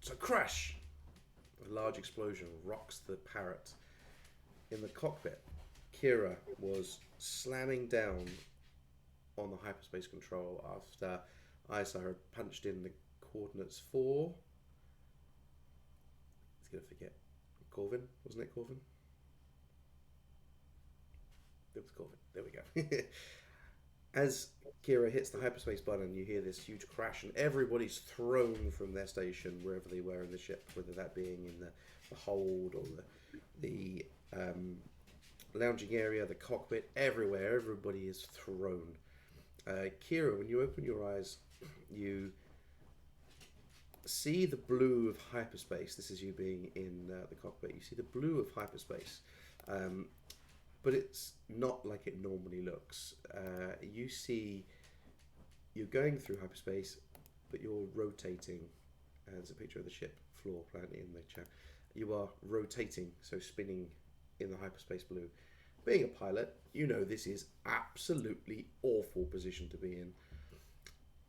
So crash! A large explosion rocks the Parrot. In the cockpit, Kira was slamming down on the hyperspace control after Isa had punched in the coordinates for. He's going to forget. Corvin, wasn't it Corvin? It was Corvin. There we go. As Kira hits the hyperspace button, you hear this huge crash, and everybody's thrown from their station wherever they were in the ship, whether that being in the hold or the lounging area, the cockpit, everywhere. Everybody is thrown. Kira, when you open your eyes, you see the blue of hyperspace. This is you being in the cockpit. You see the blue of hyperspace. But it's not like it normally looks. You see, you're going through hyperspace, but you're rotating. There's a picture of the ship floor plan in the chat. You are rotating, so spinning in the hyperspace blue. Being a pilot, you know this is absolutely awful position to be in.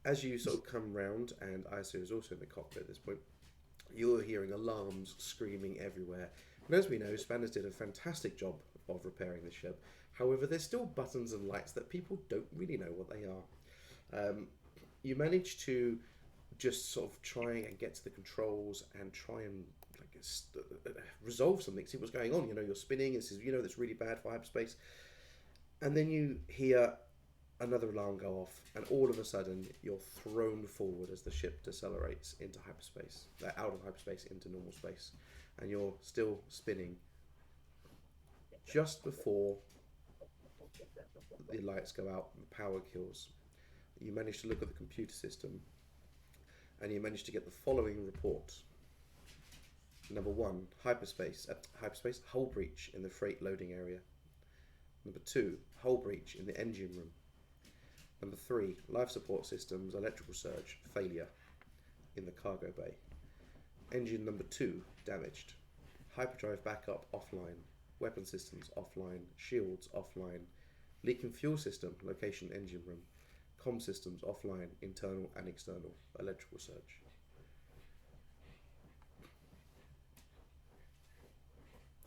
As you sort of come round, and Isa is also in the cockpit at this point, you're hearing alarms screaming everywhere. And as we know, Spanners did a fantastic job of repairing the ship. However, there's still buttons and lights that people don't really know what they are. You manage to just sort of try and get to the controls and try and resolve something, see what's going on. You know, you're spinning, this is, you know, that's really bad for hyperspace. And then you hear another alarm go off, and all of a sudden you're thrown forward as the ship decelerates into hyperspace, out of hyperspace into normal space, and you're still spinning just before the lights go out and the power kills. You manage to look at the computer system, and you manage to get the following report. Number 1, hyperspace, hull breach in the freight loading area. Number 2, hull breach in the engine room. Number 3, life support systems, electrical surge, failure in the cargo bay. Engine number 2, damaged. Hyperdrive backup offline. Weapon systems offline. Shields offline. Leaking fuel system, location engine room. Comm systems offline, internal and external. Electrical surge.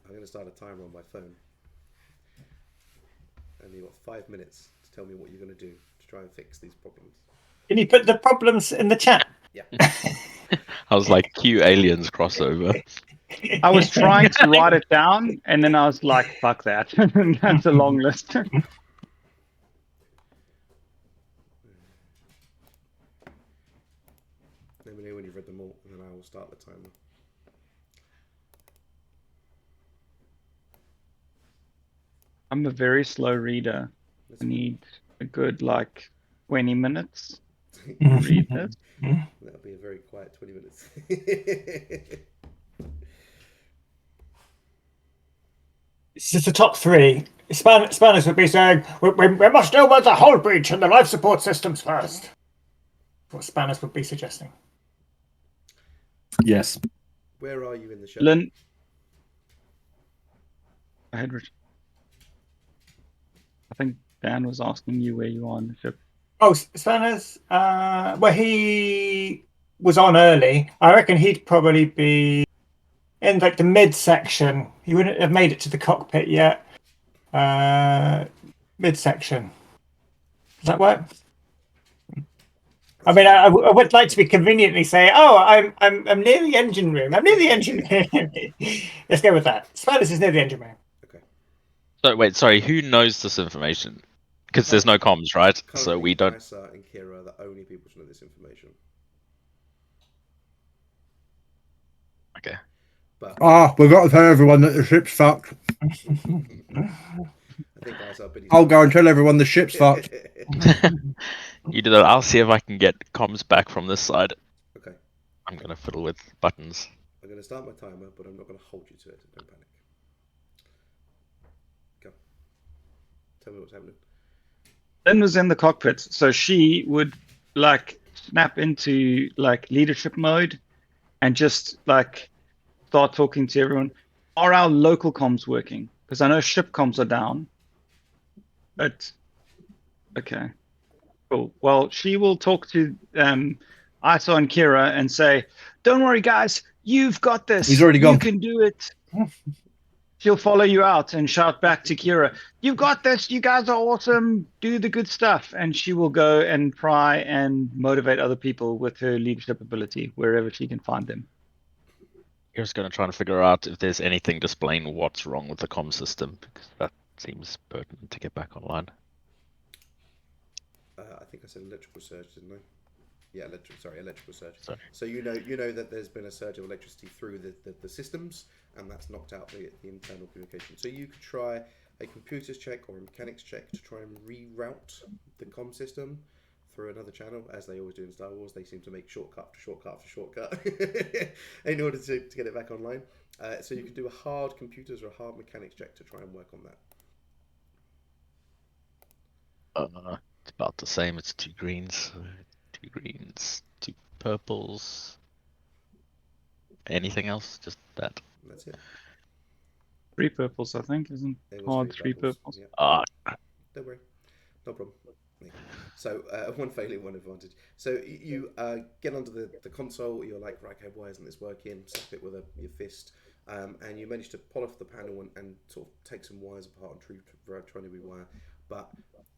I'm going to start a timer on my phone. And you've got 5 minutes to tell me what you're going to do to try and fix these problems. Can you put the problems in the chat? Yeah. I was like, cue aliens crossover. I was trying to write it down, and then I was like, fuck that. That's a long list. Let me know when you've read them all, and then I will start the timer. I'm a very slow reader. I need a good, 20 minutes to read this. That'll be a very quiet 20 minutes. It's just the top 3. Spanners would be saying, we must deal with the hull breach and the life support systems first. What Spanners would be suggesting. Yes. Where are you in the show? Lynn. I had I think Dan was asking you where you are on the ship. Oh, Spanners, well, he was on early. I reckon he'd probably be in the mid-section. He wouldn't have made it to the cockpit yet. Mid-section. Does that work? I mean, I would like to be conveniently say, oh, I'm near the engine room. I'm near the engine room. Let's go with that. Spanners is near the engine room. Okay. So wait, sorry, who knows this information? Because there's no comms, right? Currently, So we don't. Isa and Kira are the only people to know this information. Okay. But We've got to tell everyone that the ship's fucked. I think Isa, I'll go and tell everyone the ship's fucked. You do that. I'll see if I can get comms back from this side. Okay. I'm gonna fiddle with buttons. I'm going to start my timer, but I'm not going to hold you to it. Don't panic. Go. Tell me what's happening. Lynn was in the cockpit, so she would snap into leadership mode and just start talking to everyone. Are our local comms working? Because I know ship comms are down. But okay, cool. Well, she will talk to Iso and Kira and say, "Don't worry, guys, you've got this. He's already You gone. can do it." She'll follow you out and shout back to Kira, "You've got this. You guys are awesome. Do the good stuff." And she will go and try and motivate other people with her leadership ability wherever she can find them. You're just going to try and figure out if there's anything displaying what's wrong with the comm system, because that seems pertinent to get back online. I think I said electrical surge, didn't I? Yeah, electrical surge. Sorry. So you know that there's been a surge of electricity through the systems, and that's knocked out the internal communication. So you could try a computers check or a mechanics check to try and reroute the comm system through another channel, as they always do in Star Wars. They seem to make shortcut to shortcut to shortcut in order to get it back online. So you could do a hard computers or a hard mechanics check to try and work on that. It's about the same. It's 2 greens, 2 purples. Anything else? Just that. And that's it. 3 purples, I think, isn't It was hard 3 purples. Yeah. Ah, Don't worry, no problem. Yeah. So 1 failure, 1 advantage. So you get onto the console. You're like, right, okay, why isn't this working? Slap it with your fist, and you manage to pull off the panel and sort of take some wires apart and trying to rewire. But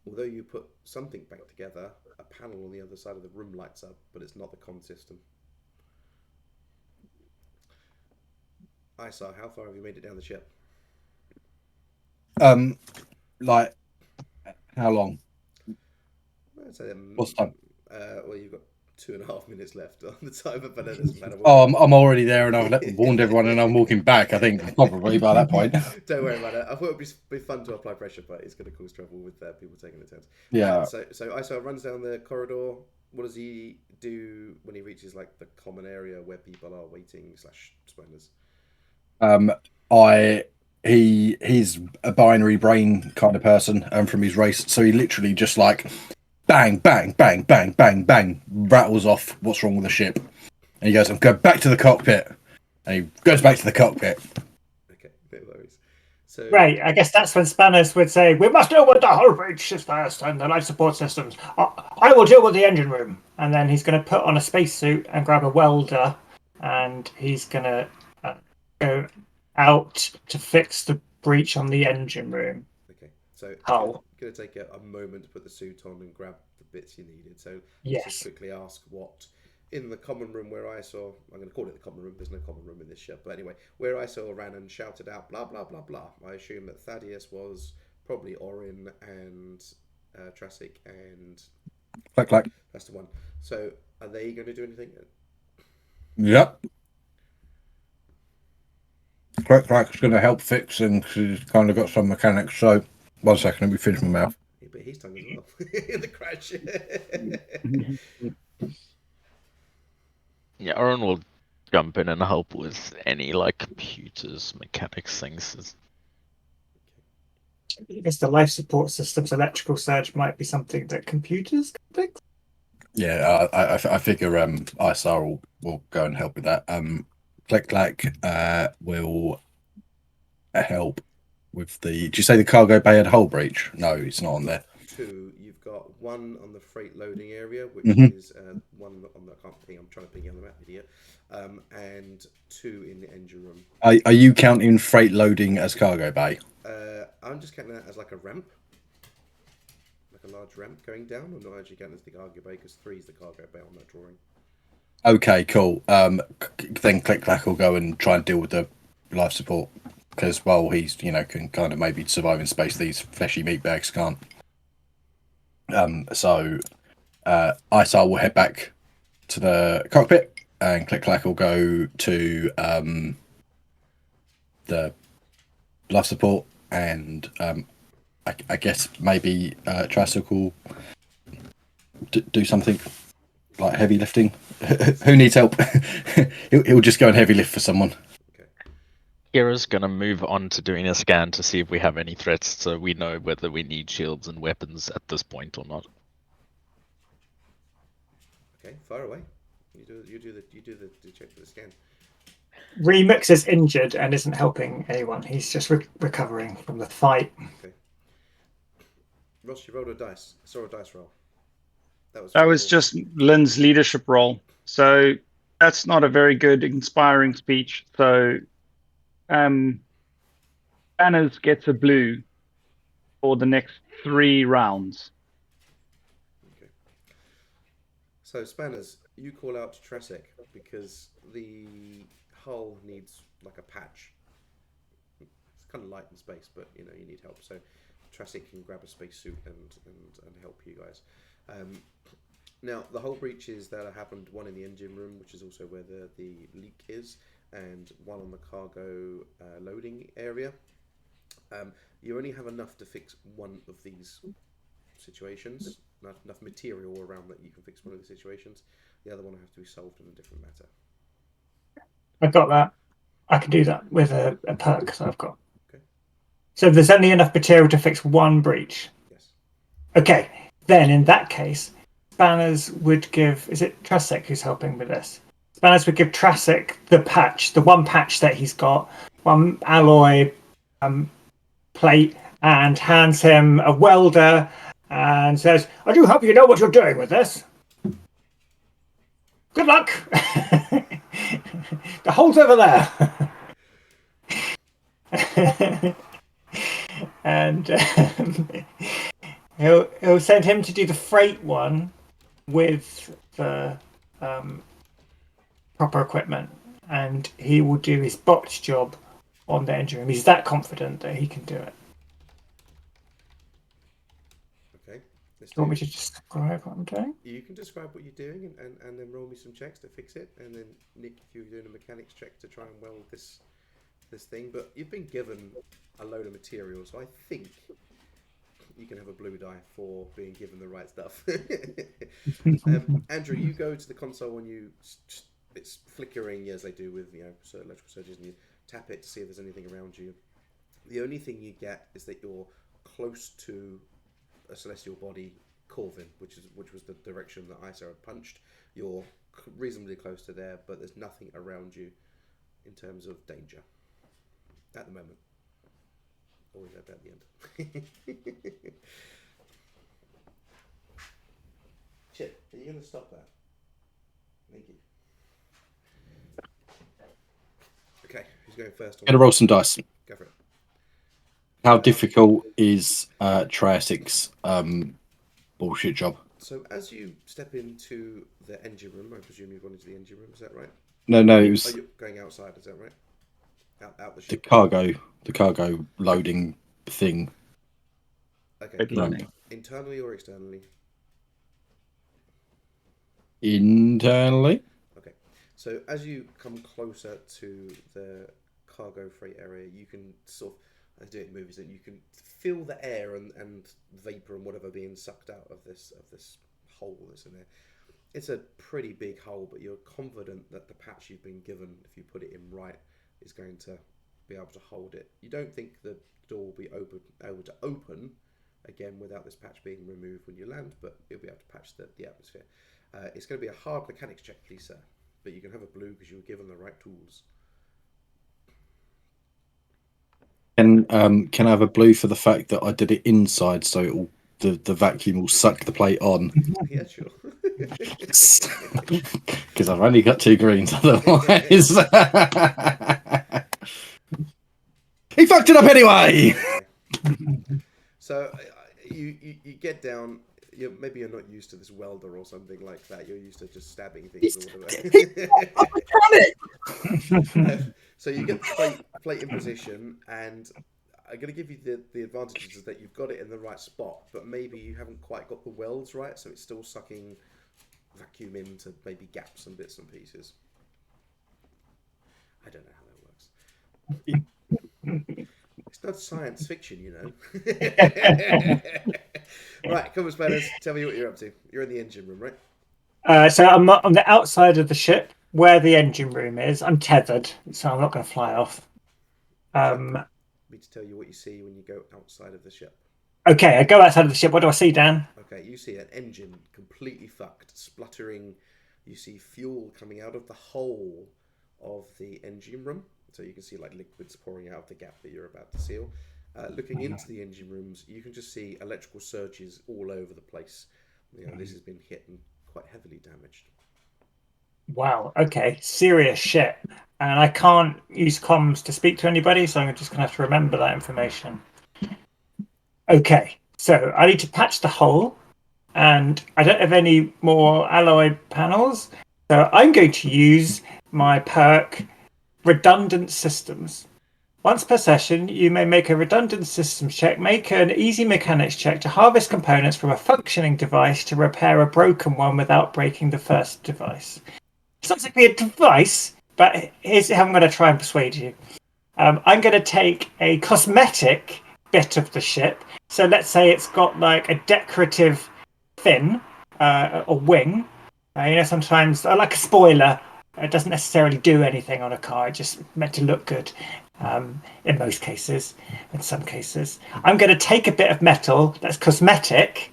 although you put something back together, a panel on the other side of the room lights up, but it's not the comm system. Isar, how far have you made it down the ship? Like, how long? I'd say, What's the time? Well, you've got 2.5 minutes left on the timer, but it doesn't matter. Oh, I'm already there, and I've warned everyone, and I'm walking back. I think probably by that point. Don't worry about it. I thought it'd be fun to apply pressure, but it's going to cause trouble with people taking the turns. Yeah. So Isar runs down the corridor. What does he do when he reaches like the common area where people are waiting / spawners? He's a binary brain kind of person, from his race. So he literally just like bang, bang, bang, bang, bang, bang, rattles off what's wrong with the ship, and he goes, "I'm going back to the cockpit," and he goes back to the cockpit. Okay, no worries. So Right, I guess that's when Spanos would say, "We must deal with the hull breach first and the life support systems. I will deal with the engine room." And then he's going to put on a spacesuit and grab a welder, and he's going to go out to fix the breach on the engine room. Okay, so Hull. it's going to take a moment to put the suit on and grab the bits you needed. So let's Yes. just quickly ask what in the common room where I saw, I'm going to call it the common room, there's no common room in this ship, but anyway, where I saw ran and shouted out blah blah blah blah. I assume that Thaddeus was probably Orin and Trasic, and Clack, clack. that's the one. So are they going to do anything? Yep. Clack, clack's going to help fix, and she's kind of got some mechanics. So 1 second, let me finish my mouth. Yeah, but he's tongue as well in the crash. yeah, Oren will jump in and help with any like computers, mechanics things. I guess the life support system's electrical surge might be something that computers can fix. Yeah, I figure ISR will go and help with that. Click Clack will help with the. Did you say the cargo bay had hull breach? No, it's not on there. 2, you've got 1 on the freight loading area, which Mhm. is 1 on the, I can't think, I'm trying to ping you on the map, idiot. And 2 in the engine room. Are you counting freight loading as cargo bay? I'm just counting that as like a ramp, like a large ramp going down. I'm not actually counting as the cargo bay because 3 is the cargo bay on that drawing. Okay, cool. Then Click Clack will go and try and deal with the life support, because while he's can kind of maybe survive in space, these fleshy meat bags can't. So ISAR will head back to the cockpit, and Click Clack will go to the life support, and I guess maybe Tricycle will do something like heavy lifting. Who needs help? he'll just go and heavy lift for someone. Kira's gonna move on to doing a scan to see if we have any threats, so we know whether we need shields and weapons at this point or not. Okay, far away. You do the check for the scan. Remix is injured and isn't helping anyone. He's just recovering from the fight. Okay. Ross, you rolled a dice. I saw a dice roll. That was your- just Lynn's leadership role. So that's not a very good, inspiring speech. So Banners gets a blue for the next 3 rounds. Okay. So Spanners, you call out to Tresic because the hull needs like a patch. It's kind of light in space, but you know you need help. So Tresic can grab a spacesuit and help you guys. Now the hull breaches that have happened, one in the engine room, which is also where the leak is, and one on the cargo loading area. You only have enough to fix one of these situations. Not enough material around that you can fix one of the situations. The other one will have to be solved in a different matter. I got that. I can do that with a perk that I've got. Okay. So there's only enough material to fix one breach. Yes. Okay, then in that case, Spanners would give. Is it Tresic who's helping with this? Spanners would give Tresic the patch, the one patch that he's got, one alloy plate, and hands him a welder and says, "I do hope you know what you're doing with this. Good luck." The hole's over there. And he'll send him to do the freight one with the proper equipment, and he will do his botch job on the engine room. He's that confident that he can do it. Okay. Let's Do you want me do- to describe what I'm doing? You can describe what you're doing and then roll me some checks to fix it, and then Nick, if you're doing a mechanics check to try and weld this thing. But you've been given a load of material, so I think you can have a blue die for being given the right stuff. Andrew, you go to the console and it's flickering as they do with electrical surges, and you tap it to see if there's anything around you. The only thing you get is that you're close to a celestial body, Corvin, which was the direction that Isa had punched. You're reasonably close to there, but there's nothing around you in terms of danger at the moment. Always at the end. Chip, are you going to stop that? Thank you. Okay, who's going first? Gonna roll some dice. Go for it. How difficult is Triassic's bullshit job? So as you step into the engine room, I presume you've gone into the engine room, is that right? No, it Oh, was you're going outside, is that right? Out the the ship. cargo loading thing. Okay. Headlining. Internally or externally? Internally. Okay. So as you come closer to the cargo freight area, you can sort of, I do it in movies, that you can feel the air and vapor and whatever being sucked out of this hole that's in there. It's a pretty big hole, but you're confident that the patch you've been given, if you put it in right, is going to be able to hold it. You don't think the door will be able to open again without this patch being removed when you land, but you'll be able to patch the atmosphere. It's going to be a hard mechanics check, please, sir, but you can have a blue because you were given the right tools. Can I have a blue for the fact that I did it inside, so it'll, the vacuum will suck the plate on? Yeah, sure. Because I've only got 2 greens otherwise. He fucked it up anyway. So you get down. Maybe you're not used to this welder or something like that. You're used to just stabbing things or whatever. So you get the plate in position, and I'm going to give you the advantages is that you've got it in the right spot, but maybe you haven't quite got the welds right, so it's still sucking vacuum into maybe gaps and bits and pieces. I don't know how that works. It's not science fiction, you know. Right, come on, Spanners. Tell me what you're up to. You're in the engine room, right? So I'm on the outside of the ship where the engine room is. I'm tethered, so I'm not going to fly off. Me to tell you what you see when you go outside of the ship. Okay, I go outside of the ship. What do I see, Dan? Okay, you see an engine completely fucked, spluttering. You see fuel coming out of the hole of the engine room. So you can see like liquids pouring out of the gap that you're about to seal. Looking into the engine rooms, you can just see electrical surges all over the place. You know, this has been hit and quite heavily damaged. Wow. Okay. Serious shit. And I can't use comms to speak to anybody, so I'm just gonna have to remember that information. Okay. So I need to patch the hole, and I don't have any more alloy panels, so I'm going to use my perk Redundant Systems. Once per session, you may make a redundant systems check. Make an easy mechanics check to harvest components from a functioning device to repair a broken one without breaking the first device. It's not exactly a device, but here's how I'm going to try and persuade you. I'm going to take a cosmetic bit of the ship. So let's say it's got like a decorative fin or wing. You know, sometimes I like a spoiler. It doesn't necessarily do anything on a car. It's just meant to look good. In most cases, in some cases, I'm going to take a bit of metal that's cosmetic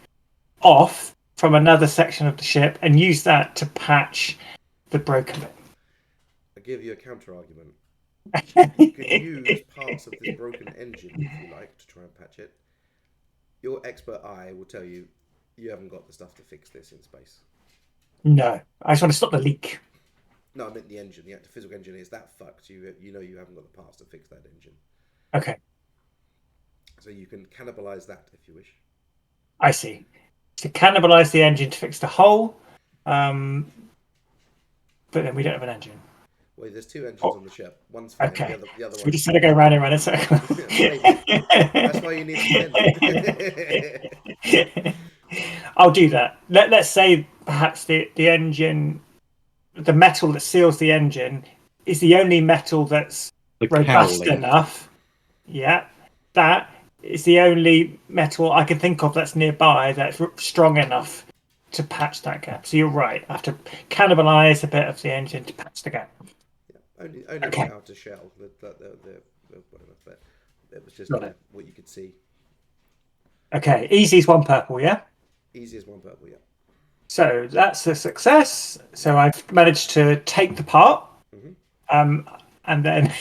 off from another section of the ship and use that to patch the broken bit. I give you a counter argument. You can use parts of this broken engine if you like to try and patch it. Your expert eye will tell you you haven't got the stuff to fix this in space. No, I just want to stop the leak. No, I meant the engine. The physical engine is that fucked. You know you haven't got the parts to fix that engine. Okay, So you can cannibalize that if you wish. I see. To cannibalize the engine to fix the hole, but then we don't have an engine. Well, there's two engines on the ship. One's fine. Okay. The other So one. we just sort of go round and round in circles. That's why you need to spend. I'll do that. Let's say perhaps the engine, the metal that seals the engine, is the only metal that's The robust cowling. enough. Yeah, that is the only metal I can think of that's nearby that's strong enough to patch that gap. So you're right. I have to cannibalize a bit of the engine to patch the gap. Only Okay. the outer shell. The but it was just Got it. what you could see. Okay, easy's one purple, yeah? Easy as one purple, yeah. So that's a success. So I've managed to take the part. Mhm. And then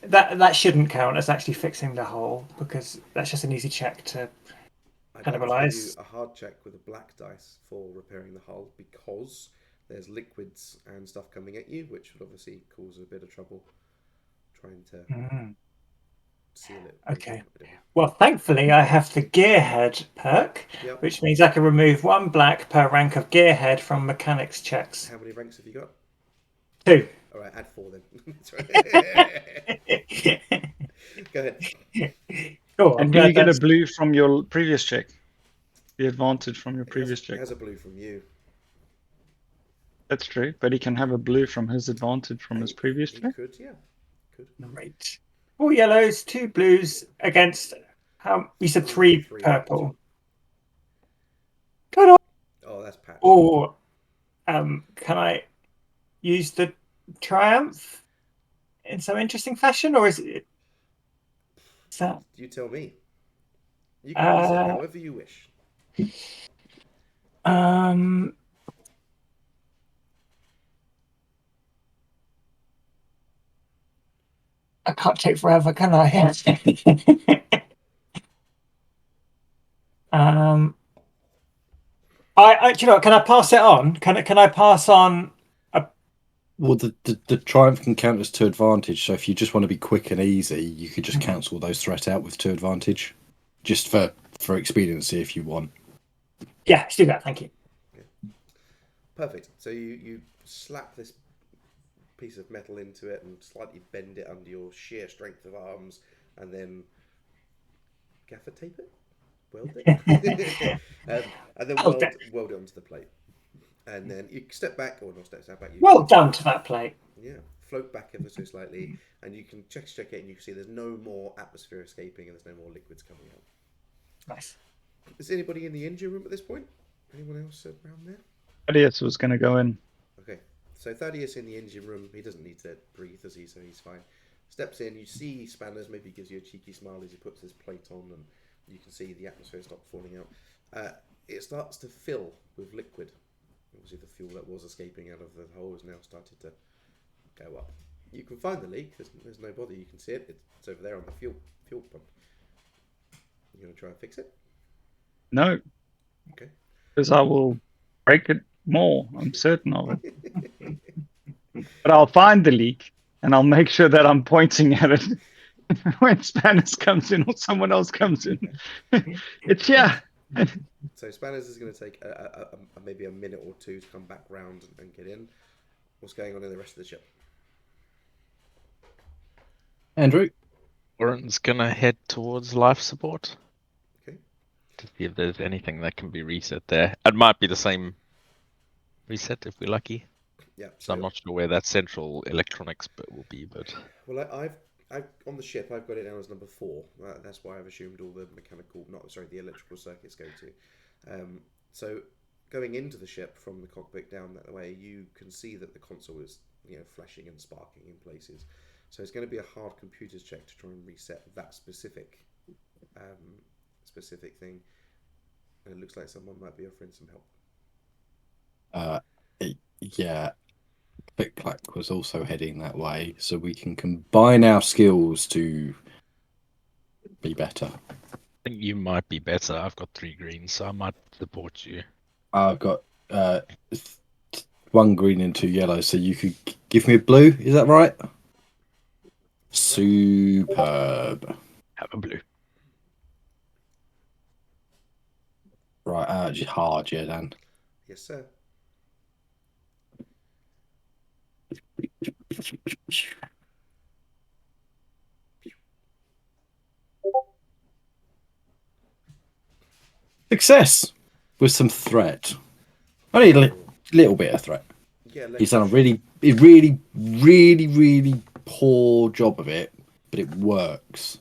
that shouldn't count as actually fixing the hole because that's just an easy check to I'd like to give you cannibalize. a hard check with a black dice for repairing the hull because there's liquids and stuff coming at you, which would obviously cause a bit of trouble trying to Mm. seal it. Okay. Well, thankfully, I have the gearhead perk, Yep. which means I can remove one black per rank of gearhead from mechanics checks. How many ranks have you got? 2. All right, add 4 then. Sorry. Go ahead. Cool. And do you get a blue from your previous check? The advantage from your previous It check. has a blue from you. That's true, but he can have a blue from his advantage from his previous He check. could, yeah. Could. Great. 4 yellows, 2 blues against you said 3 Three purple. Good on. Oh, that's patched. Or can I use the triumph in some interesting fashion, or is that You tell me. You can use it however you wish. I can't take forever, can I? Do you know what, can I pass it on? Can I pass on? Well, the triumph can count as 2 advantage. So if you just want to be quick and easy, you could just cancel those threats out with 2 advantage, just for expediency if you want. Yeah, let's do that. Thank you. Perfect. So you slap this piece of metal into it and slightly bend it under your sheer strength of arms, and then gaffer tape it, weld it, and then weld it onto the plate. And then you step back, or not step back. Well done to that plate. Yeah, float back ever so slightly, and you can check it, and you can see there's no more atmosphere escaping, and there's no more liquids coming out. Nice. Is anybody in the engine room at this point? Anyone else around there? Thaddeus was going to go in. Okay, so Thaddeus in the engine room. He doesn't need to breathe, does he? So he's fine. Steps in. You see Spanners. Maybe gives you a cheeky smile as he puts his plate on, and you can see the atmosphere stop falling out. It starts to fill with liquid. Obviously, the fuel that was escaping out of the hole has now started to go up. You can find the leak. There's no bother. You can see it. It's over there on the fuel pump. You gonna try and fix it? No, Okay. because I will break it more. I'm certain of it. But I'll find the leak and I'll make sure that I'm pointing at it when Spanish comes in or someone else comes in. It's here. So Spanners is going to take maybe a minute or two to come back round and get in. What's going on in the rest of the ship? Andrew, Oren's gonna head towards life support. Okay. To see if there's anything that can be reset there. It might be the same reset if we're lucky. Yeah. So I'm not sure where that central electronics bit will be, but Well, I've on the ship. I've got it down as number 4. That's why I've assumed all the the electrical circuits go to. So going into the ship from the cockpit down that way, you can see that the console is flashing and sparking in places. So it's going to be a hard computers check to try and reset that specific thing. And it looks like someone might be offering some help. yeah, Click-Clack was also heading that way, so we can combine our skills to be better. I think you might be better. I've got 3 greens, so I might support you. I've got 1 green and 2 yellow, so you could give me a blue. Is that right? Superb. Have a blue. Right, just hard, yeah, Dan. Yes, sir. Success with some threat. Only a little bit of threat. Yeah, He's done a really, really, really, really poor job of it, but it works.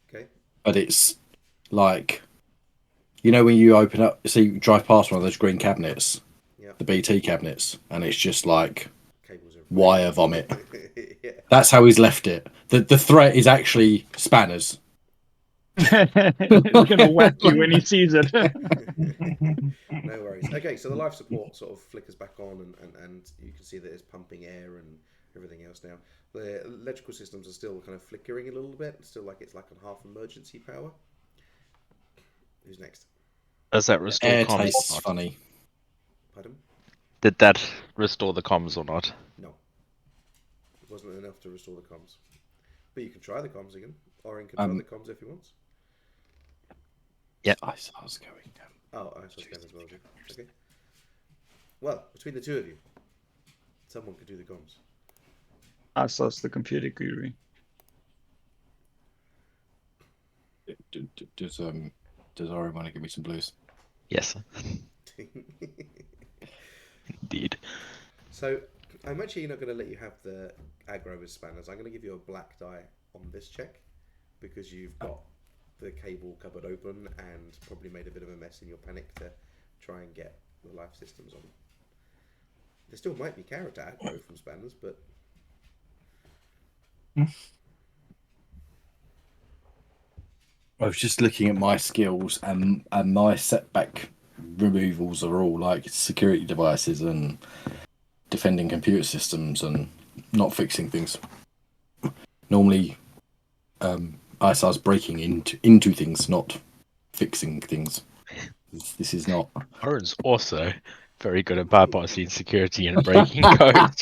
Okay. But it's like, when you open up, so you drive past one of those green cabinets, Yeah. the BT cabinets, and it's just like Cables are wire vomit. yeah. That's how he's left it. The threat is actually spanners. He's gonna whack you when he sees it. No worries. Okay, so the life support sort of flickers back on, and you can see that it's pumping air and everything else now. The electrical systems are still kind of flickering a little bit. It's still like it's like on half emergency power. Who's next? Does that restore Air comms? tastes Or not? funny. Pardon? Did that restore the comms or not? No. It wasn't enough to restore the comms. But you can try the comms again. Oren can try the comms if he wants. Yeah. I was going down. Oh, I saw Scan as well. Okay. Well, between the two of you, someone could do the comms. Asos, the computer guru. Does Ori want to give me some blues? Yes. Indeed. So I'm actually not going to let you have the aggro with spanners. I'm going to give you a black die on this check because you've got the cable cupboard open and probably made a bit of a mess in your panic to try and get the life systems on. There still might be character aggro from spanners, but I was just looking at my skills, and my setback removals are all like security devices and defending computer systems and not fixing things. Normally, ISR's breaking into things, not fixing things. This is not. Oren's also very good at bypassing security and breaking codes.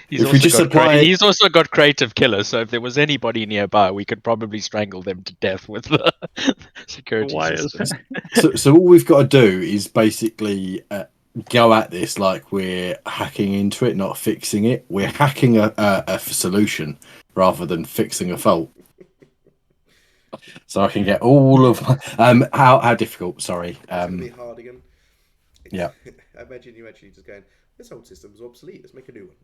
He's also got creative killer, so if there was anybody nearby, we could probably strangle them to death with the security systems. So all we've got to do is basically go at this like we're hacking into it, not fixing it. We're hacking a solution rather than fixing a fault. So I can get all of how difficult? Sorry. it's going to be hard again. Yeah. I imagine you actually just going, this old system's obsolete, let's make a new one.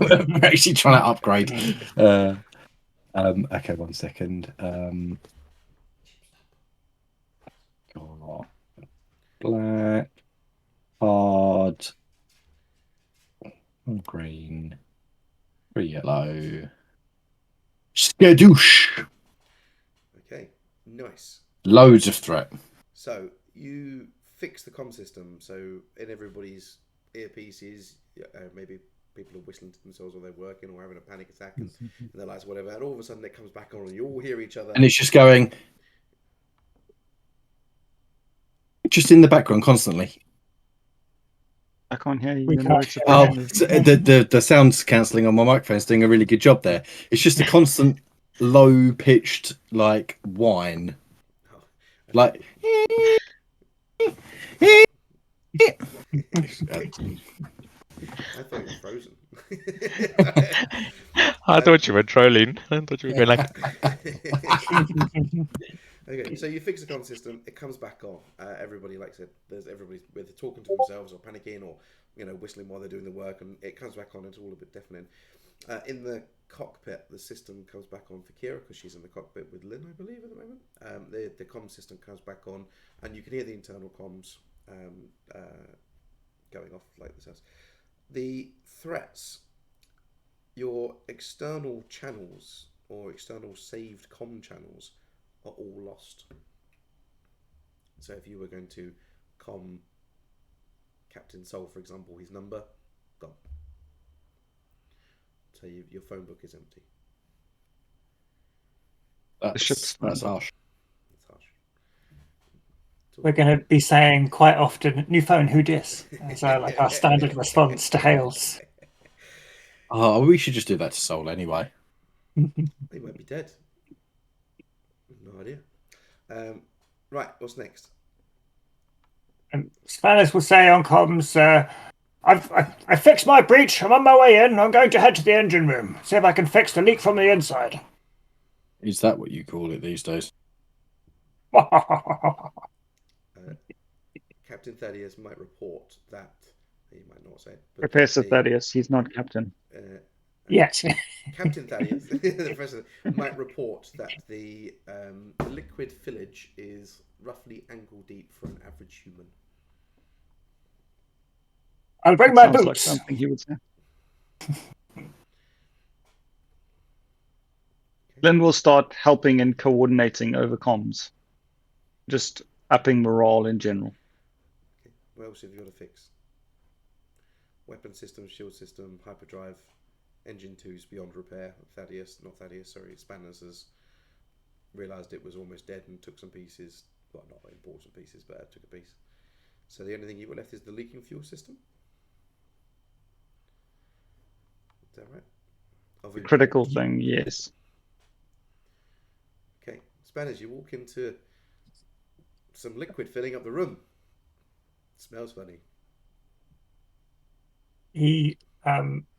We're actually trying to upgrade. Okay, 1 second. Black, hard, green, 3 yellow, skadoosh. Okay, nice. Loads of threat. So you fix the comm system. So in everybody's earpieces, maybe people are whistling to themselves while they're working or having a panic attack and their lights, whatever. And all of a sudden it comes back on, and you all hear each other. And it's just going, just in the background constantly. I can't hear you. We Your can't notes are Oh, playing. the sound cancelling on my microphone's doing a really good job there. It's just a constant low pitched like whine, like. I thought it was Frozen. I thought you were trolling. I thought you were going like, Okay, so you fix the comm system, it comes back on. Everybody, like I said, there's everybody either talking to themselves or panicking or whistling while they're doing the work, and it comes back on. It's all a bit deafening. In the cockpit, the system comes back on for Kira because she's in the cockpit with Lynn, I believe, at the moment. The comm system comes back on, and you can hear the internal comms going off like this. The threats, your external channels or external saved comm channels are all lost. So if you were going to comm Captain Soul, for example, his number, gone. So your phone book is empty. That's harsh. It's harsh. We're going to be saying quite often, "New phone, who dis?" as like our standard response to hails. Oh, we should just do that to Soul anyway. They might be dead. No idea. Right, what's next? Spanish will say on comms, I fixed my breach. I'm on my way in. I'm going to head to the engine room. See if I can fix the leak from the inside. Is that what you call it these days? Captain Thaddeus might report that he might not say it. But Professor Thaddeus, he's not captain. Yes. Captain Thaddeus, the president, might report that the liquid fillage is roughly ankle deep for an average human. I'll bring my Sounds like boots. something he would say. Lynn will start helping and coordinating over comms, just upping morale in general. Okay. What else have you got to fix? Weapon system, shield system, hyperdrive, engine 2's beyond repair. Spanners has realised it was almost dead and took some pieces. Well, not important pieces, but took a piece. So the only thing you've got left is the leaking fuel system. Is that right? The critical thing, yes. Okay, Spanners, you walk into some liquid filling up the room. Smells funny. He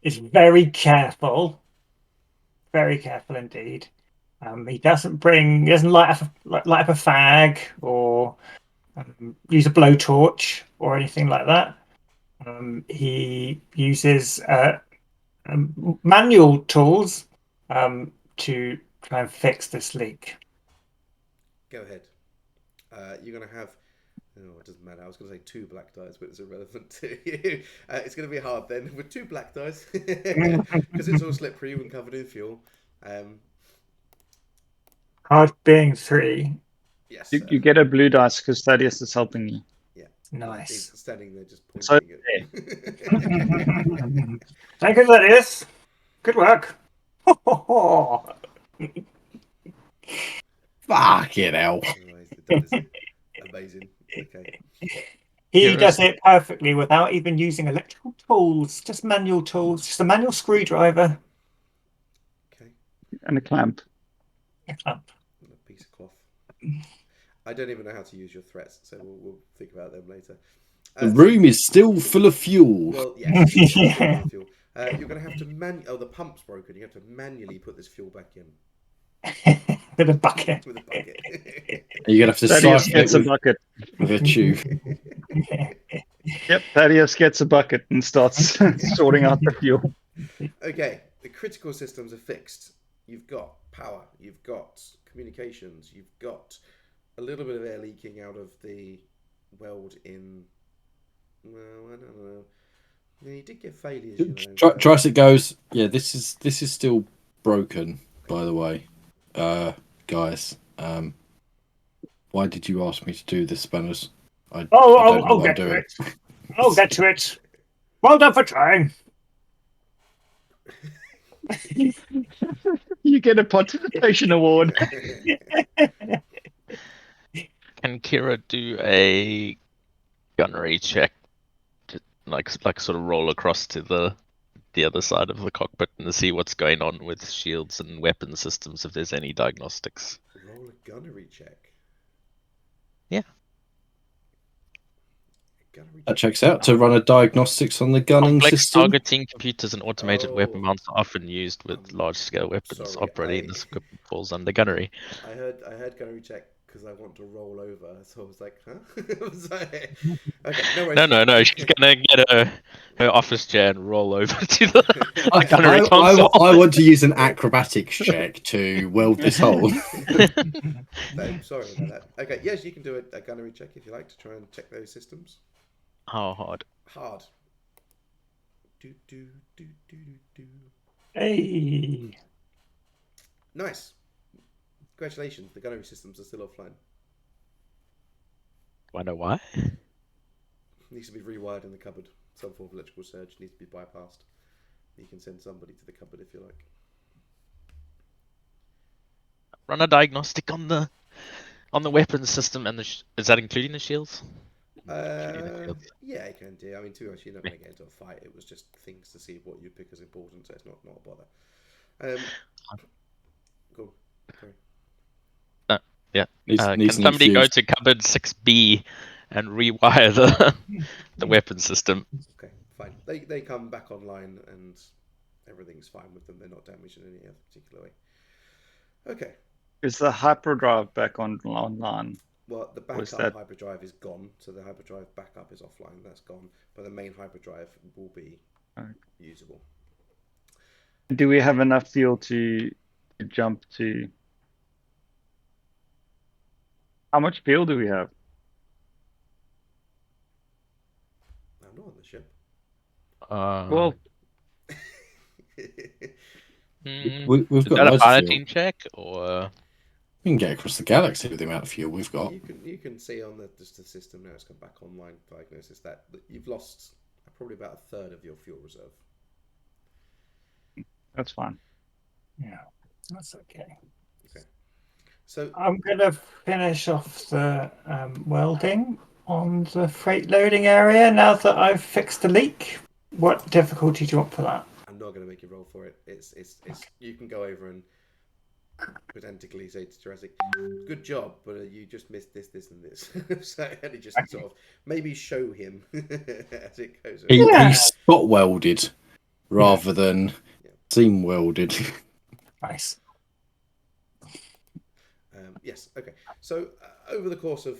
is very careful indeed. He doesn't light up a fag or use a blowtorch or anything like that. He uses manual tools to try and fix this leak. Go ahead. You're going to have... Oh, it doesn't matter. I was going to say 2 black dice, but it's irrelevant to you. It's going to be hard then with 2 black dice because it's all slippery and covered in fuel. Hard being 3. Yes. You get a blue dice because Thaddeus is helping you. Yeah. Nice. He's standing there just pointing So, it. Thank you, Thaddeus. Good work. Fucking hell. That is amazing. Okay. He does it perfectly without even using electrical tools, just manual tools, just a manual screwdriver. Okay. And a clamp. And a piece of cloth. I don't even know how to use your threats, so we'll think about them later. The room is still full of fuel. Well, yes. Fuel. You're going to have to the pump's broken. You have to manually put this fuel back in. With a bucket. With a bucket. You're going to have to Thaddeus siphon gets it a bucket. with a tube. Yep, Thaddeus gets a bucket and starts sorting out the fuel. Okay, the critical systems are fixed. You've got power, you've got communications, you've got a little bit of air leaking out of the weld in... Well, I don't know. Yeah, you did get failures, you know. Tricyc goes, yeah, this is still broken, by the way. Guys, why did you ask me to do this, Spanners? I don't know I'll what get I'm to doing. it. I'll get to it. Well done for trying. You get a participation award. Can Kira do a gunnery check, to, like sort of roll across to the other side of the cockpit and see what's going on with shields and weapon systems, if there's any diagnostics? Roll a gunnery check. Yeah. Gunnery That check. checks out. To run a diagnostics on the gunning Complex system. targeting computers and automated weapon Oh. mounts are often used with large-scale weapons. Sorry, Operating this equipment falls under gunnery. I heard gunnery check because I want to roll over, so I was like, huh? I was like, okay, no worries. No. She's gonna get her office chair and roll over to the I, gunnery I console. want to use an acrobatics check to weld this hole. No, sorry about that. Okay, yes, you can do a gunnery check if you like to try and check those systems. How hard? Hard. Do. Hey. Nice. Congratulations, the gunnery systems are still offline. I know why. Needs to be rewired in the cupboard. Some form of electrical surge needs to be bypassed. You can send somebody to the cupboard if you like. Run a diagnostic on the weapons system, and is that including the shields? Yeah, you can do. I mean, to be honest, you're not going to get into a fight. It was just things to see what you pick as important, so it's not a bother. Cool. Sorry. Yeah. Needs Can to be somebody go fused. to cupboard 6B and rewire the weapon system? Okay, fine. They come back online and everything's fine with them. They're not damaged in any other particular way. Okay. Is the hyperdrive back online? Well, the backup hyperdrive is gone, so the hyperdrive backup is offline. That's gone, but the main hyperdrive will be usable. Do we have enough fuel to jump to? How much fuel do we have? I'm not on the ship. Well, We've is got that a loads of fuel. piloting check or? We can get across the galaxy with the amount of fuel we've got. You can see on the system now, it's come back online diagnosis that you've lost probably about a third of your fuel reserve. that's fine. Yeah, that's okay. Okay. So I'm going to finish off the welding on the freight loading area now that I've fixed the leak. What difficulty do you want for that? I'm not going to make you roll for it. It's you can go over and pedantically say to Jurassic, "Good job, but you just missed this, and this." So and just sort of maybe show him as it goes. He's spot welded rather than seam welded. Nice. Yes. Okay. So over the course of,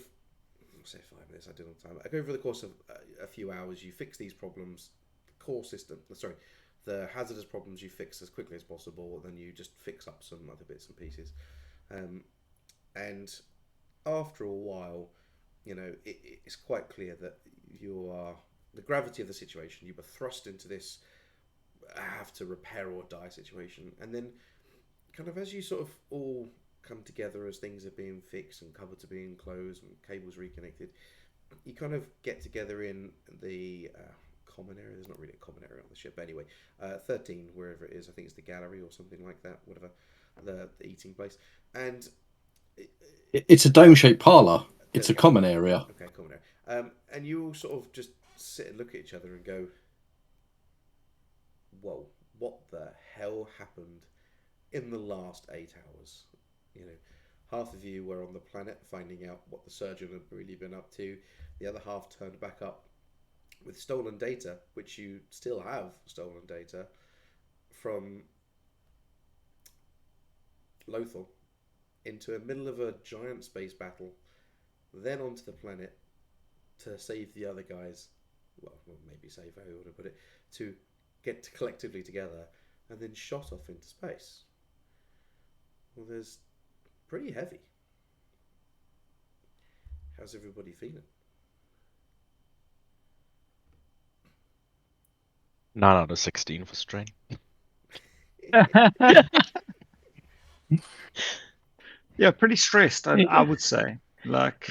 say 5 minutes, I did on time. Over the course of a few hours, you fix these problems. The core system. Sorry. The hazardous problems you fix as quickly as possible, then you just fix up some other bits and pieces. And after a while, it's quite clear that the gravity of the situation. You were thrust into this have to repair or die situation. And then kind of as you sort of all come together as things are being fixed and cupboards are being closed and cables reconnected, you kind of get together in the... common area. There's not really a common area on the ship anyway. 13, wherever it is, I think it's the gallery or something like that, whatever, the eating place. And it's a dome-shaped parlour. It's a common area. Okay, common area. And you all sort of just sit and look at each other and go, whoa, what the hell happened in the last 8 hours? Half of you were on the planet finding out what the surgeon had really been up to. The other half turned back up with stolen data, which you still have stolen data from Lothal, into the middle of a giant space battle, then onto the planet to save the other guys. Well, maybe save, how you want to put it, to get collectively together, and then shot off into space. Well, there's pretty heavy. How's everybody feeling? 9 out of 16 for strain. Yeah, pretty stressed, I would say. Like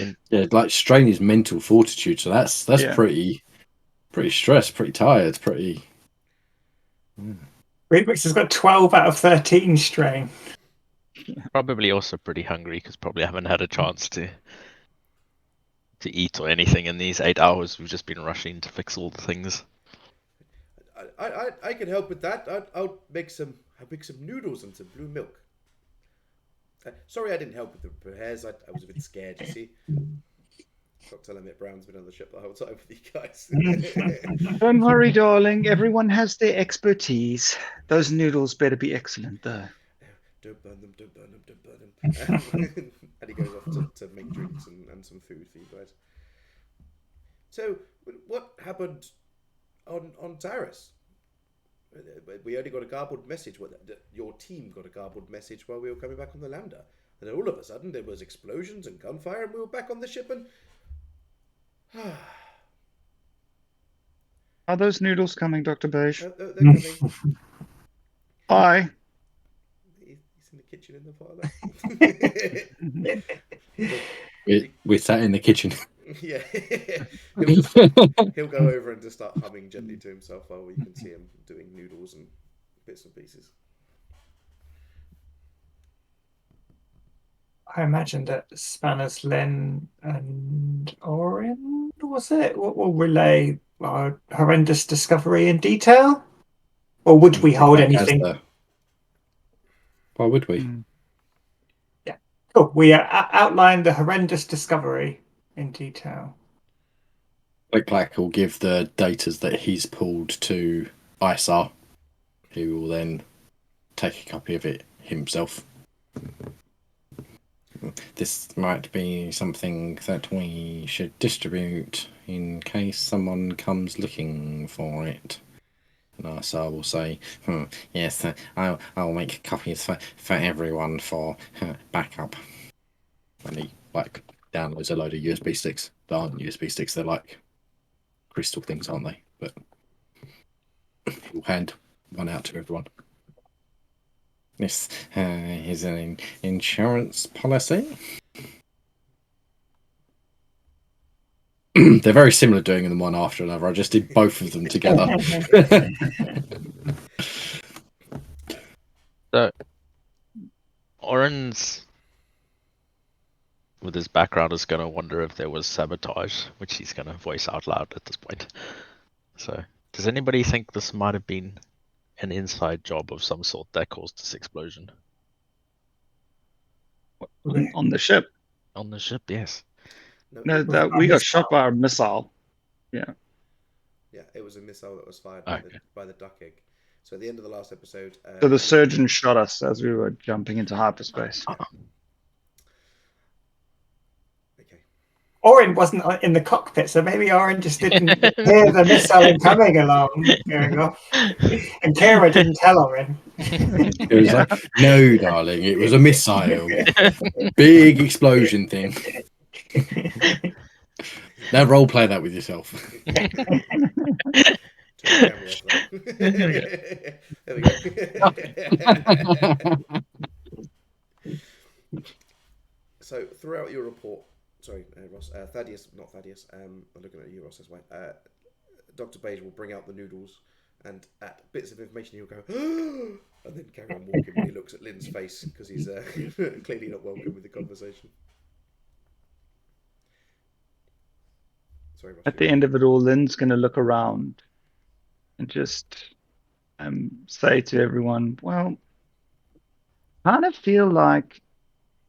Strain is mental fortitude, so that's pretty stressed, pretty tired, pretty. Remix has got 12 out of 13 strain. Probably also pretty hungry because probably haven't had a chance to eat or anything in these 8 hours. We've just been rushing to fix all the things. I can help with that. I'll make some noodles and some blue milk. Sorry, I didn't help with the repairs. I was a bit scared. You see, Dr. Emmett Brown's been on the ship the whole time with you guys. Don't worry, darling. Everyone has their expertise. Those noodles better be excellent, though. Don't burn them, don't burn them, don't burn them. And he goes off to make drinks and some food for you guys. So, what happened on Taris? We only got a garbled message. Your team got a garbled message while we were coming back on the Lambda. And then all of a sudden there was explosions and gunfire and we were back on the ship and... Are those noodles coming, Dr. Beige? They're coming. Bye. He's in the kitchen in the parlour. We're sat in the kitchen. Yeah. He'll go over and just start humming gently to himself while we can see him doing noodles and bits and pieces. I imagine that Spanners, Len, and Orin, was it? What will relay our horrendous discovery in detail? Or would we hold anything? Why would we? Yeah. Cool. We outlined the horrendous discovery in detail. Click will give the datas that he's pulled to ISAR, who will then take a copy of it himself. This might be something that we should distribute in case someone comes looking for it. And ISAR will say, yes, I'll make copies for everyone for backup. And he downloads a load of USB sticks. They aren't USB sticks, they're like crystal things, aren't they? But he'll hand one out to everyone. This is an insurance policy. They're very similar doing them one after another. I just did both of them together. So, Oren's, with his background, is going to wonder if there was sabotage, which he's going to voice out loud at this point. So, does anybody think this might have been an inside job of some sort that caused this explosion? On the ship? On the ship, yes. No, we got shot by a missile. Yeah. Yeah, it was a missile that was fired Okay. by the duck egg. So at the end of the last episode... So the surgeon shot us as we were jumping into hyperspace. Okay. Orin wasn't in the cockpit, so maybe Orin just didn't hear the missile coming along going off. And Kira didn't tell Orin. It was like, no, darling, it was a missile. Big explosion thing. Now role play that with yourself. There we go. So throughout your report, sorry, Ross, Thaddeus, not Thaddeus, I'm looking at you, Ross, as well. Dr. Beige will bring out the noodles, and at bits of information he'll go, and then carry on walking when he looks at Lynn's face, because he's clearly not welcome with the conversation. Sorry, Ross. At the end of it all, Lynn's going to look around and just say to everyone, well, I kind of feel like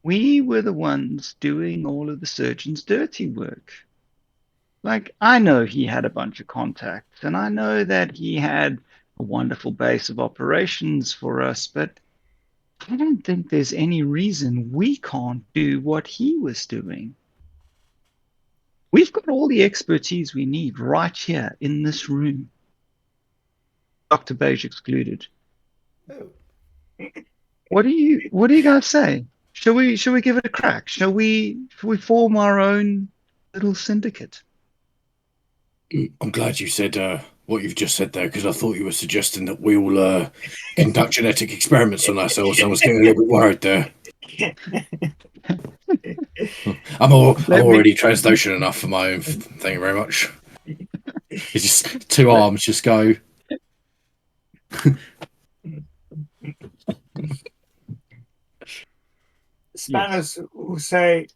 we were the ones doing all of the surgeon's dirty work. Like, I know he had a bunch of contacts, and I know that he had a wonderful base of operations for us, but I don't think there's any reason we can't do what he was doing. We've got all the expertise we need right here in this room. Dr. Beige excluded. Oh. What do you guys say? Shall we give it a crack? Shall we form our own little syndicate? I'm glad you said what you've just said there, because I thought you were suggesting that we all conduct genetic experiments on ourselves. I was getting a little bit worried there. I'm already Transnotion enough for my own. Thank you very much. It's just two arms just go. Spanners will say,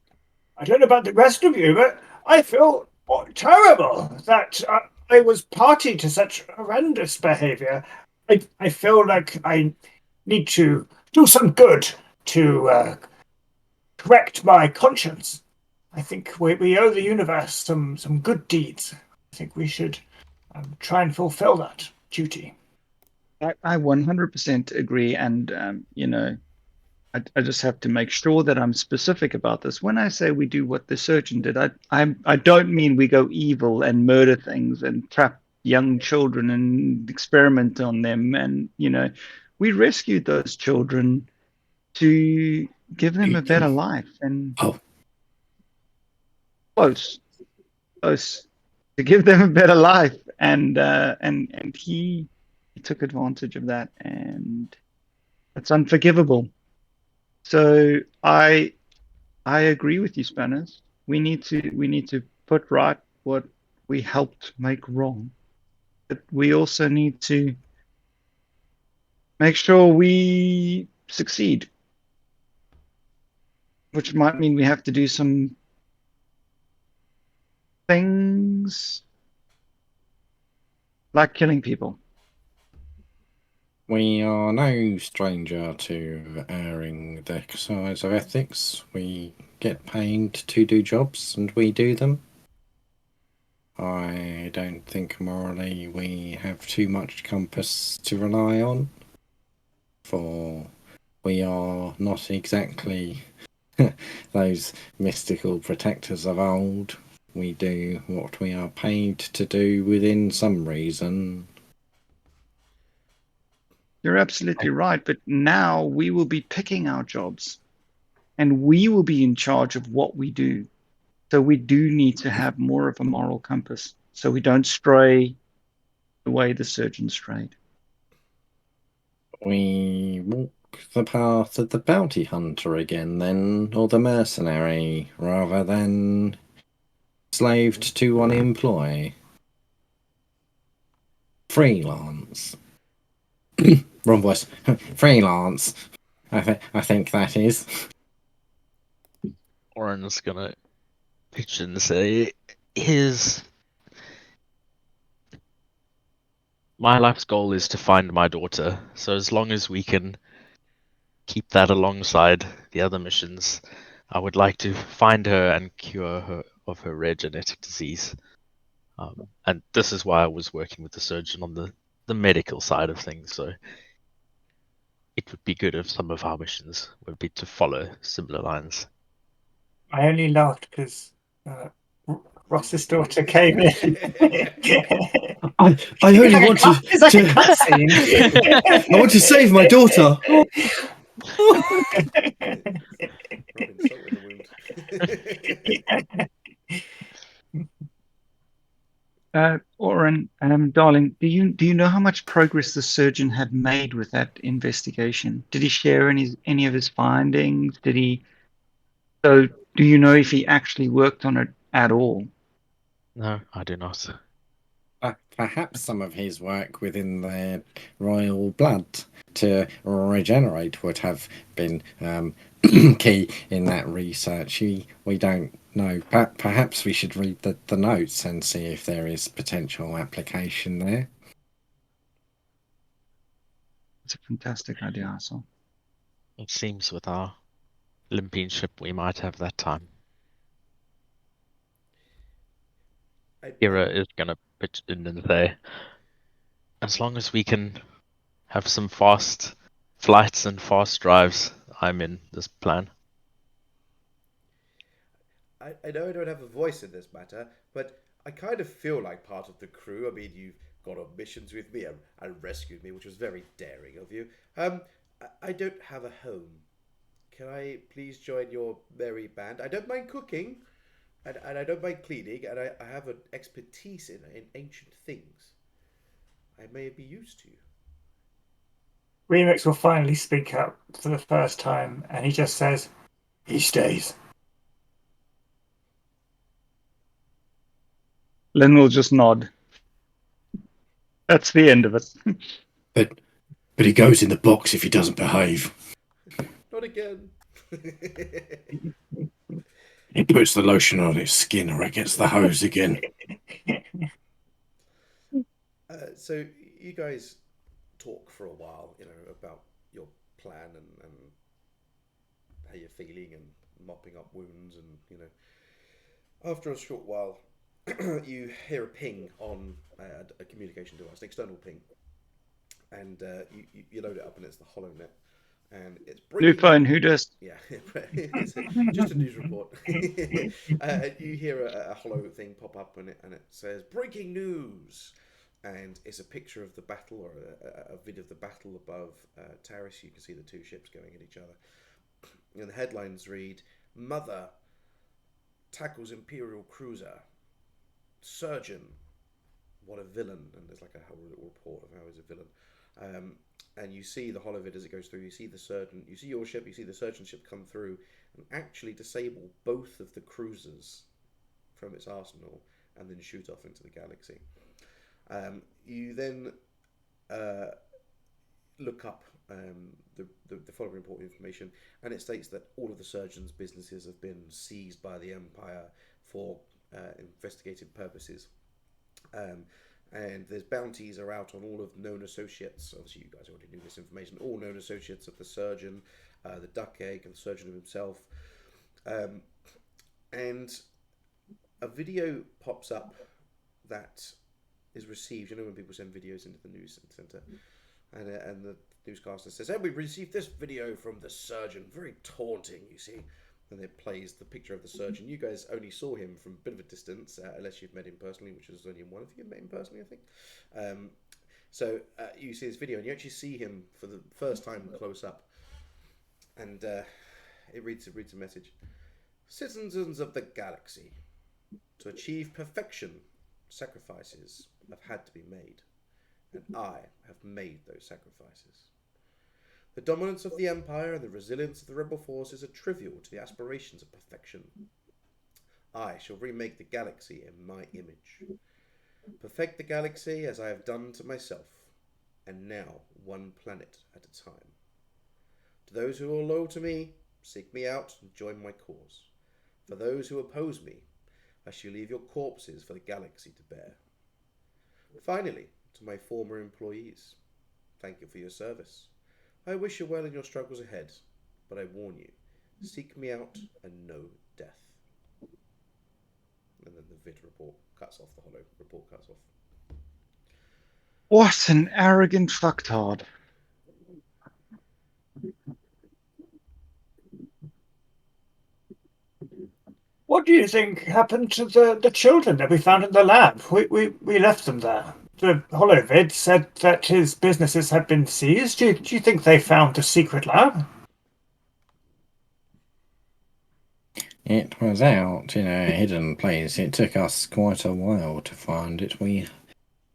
I don't know about the rest of you, but I feel terrible that I was party to such horrendous behavior. I feel like I need to do some good to correct my conscience. I think we owe the universe some good deeds. I think we should try and fulfill that duty. I 100% agree, and I just have to make sure that I'm specific about this. When I say we do what the surgeon did, I don't mean we go evil and murder things and trap young children and experiment on them. And we rescued those children to give them a better life. And close to give them a better life. And he took advantage of that, and it's unforgivable. So I agree with you, Spanners. We need to put right what we helped make wrong, but we also need to make sure we succeed, which might mean we have to do some things like killing people. We are no stranger to erring the exercise of ethics. We get paid to do jobs, and we do them. I don't think morally we have too much compass to rely on, for we are not exactly those mystical protectors of old. We do what we are paid to do within some reason. You're absolutely right, but now we will be picking our jobs, and we will be in charge of what we do. So we do need to have more of a moral compass, so we don't stray the way the surgeon strayed. We walk the path of the bounty hunter again, then, or the mercenary, rather than slaved to one employ. Freelance. Wrong voice. Freelance. I think that is. Oren's gonna pitch and say, my life's goal is to find my daughter. So as long as we can keep that alongside the other missions, I would like to find her and cure her of her rare genetic disease. And this is why I was working with the surgeon on the medical side of things. So it would be good if some of our missions would be to follow similar lines. I only laughed because Ross's daughter came in. I only want to. It's like a cutscene. I want to save my daughter. Rubbing salt in the wound. Oren, darling, do you know how much progress the surgeon had made with that investigation? Did he share any of his findings? So do you know if he actually worked on it at all? No, I do not. Perhaps some of his work within the royal blood to regenerate would have been key in that research. We don't know. Perhaps we should read the notes and see if there is potential application there. It's a fantastic idea, Asel. It seems with our limping ship we might have that time. Kira is gonna pitch in and say, as long as we can have some fast flights and fast drives, I'm in this plan. I know I don't have a voice in this matter, but I kind of feel like part of the crew. I mean, you've gone on missions with me and rescued me, which was very daring of you. I don't have a home. Can I please join your merry band? I don't mind cooking, and I don't mind cleaning, and I have an expertise in ancient things. I may be used to. Remix will finally speak up for the first time, and he just says, he stays. Lynn will just nod. That's the end of it. But he goes in the box if he doesn't behave. Not again. He puts the lotion on his skin or it gets the hose again. So you guys talk for a while, about your plan and how you're feeling and mopping up wounds and. After a short while, you hear a ping on a communication device, an external ping, and you load it up and it's the HoloNet. And it's Blue phone, who does? Yeah, it's just a news report. You hear a holo thing pop up and it says breaking news, and it's a picture of the battle or a vid of the battle above Taris. You can see the two ships going at each other, and the headlines read: "Mother tackles Imperial cruiser. Surgeon, what a villain!" And there's like a whole little report of how he's a villain. And you see the holovid as it goes through. You see the surgeon. You see your ship. You see the surgeon ship come through and actually disable both of the cruisers from its arsenal, and then shoot off into the galaxy. You then look up the following important information, and it states that all of the surgeon's businesses have been seized by the Empire for investigative purposes. And there's bounties are out on all of known associates. Obviously, you guys already knew this information. All known associates of the surgeon, the duck egg, and the surgeon himself. And a video pops up that is received. You know when people send videos into the news center, and the newscaster says, "Hey, we received this video from the surgeon. Very taunting, you see." And it plays the picture of the surgeon. You guys only saw him from a bit of a distance, unless you've met him personally, which is only one of you met him personally, I think. So you see this video, and you actually see him for the first time close up. And it reads a message: "Citizens of the galaxy, to achieve perfection, sacrifices have had to be made, and I have made those sacrifices. The dominance of the Empire and the resilience of the rebel forces are trivial to the aspirations of perfection. I shall remake the galaxy in my image. Perfect the galaxy as I have done to myself, and now one planet at a time. To those who are loyal to me, seek me out and join my cause. For those who oppose me, I shall leave your corpses for the galaxy to bear. Finally, to my former employees, thank you for your service. I wish you well in your struggles ahead, but I warn you, seek me out and know death." And then the vid report cuts off, the holo report cuts off. What an arrogant fucktard. What do you think happened to the children that we found in the lab? We left them there. The holovid said that his businesses had been seized. Do you think they found a secret lab? It was out in a hidden place. It took us quite a while to find it. We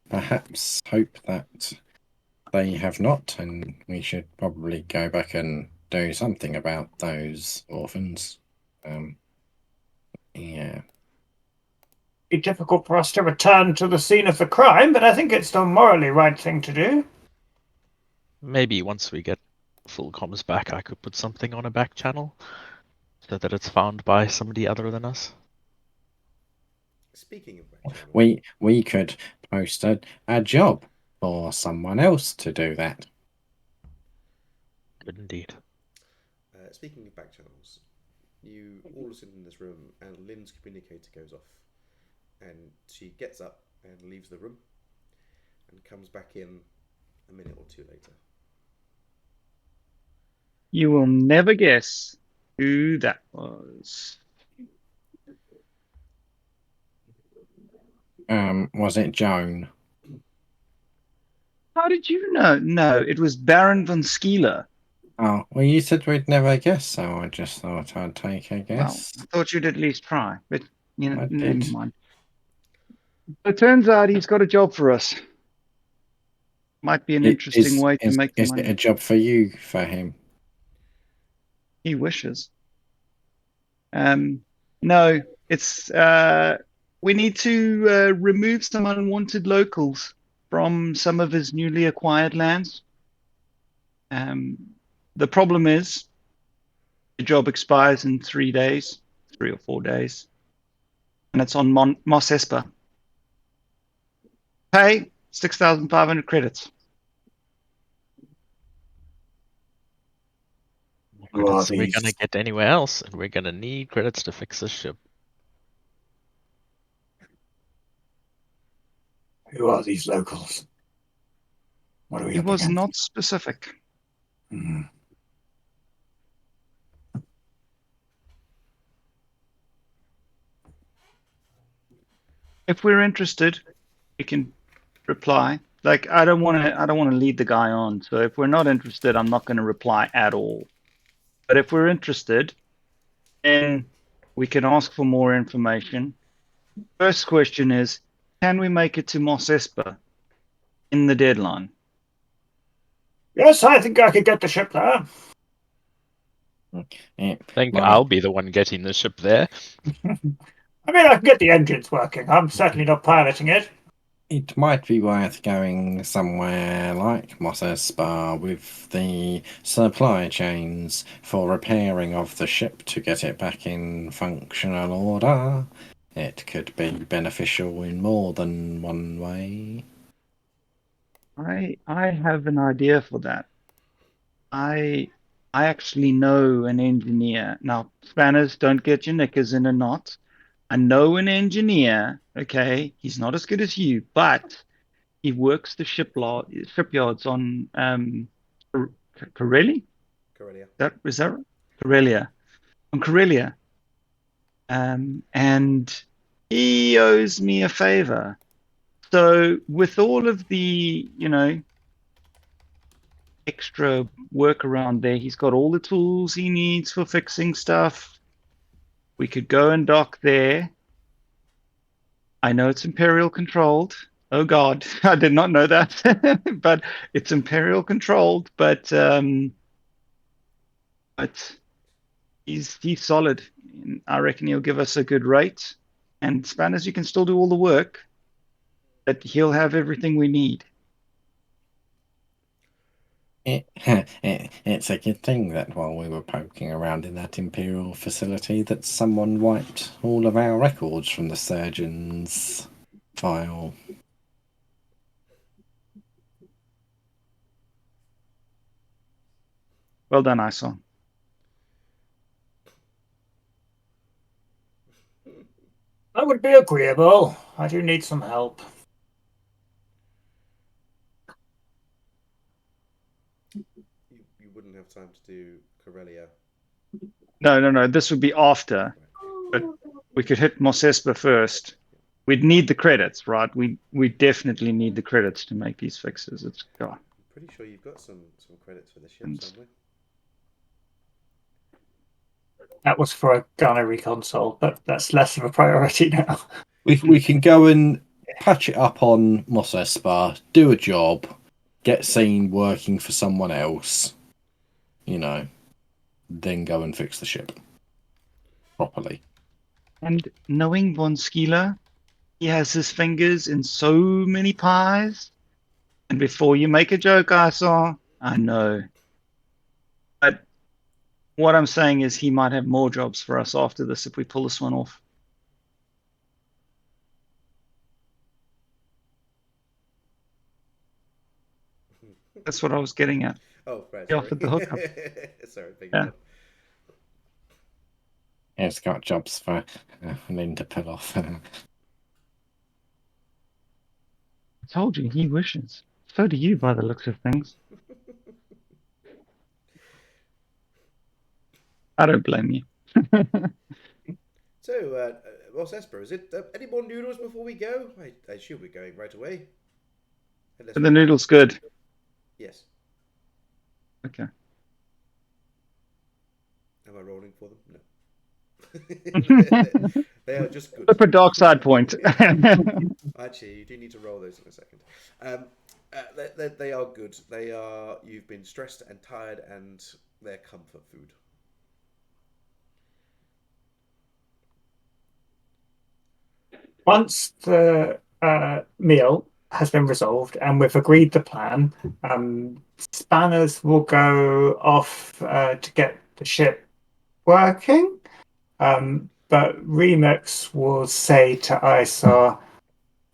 perhaps hope that they have not, and we should probably go back and do something about those orphans. Yeah. Be difficult for us to return to the scene of the crime, but I think it's the morally right thing to do. Maybe once we get full comms back, I could put something on a back channel so that it's found by somebody other than us. Speaking of back channel, We could post a job for someone else to do that. Good indeed. Speaking of back channels, you all sit in this room, and Lynn's communicator goes off, and she gets up and leaves the room, and comes back in a minute or two later. You will never guess who that was. Was it Joan? How did you know? No, it was Baron von Skeeler. Oh, well, you said we'd never guess, so I just thought I'd take a guess. Well, I thought you'd at least try, but I never did. mind. It turns out he's got a job for us. Might be an interesting way to make the Is money. it a job for you, for him? He wishes. No, it's we need to remove some unwanted locals from some of his newly acquired lands. The problem is The job expires in 3 days, 3 or 4 days, and it's on Mos Espa. Pay 6,500 credits. Who are Credits we're gonna these? get anywhere else, and we're gonna need credits to fix the ship. Who are these locals? What are we It up was against? not specific. Hmm. If we're interested, we can reply. Like I don't want to lead the guy on. So if we're not interested, I'm not going to reply at all. But if we're interested, then we can ask for more information. First question is, can we make it to Mos Espa in the deadline? Yes, I think I could get the ship there. I think Right. I'll be the one getting the ship there. I mean, I can get the engines working. I'm certainly not piloting it. It might be worth going somewhere like Mos Espa with the supply chains for repairing of the ship to get it back in functional order. It could be beneficial in more than one way. I have an idea for that. I actually know an engineer. Now, spanners, don't get your knickers in a knot. I know an engineer, okay? He's not as good as you, but he works the shipyards on Corelli? Corellia. Is that right? Corellia. On Corellia. And he owes me a favor. So with all of the, extra work around there, he's got all the tools he needs for fixing stuff. We could go and dock there. I know it's Imperial controlled. Oh God, I did not know that. But it's Imperial controlled. But he's solid. I reckon he'll give us a good rate. And Spanners, you can still do all the work, but he'll have everything we need. It's a good thing that while we were poking around in that Imperial facility that someone wiped all of our records from the surgeon's file. Well done, Isol. That would be agreeable. I do need some help. You wouldn't have time to do Corellia. No. This would be after, but we could hit Mos Espa first. We'd need the credits, right? We definitely need the credits to make these fixes. It's I'm pretty sure you've got some credits for the ship somewhere. That was for a gunnery console, but that's less of a priority now. We can go and patch it up on Mos Espa, do a job, get seen working for someone else, then go and fix the ship properly. And knowing Von Skila, he has his fingers in so many pies. And before you make a joke, I know. But what I'm saying is he might have more jobs for us after this if we pull this one off. That's what I was getting at. Oh, right. He offered the hookup. Sorry, big Yeah. It's got jobs for Lynn to pull off. I told you, he wishes. So do you, by the looks of things. I don't blame you. So, Mos Espa, is it any more noodles before we go? I assume we're going right away. Unless The noodle's good. Yes. Okay. Am I rolling for them? No. They are just good. Look for dark side point. Actually, you do need to roll those in a second. They are good. They are. You've been stressed and tired, and they're comfort food. Once the meal has been resolved and we've agreed the plan, Spanners will go off to get the ship working. But Remix will say to Isar,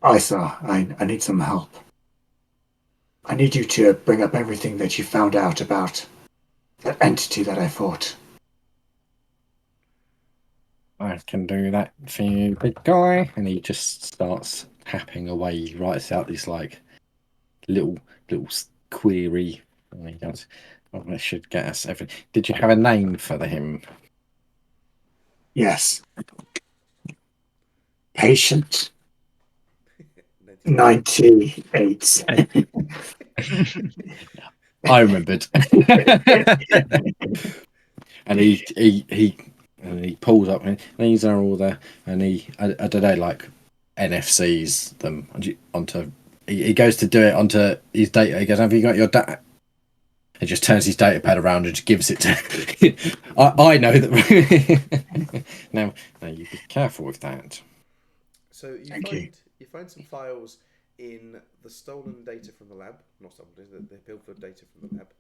I need some help. I need you to bring up everything that you found out about that entity that I fought. I can do that for you, big guy. And he just starts tapping away. He writes out these like little query. And he goes, "Oh, this should get us everything." Did you have a name for him? Yes. Patient 98. I remembered. And he pulls up, and these are all there, and I don't know, like NFCs them onto. He goes to do it onto his data. He goes, "Have you got your data?" He just turns his data pad around and just gives it to. I know that. Now, you be careful with that. So you find some files in the stolen data from the lab, not stolen data, the pilfered data from the lab.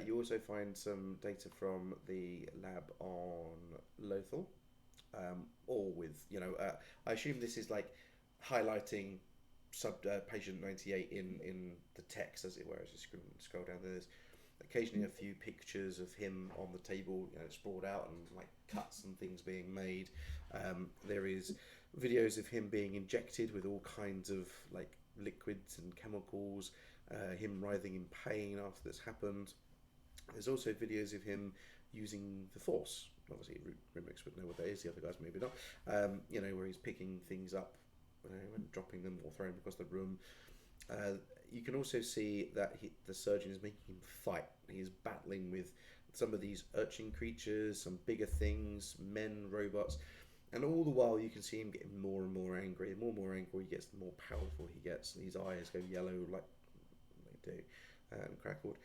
You also find some data from the lab on Lothal, all with, I assume this is like highlighting patient 98 in the text, as it were, as you scroll down. There's occasionally a few pictures of him on the table, sprawled out, and like cuts and things being made. There is videos of him being injected with all kinds of like liquids and chemicals, him writhing in pain after this happened. There's also videos of him using the Force. Obviously, Remix would know what that is. The other guys maybe not. Where he's picking things up, and dropping them or throwing them across the room. You can also see that the surgeon is making him fight. He's battling with some of these urchin creatures, some bigger things, men, robots, and all the while you can see him getting more and more angry. The more and more angry he gets, the more powerful he gets, and his eyes go yellow like they do, and crackled.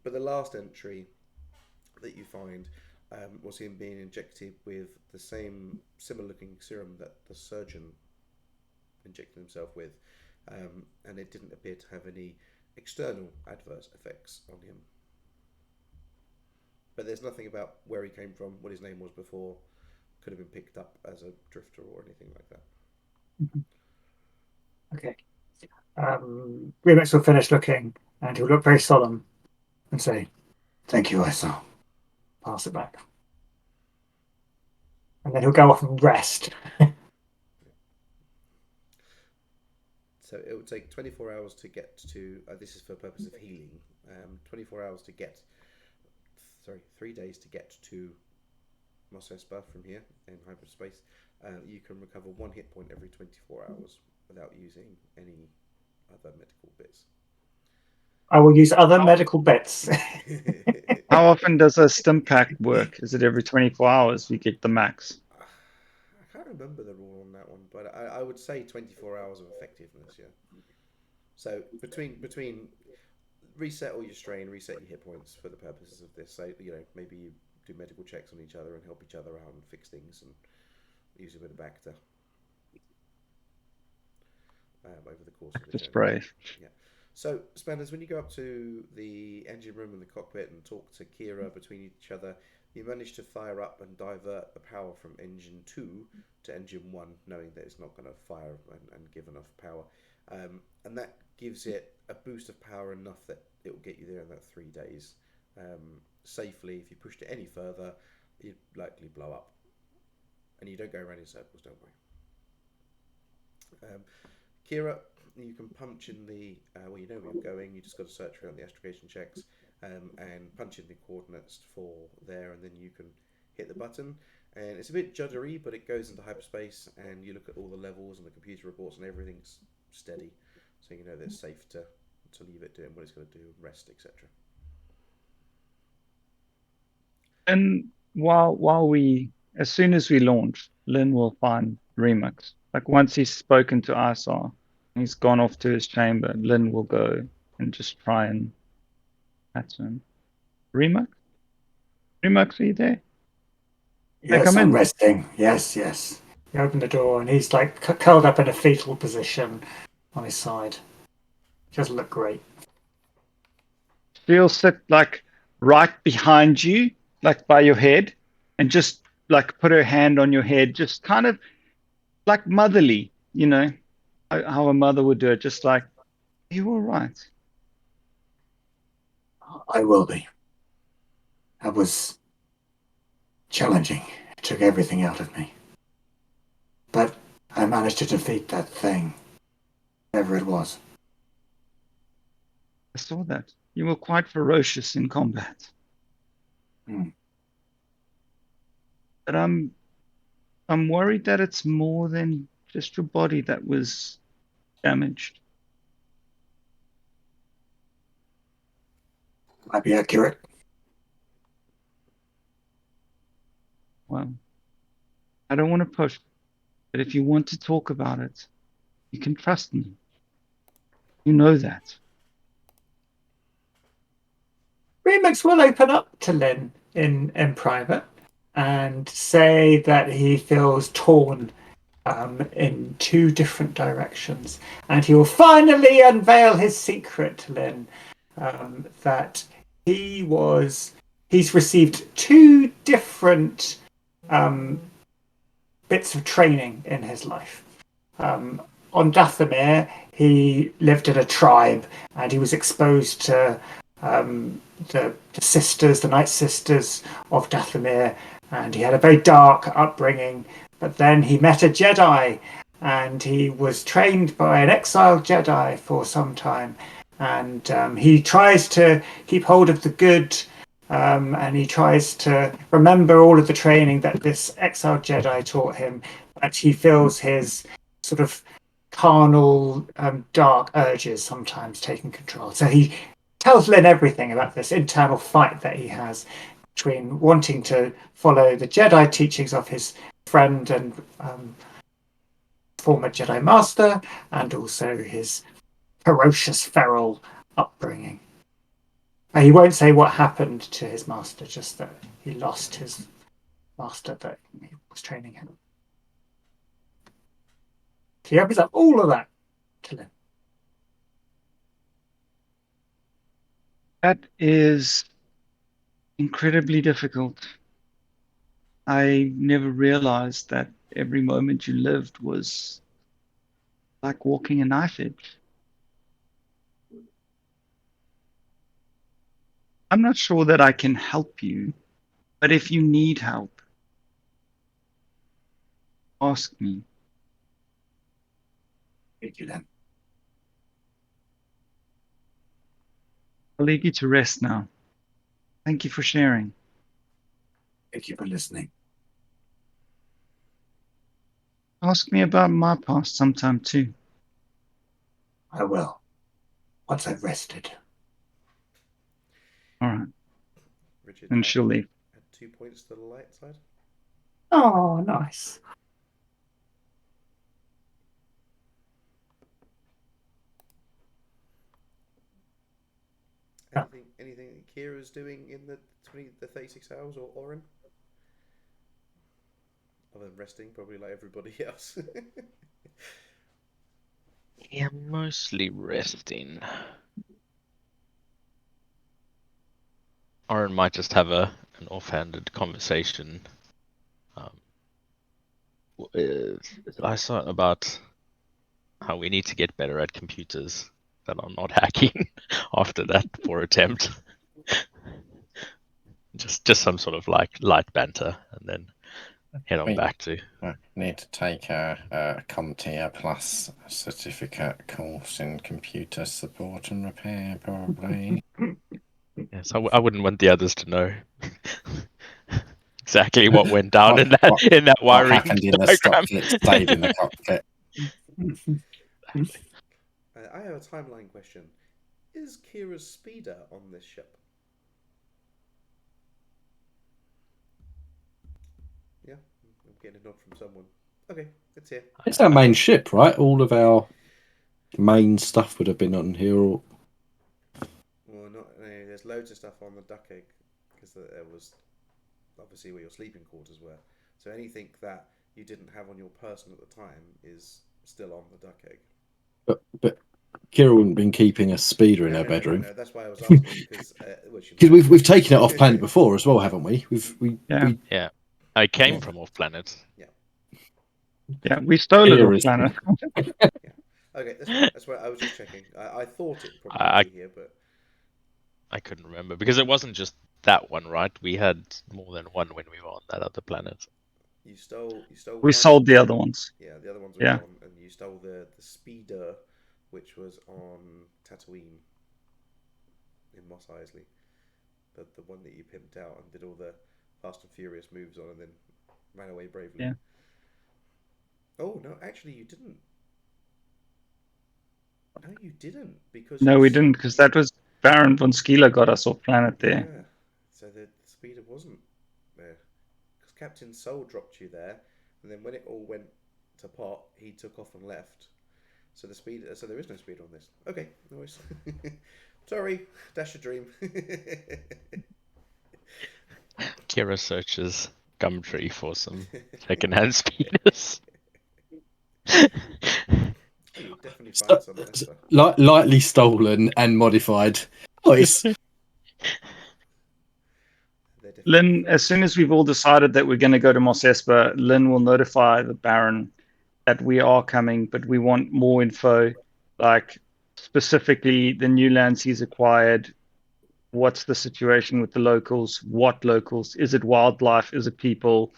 But the last entry that you find was him being injected with the similar looking serum that the surgeon injected himself with, and it didn't appear to have any external adverse effects on him. But there's nothing about where he came from, what his name was before, could have been picked up as a drifter or anything like that. Okay. Remix will finish looking, and he'll look very solemn and say, "Thank you, Isar." Pass it back. And then he'll go off and rest. So it would take 24 hours to get to, this is for purpose of healing, 24 hours to get, 3 days to get to Mos Espa from here in hyperspace. You can recover 1 hit point every 24 hours without using any other medical bits. I will use other medical bits. How often does a stim pack work? Is it every 24 hours you get the max? I can't remember the rule on that one, but I would say 24 hours of effectiveness, yeah. So between reset all your strain, reset your hit points for the purposes of this. So, maybe you do medical checks on each other and help each other out and fix things and use a bit of Bacta over the course of the spray. Yeah. So, Spanners, when you go up to the engine room and the cockpit and talk to Kira between each other, you manage to fire up and divert the power from engine 2 to engine 1, knowing that it's not going to fire and give enough power. And that gives it a boost of power enough that it will get you there in that 3 days safely. If you pushed it any further, you'd likely blow up. And you don't go around in circles, don't worry. Kira, you can punch in the, you know where you're going, you just got to search around the astrogation checks and punch in the coordinates for there, and then you can hit the button. And it's a bit juddery, but it goes into hyperspace, and you look at all the levels and the computer reports, and everything's steady. So you know that it's safe to leave it doing what it's going to do, rest, etc. And as soon as we launch, Lynn will find Remix. Like once he's spoken to Isar, he's gone off to his chamber, Lynn will go and just try and catch him. Remix? Remix, are you there? Yes, I'm resting. Yes. You open the door and he's like curled up in a fetal position on his side. He doesn't look great. She'll sit like right behind you, like by your head, and just like put her hand on your head, just kind of like motherly, you know, how a mother would do it, just like, "Are you all right?" I will be. That was challenging. It took everything out of me. But I managed to defeat that thing, whatever it was. I saw that. You were quite ferocious in combat. But I'm worried that it's more than just your body that was damaged. Might be accurate. Well, I don't want to push, but if you want to talk about it, you can trust me. You know that. Remix will open up to Lynn in private and say that he feels torn in two different directions, and he will finally unveil his secret to Lynn, that he's received two different bits of training in his life. On Dathomir, he lived in a tribe, and he was exposed to the sisters, the Night Sisters of Dathomir, and he had a very dark upbringing. But then he met a Jedi, and he was trained by an exiled Jedi for some time. And he tries to keep hold of the good, and he tries to remember all of the training that this exiled Jedi taught him. But he feels his sort of carnal, dark urges sometimes taking control. So he tells Lynn everything about this internal fight that he has between wanting to follow the Jedi teachings of his friend and former Jedi Master, and also his ferocious, feral upbringing. He won't say what happened to his master, just that he lost his master that he was training him. He opens up all of that to Lynn. That is incredibly difficult. I never realized that every moment you lived was like walking a knife edge. I'm not sure that I can help you, but if you need help, ask me. Thank you, then. I'll leave you to rest now. Thank you for sharing. Thank you for listening. Ask me about my past sometime too. I will. Once I've rested. All right. Richard, And she'll leave. add 2 points to the light side. Oh, nice. Anything that Kira's doing in the 36 hours, or Oren? Other than resting, probably like everybody else. Yeah, mostly resting. Oren might just have an offhanded conversation. I saw about how we need to get better at computers, that I'm not hacking after that poor attempt. just some sort of like light banter, and then head on back to. I need to take a CompTIA Plus certificate course in computer support and repair, probably. Yes, I wouldn't want the others to know exactly what went down in that wiring. What happened in the stop clip stayed in the cockpit. I have a timeline question. Is Kira's speeder on this ship? Yeah, I'm getting a nod from someone. Okay, it's here. It's our main ship, right? All of our main stuff would have been on here. Or... Well, not. There's loads of stuff on the duck egg because there was obviously where your sleeping quarters were. So anything that you didn't have on your person at the time is still on the duck egg. But Kira wouldn't have been keeping a speeder in her bedroom. No, that's why I was asking because we've taken it off planet before as well, haven't we? Yeah. I came from off planet. Yeah, we stole it Here off is- planet. Okay, that's fine. That's why I was just checking. I thought it probably I- would be here, but I couldn't remember because it wasn't just that one, right? We had more than one when we were on that other planet. you stole We one. sold the other ones. Yeah, the other ones were Yeah. gone, and you stole the speeder, which was on Tatooine in Mos Eisley. The one that you pimped out and did all the Fast and Furious moves on, and then ran away bravely. Yeah. Oh no, actually you didn't. No, you didn't because No, you we s- didn't, because that was Baron von Skila got us off planet there. Yeah, so the speeder wasn't there because Captain Soul dropped you there, and then when it all went to pot, he took off and left. So the speeder, so there is no speeder on this. Okay, no worries. Sorry, dash your dream. Kira searches Gumtree for some secondhand speeders. You definitely find some. Esper. Lightly stolen and modified. Nice. They're definitely Lynn, fun. as soon as we've all decided that we're going to go to Mos Espa, Lynn will notify the Baron that we are coming, but we want more info, like specifically the new lands he's acquired. What's the situation with the locals? What locals? Is it wildlife? Is it people?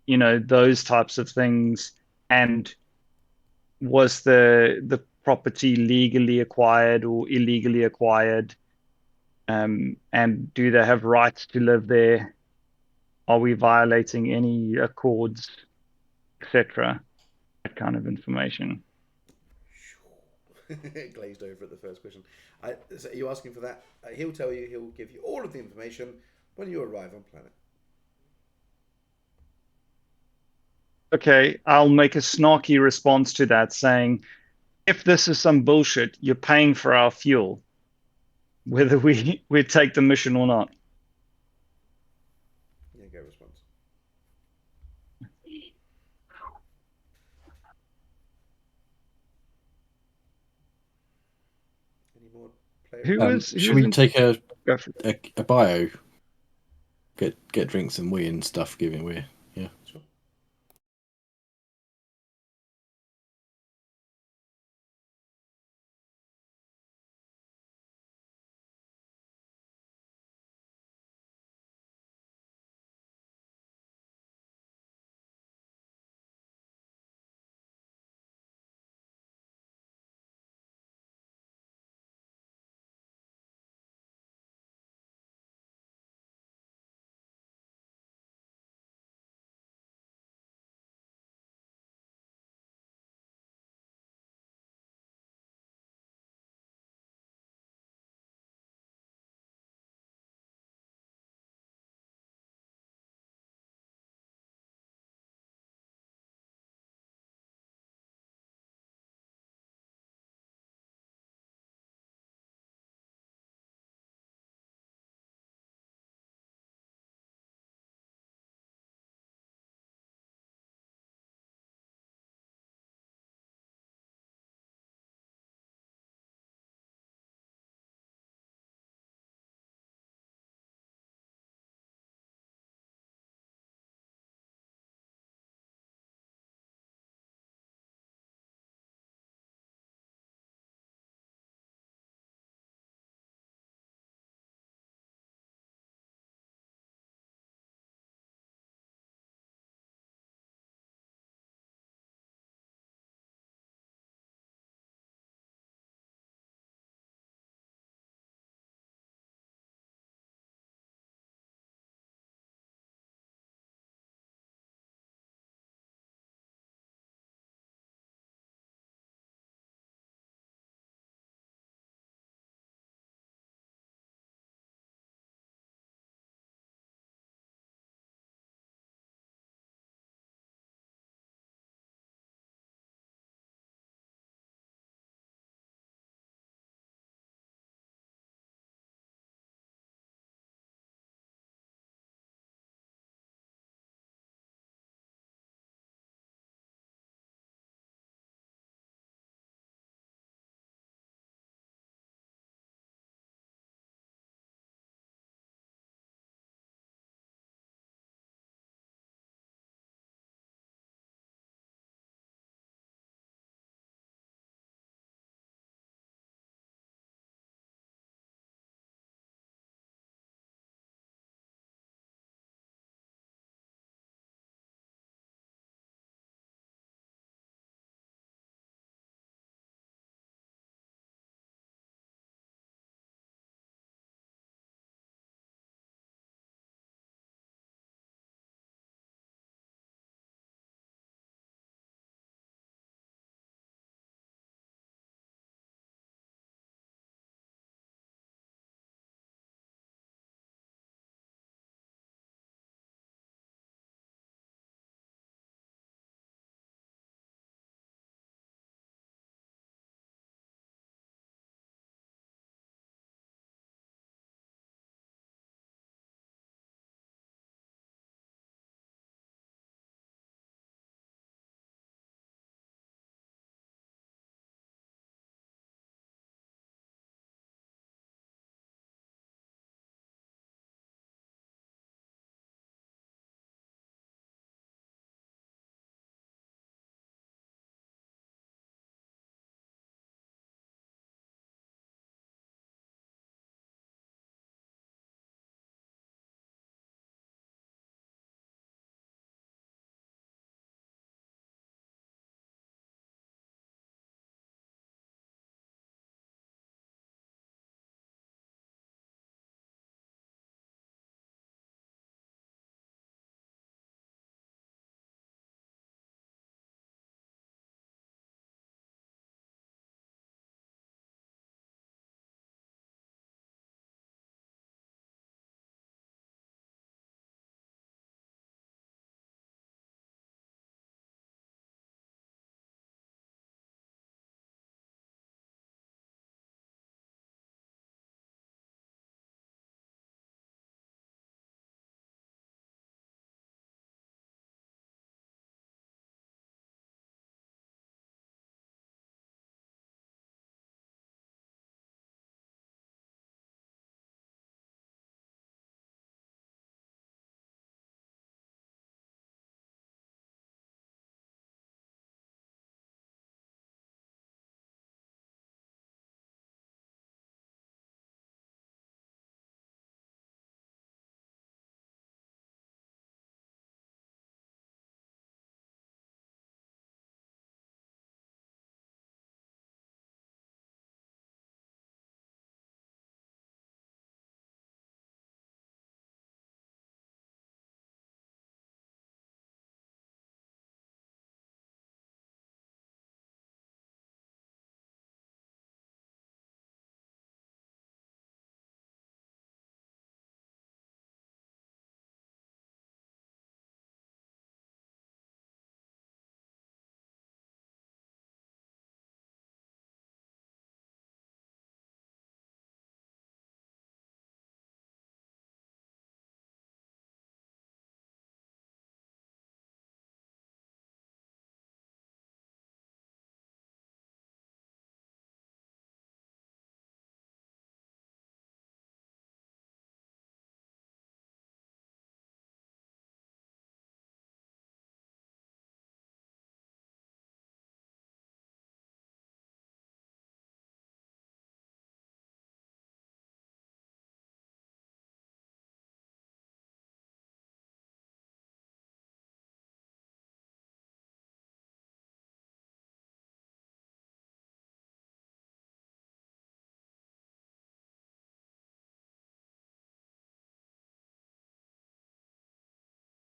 You know, those types of things. And was the property legally acquired or illegally acquired? And do they have rights to live there? Are we violating any accords, etc.? That kind of information. Glazed over at the first question. So are you asking for that? He'll tell you. He'll give you all of the information when you arrive on planet. Okay, I'll make a snarky response to that saying, if this is some bullshit, you're paying for our fuel, whether we take the mission or not. Yeah, go response. Any more players? Should we take a Go for it. a bio? Get drinks and wee and stuff. Giving we. Yeah. Sure.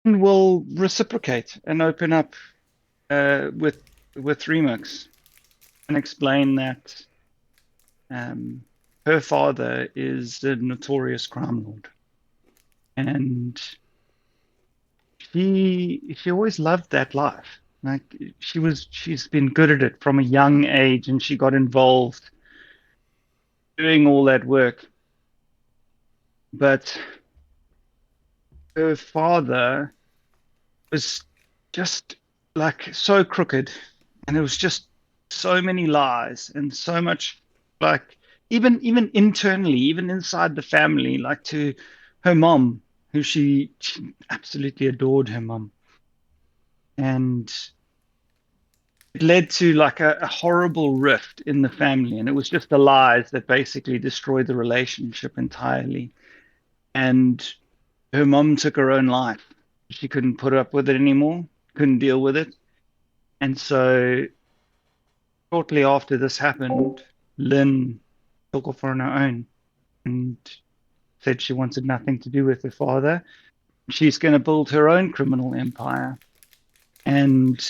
will reciprocate and open up with Remix and explain that her father is a notorious crime lord, and she always loved that life. Like she's been good at it from a young age, and she got involved doing all that work. But her father was just like so crooked, and there was just so many lies and so much, like even internally, even inside the family, like to her mom, who she absolutely adored her mom, and it led to like a horrible rift in the family, and it was just the lies that basically destroyed the relationship entirely. And her mom took her own life. She couldn't put up with it anymore, couldn't deal with it. And so shortly after this happened, Lynn took off on her own and said she wanted nothing to do with her father. She's going to build her own criminal empire. And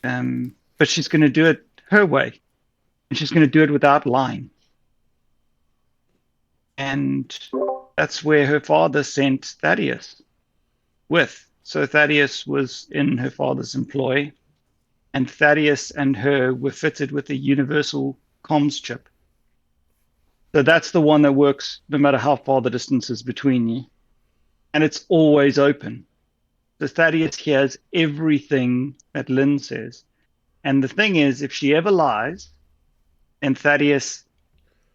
but she's going to do it her way. And she's going to do it without lying. And that's where her father sent Thaddeus with. So Thaddeus was in her father's employ, and Thaddeus and her were fitted with a universal comms chip. So that's the one that works no matter how far the distance is between you. And it's always open. So Thaddeus hears everything that Lynn says. And the thing is, if she ever lies, then Thaddeus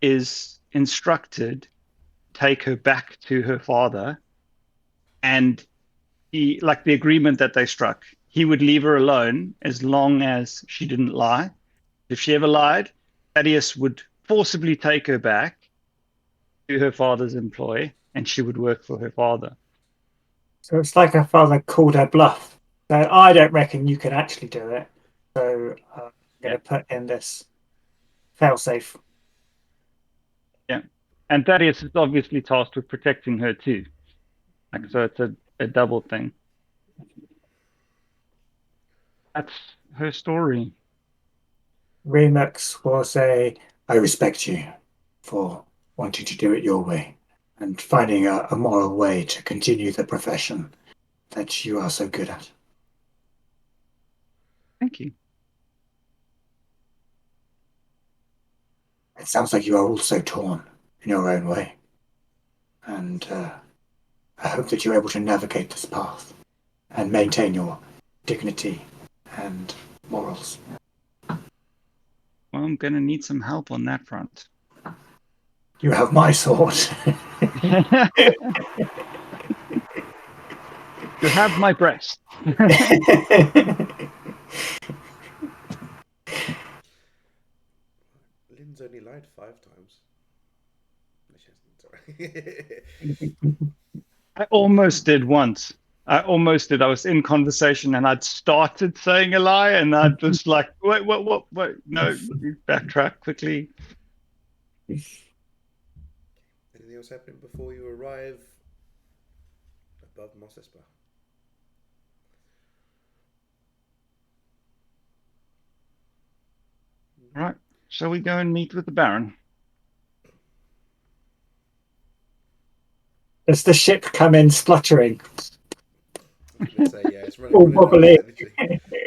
is instructed to take her back to her father, and he, like the agreement that they struck, he would leave her alone as long as she didn't lie. If she ever lied, Thaddeus would forcibly take her back to her father's employ, and she would work for her father. So it's like her father called her bluff. So I don't reckon you can actually do it. So I'm going to put in this failsafe. Yeah. And Thaddeus is obviously tasked with protecting her too. Like, so it's a double thing. That's her story. Remix will say, I respect you for wanting to do it your way and finding a moral way to continue the profession that you are so good at. Thank you. It sounds like you are also torn in your own way. And I hope that you're able to navigate this path and maintain your dignity and morals. Well, I'm going to need some help on that front. You have my sword. You have my breast. Lynn's only lied 5 times. She hasn't, sorry. I almost did once. I was in conversation and I'd started saying a lie, and I'd just like, wait, no, backtrack quickly. Anything else happening before you arrive above Mos Espa? Right. Shall we go and meet with the Baron? Does the ship come in spluttering? I was going to say, yeah, it's running. All wobbly.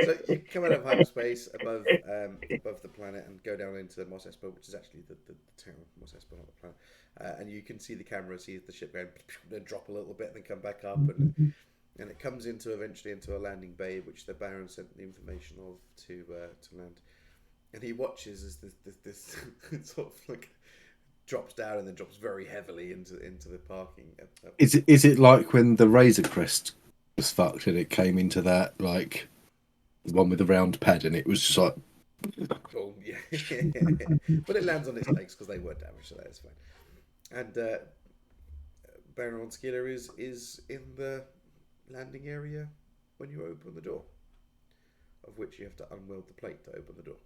So you come out of hyperspace above the planet and go down into Mos Espa, which is actually the town of Mos Espa, not the planet. And you can see the camera, see the ship going, then drop a little bit, and then come back up, and it comes eventually into a landing bay, which the Baron sent the information of to land. And he watches as this sort of like drops down and then drops very heavily into the parking. Is it like when the Razor Crest was fucked and it came into that, like the one with the round pad, and it was just like, oh yeah. But it lands on its legs because they were damaged, so that's fine. And Baron Skiller is in the landing area when you open the door, of which you have to unwield the plate to open the door.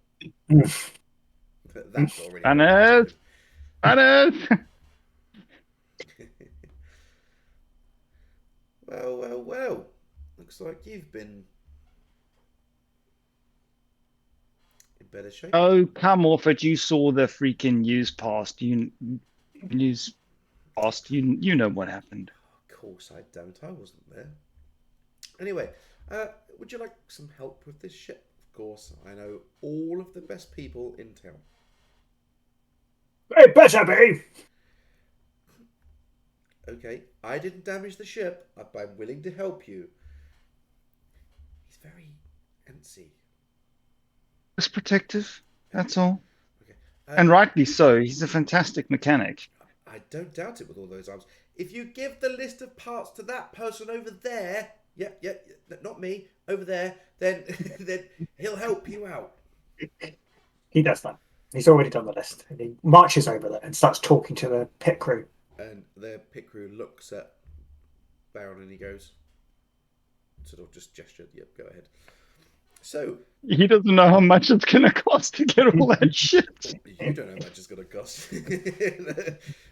That's already. Banners! Well. looks like you've been in better shape. Oh, come off it! You saw the freaking news past. You know what happened. Of course I don't. I wasn't there. Anyway, would you like some help with this ship? Of course, I know all of the best people in town. It better be. Okay, I didn't damage the ship. I'm willing to help you. He's very antsy. Just protective. That's all. Okay, And rightly so. He's a fantastic mechanic. I don't doubt it with all those arms. If you give the list of parts to that person over there, yeah, not me, over there, then then he'll help you out. He does that. He's already done the list. And he marches over there and starts talking to the pit crew. And the pit crew looks at Baron and he goes, sort of just gestured, yep, go ahead. So, He doesn't know how much it's going to cost to get all that shit. you don't know how much it's going to cost.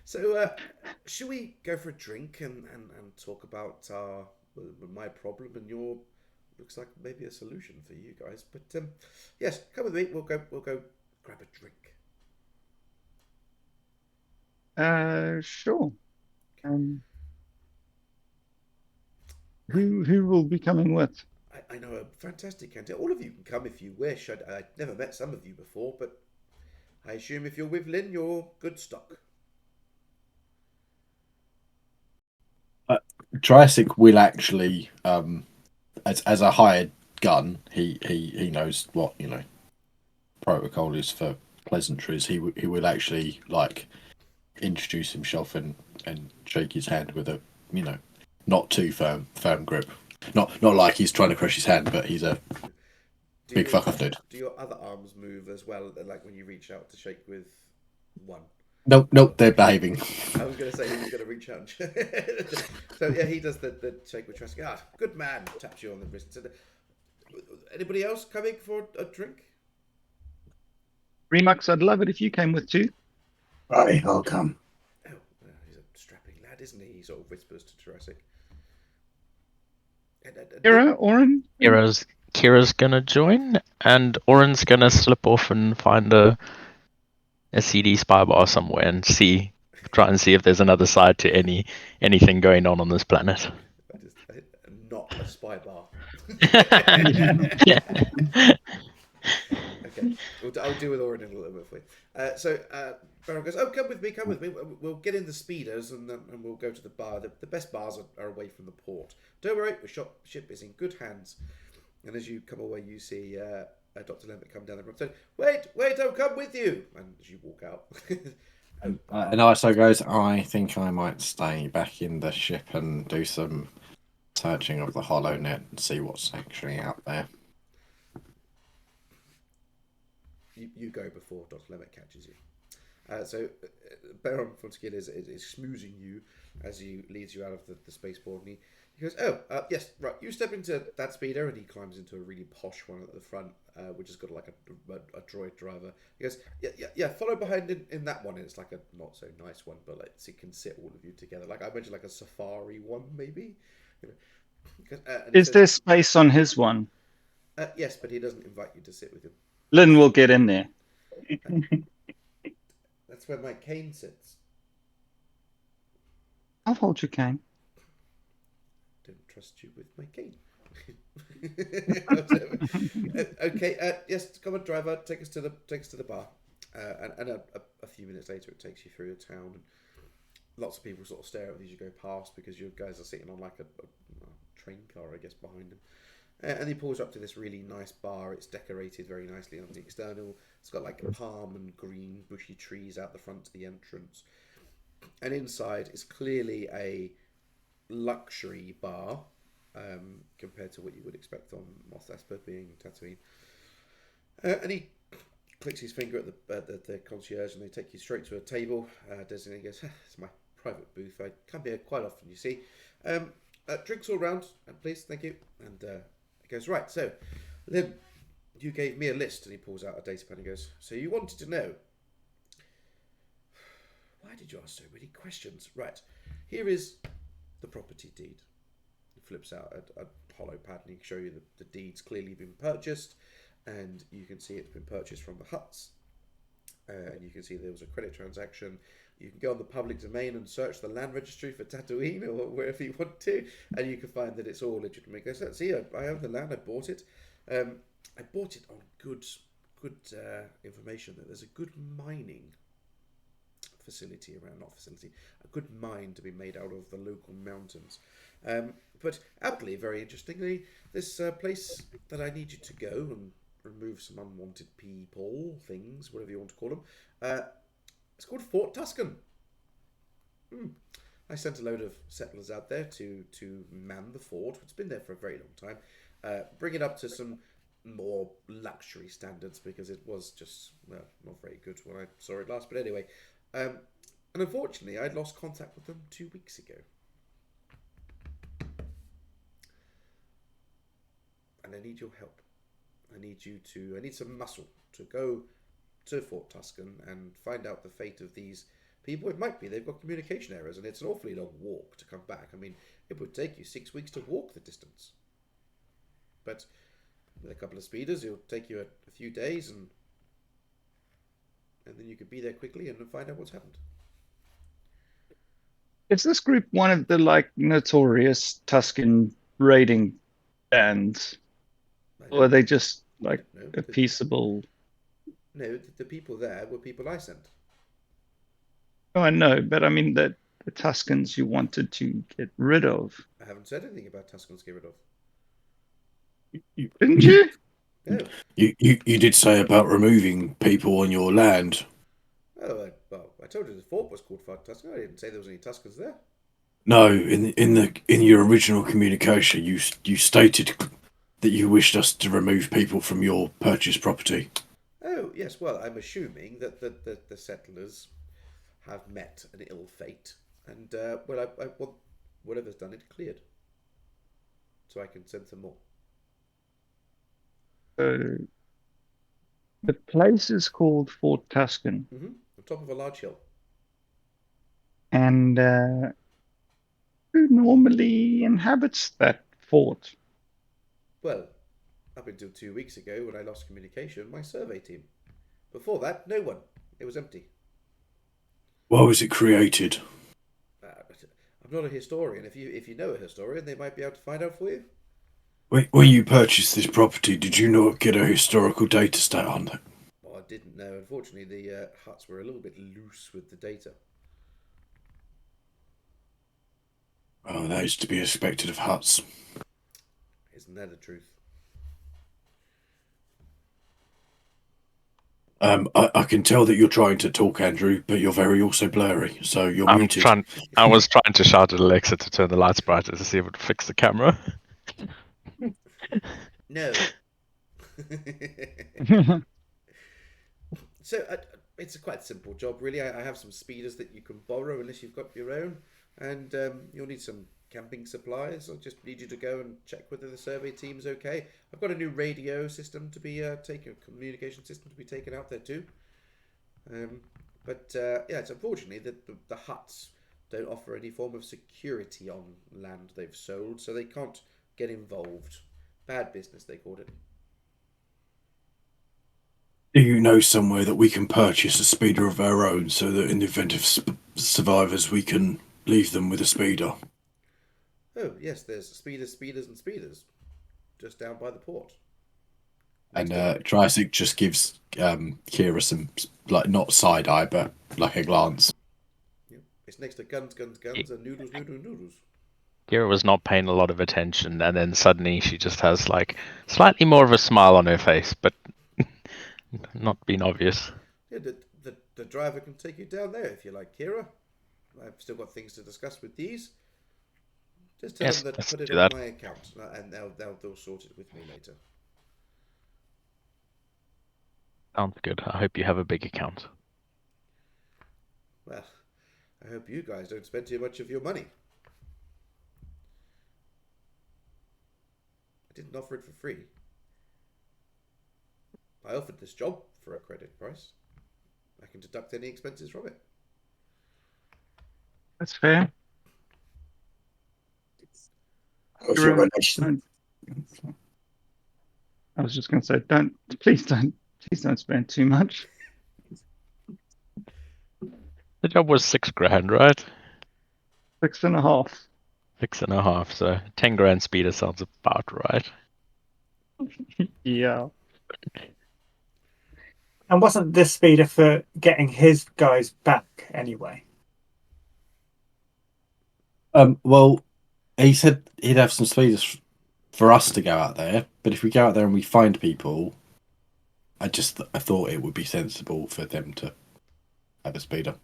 So, should we go for a drink and talk about my problem and your, looks like maybe a solution for you guys. But yes, come with me. We'll go grab a drink. Sure. Who will be coming with? I know a fantastic canteen. All of you can come if you wish. I've never met some of you before, but I assume if you're with Lynn, you're good stock. Triassic will actually, as a hired gun, he knows what protocol is for pleasantries. He will actually like introduce himself and shake his hand with a not too firm grip. Not like he's trying to crush his hand, but he's a big fuck off dude. Do your other arms move as well, like when you reach out to shake with one? Nope, they're behaving. I was going to say he was going to reach out. So yeah, he does the shake with Triassic. Ah, good man. Taps you on the wrist. Anybody else coming for a drink? Remux, I'd love it if you came with too. I'll come. Oh, he's a strapping lad, isn't he? He sort of whispers to Jurassic. Kira, Oren? Kira's gonna join, and Oren's gonna slip off and find a CD spy bar somewhere and try and see if there's another side to anything going on this planet. Not a spy bar. Yeah. Okay, I'll deal with Oren in a little bit for you. So Baron goes, "Oh, come with me. We'll get in the speeders and we'll go to the bar. The best bars are away from the port. Don't worry, ship is in good hands." And as you come away, you see Dr. Lambert come down the road. So, wait, I'll come with you. And as you walk out, And ISO goes, I think I might stay back in the ship and do some searching of the hollow net and see what's actually out there. you go before Dr. Lambert catches you. So Baron von Skill is schmoozing you as he leads you out of the spaceport, and he goes, yes, right, you step into that speeder, and he climbs into a really posh one at the front, which has got like a droid driver. He goes, yeah, follow behind in that one, and it's like a not so nice one, but like it can sit all of you together. Like I imagine like a safari one, maybe. Is there space on his one? Yes, but he doesn't invite you to sit with him. Lynn will get in there. That's where my cane sits. I'll hold your cane. Don't trust you with my cane. Okay. Yes, come on, driver. Take us to the bar. And a few minutes later, it takes you through a town. And lots of people sort of stare at you as you go past because you guys are sitting on like a train car, I guess, behind him. And he pulls up to this really nice bar. It's decorated very nicely on the external. It's got like palm and green bushy trees out the front to the entrance. And inside is clearly a luxury bar compared to what you would expect on Mos Espa being Tatooine. And he clicks his finger at the concierge, and they take you straight to a table. Designated goes, "It's my private booth. I come here quite often, you see. Drinks all round, please, thank you." And he goes, "Right, so, Lynn, you gave me a list," and he pulls out a data pad and goes, "So you wanted to know. Why did you ask so many questions? Right, here is the property deed." He flips out a hollow pad, and he can show you the deeds clearly been purchased, and you can see it's been purchased from the huts. And you can see there was a credit transaction. You can go on the public domain and search the land registry for Tatooine or wherever you want to, and you can find that it's all legitimate. Go, see, I own the land. I bought it. I bought it on good information that there's a good mining facility around, not facility, a good mine to be made out of the local mountains. But aptly, very interestingly, this place that I need you to go and remove some unwanted people, things, whatever you want to call them, it's called Fort Tuscan. I sent a load of settlers out there to man the fort. It's been there for a very long time. Bring it up to some more luxury standards, because it was just, well, not very good when I saw it last. But anyway, and unfortunately, I'd lost contact with them 2 weeks ago. And I need your help. I need some muscle to go to Fort Tuscan and find out the fate of these people. It might be they've got communication errors, and it's an awfully long walk to come back. I mean, it would take you 6 weeks to walk the distance. But with a couple of speeders, it'll take you a few days, and then you could be there quickly and find out what's happened. Is this group one of the like notorious Tuscan raiding bands, or are they just like a peaceable? No, the people there were people I sent. Oh, I know, but I mean the Tuscans you wanted to get rid of. I haven't said anything about Tuscans to get rid of. Didn't you? No. You did say about removing people on your land. Oh, well, I told you the fort was called Fort Tuscan. I didn't say there was any Tuscans there. No, in your original communication, you stated that you wished us to remove people from your purchased property. Oh, yes. Well, I'm assuming that the settlers have met an ill fate, and well, I want whatever's done it cleared, so I can send some more. The place is called Fort Tuscan. On top of a large hill. And who normally inhabits that fort? Well, up until 2 weeks ago when I lost communication, my survey team. Before that, no one. It was empty. Why was it created? I'm not a historian. If you know a historian, they might be able to find out for you. When you purchased this property, did you not get a historical data stat on it? Well, I didn't know. Unfortunately, the huts were a little bit loose with the data. Oh, that is to be expected of huts. Isn't that the truth? I can tell that you're trying to talk, Andrew, but you're very also blurry, so you're muted. I was trying to shout at Alexa to turn the lights brighter to see if it would fix the camera. No. So it's a quite simple job, really. I have some speeders that you can borrow unless you've got your own, and you'll need some camping supplies. I'll just need you to go and check whether the survey team's okay. I've got a new radio system to be taken, communication system to be taken out there too. But yeah, it's unfortunately that the huts don't offer any form of security on land they've sold, so they can't get involved. Bad business, they called it. Do you know somewhere that we can purchase a speeder of our own so that in the event of survivors we can leave them with a speeder? Oh, yes, there's speeders, and speeders just down by the port. And Triassic just gives Kira some, like, not side eye, but like a glance. Yeah. It's next to guns, and noodles. Kira was not paying a lot of attention, and then suddenly she just has like slightly more of a smile on her face, but not being obvious. Yeah, the driver can take you down there if you like, Kira. I've still got things to discuss with these. Just tell them that put it on my account, and they'll sort it with me later. Sounds good. I hope you have a big account. Well, I hope you guys don't spend too much of your money. I didn't offer it for free. I offered this job for a credit price. I can deduct any expenses from it. That's fair. How's your relation? I was just going to say, please don't spend too much. The job was 6 grand, right? 6.5. 6.5. So 10 grand speeder sounds about right. Yeah. And wasn't this speeder for getting his guys back anyway? Well, he said he'd have some speeders for us to go out there, but if we go out there and we find people, I thought it would be sensible for them to have a speeder.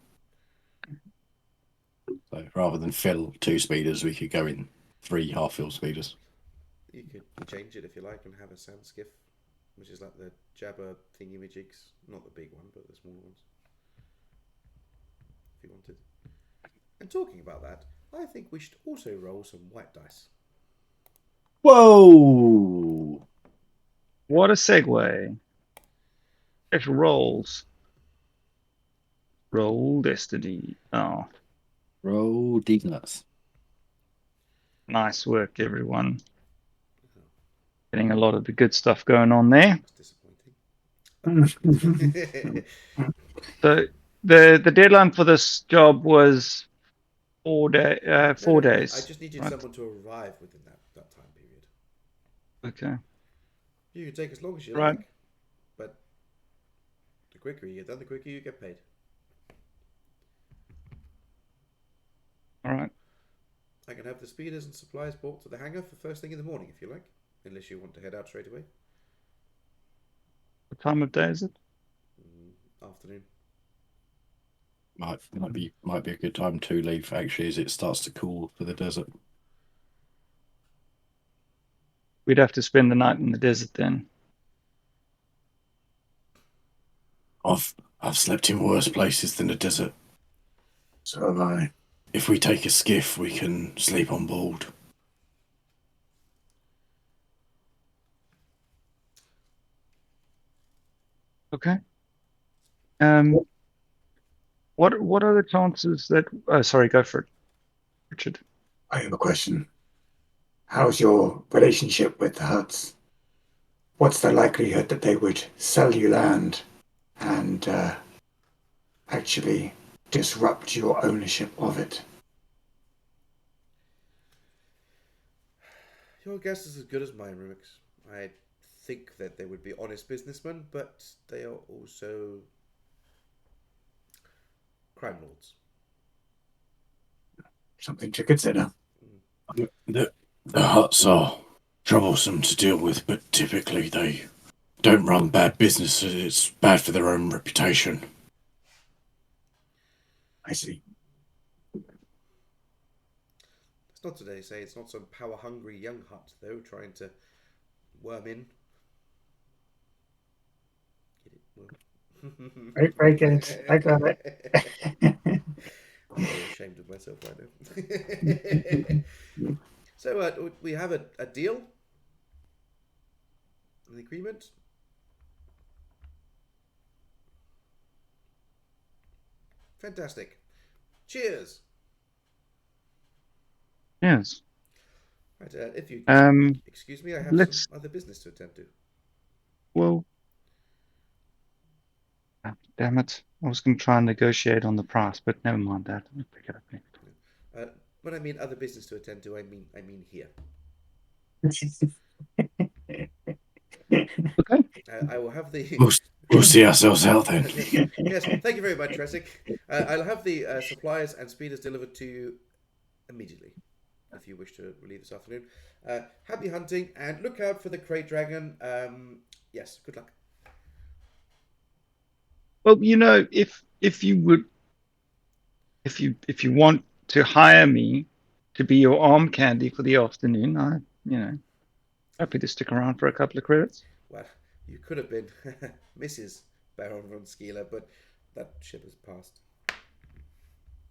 So rather than fill 2 speeders, we could go in 3 half-filled speeders. You could change it if you like and have a sand skiff, which is like the Jabba thingy-majigs. Not the big one, but the smaller ones. If you wanted. And talking about that, I think we should also roll some white dice. Whoa! What a segue. It rolls. Roll destiny. Oh, Roll D-nuts. nice work, everyone. Getting a lot of the good stuff going on there. That's disappointing. So the deadline for this job was 4 days. No, days. I just needed right? someone to arrive within that time period. Okay. You can take as long as you Right. like, but the quicker you get done, the quicker you get paid. All right. I can have the speeders and supplies brought to the hangar for first thing in the morning if you like, unless you want to head out straight away. What time of day is it? Afternoon. Might be a good time to leave actually, as it starts to cool for the desert. We'd have to spend the night in the desert then. I've slept in worse places than the desert. So have I. If we take a skiff, we can sleep on board. Okay. What are the chances that? Oh, sorry, go for it, Richard. I have a question. How's your relationship with the Huts? What's the likelihood that they would sell you land and actually disrupt your ownership of it? Your guess is as good as mine, Rumix. I think that they would be honest businessmen, but they are also crime lords. Something to consider. The Huts are troublesome to deal with, but typically they don't run bad business. It's bad for their own reputation. I see. It's not today, say it's not some power-hungry young Hut, though, trying to worm in. Get it? Well. Very, very good. I got it. I'm very ashamed of myself right now. So we have a deal, an agreement. Fantastic. Cheers. Yes. Right, if you excuse me, I have some other business to attend to. Well, damn it! I was going to try and negotiate on the price, but never mind that. I'll pick it up next. When I mean other business to attend to, I mean here. Okay. I will have the. We'll see ourselves out then. Yes, thank you very much, Resic. I'll have the supplies and speeders delivered to you immediately, if you wish to leave this afternoon. Happy hunting, and look out for the crate dragon. Yes, good luck. Well, if you want to hire me to be your arm candy for the afternoon, happy to stick around for a couple of credits. Well, you could have been Mrs. Baron von Skeeler, but that ship has passed.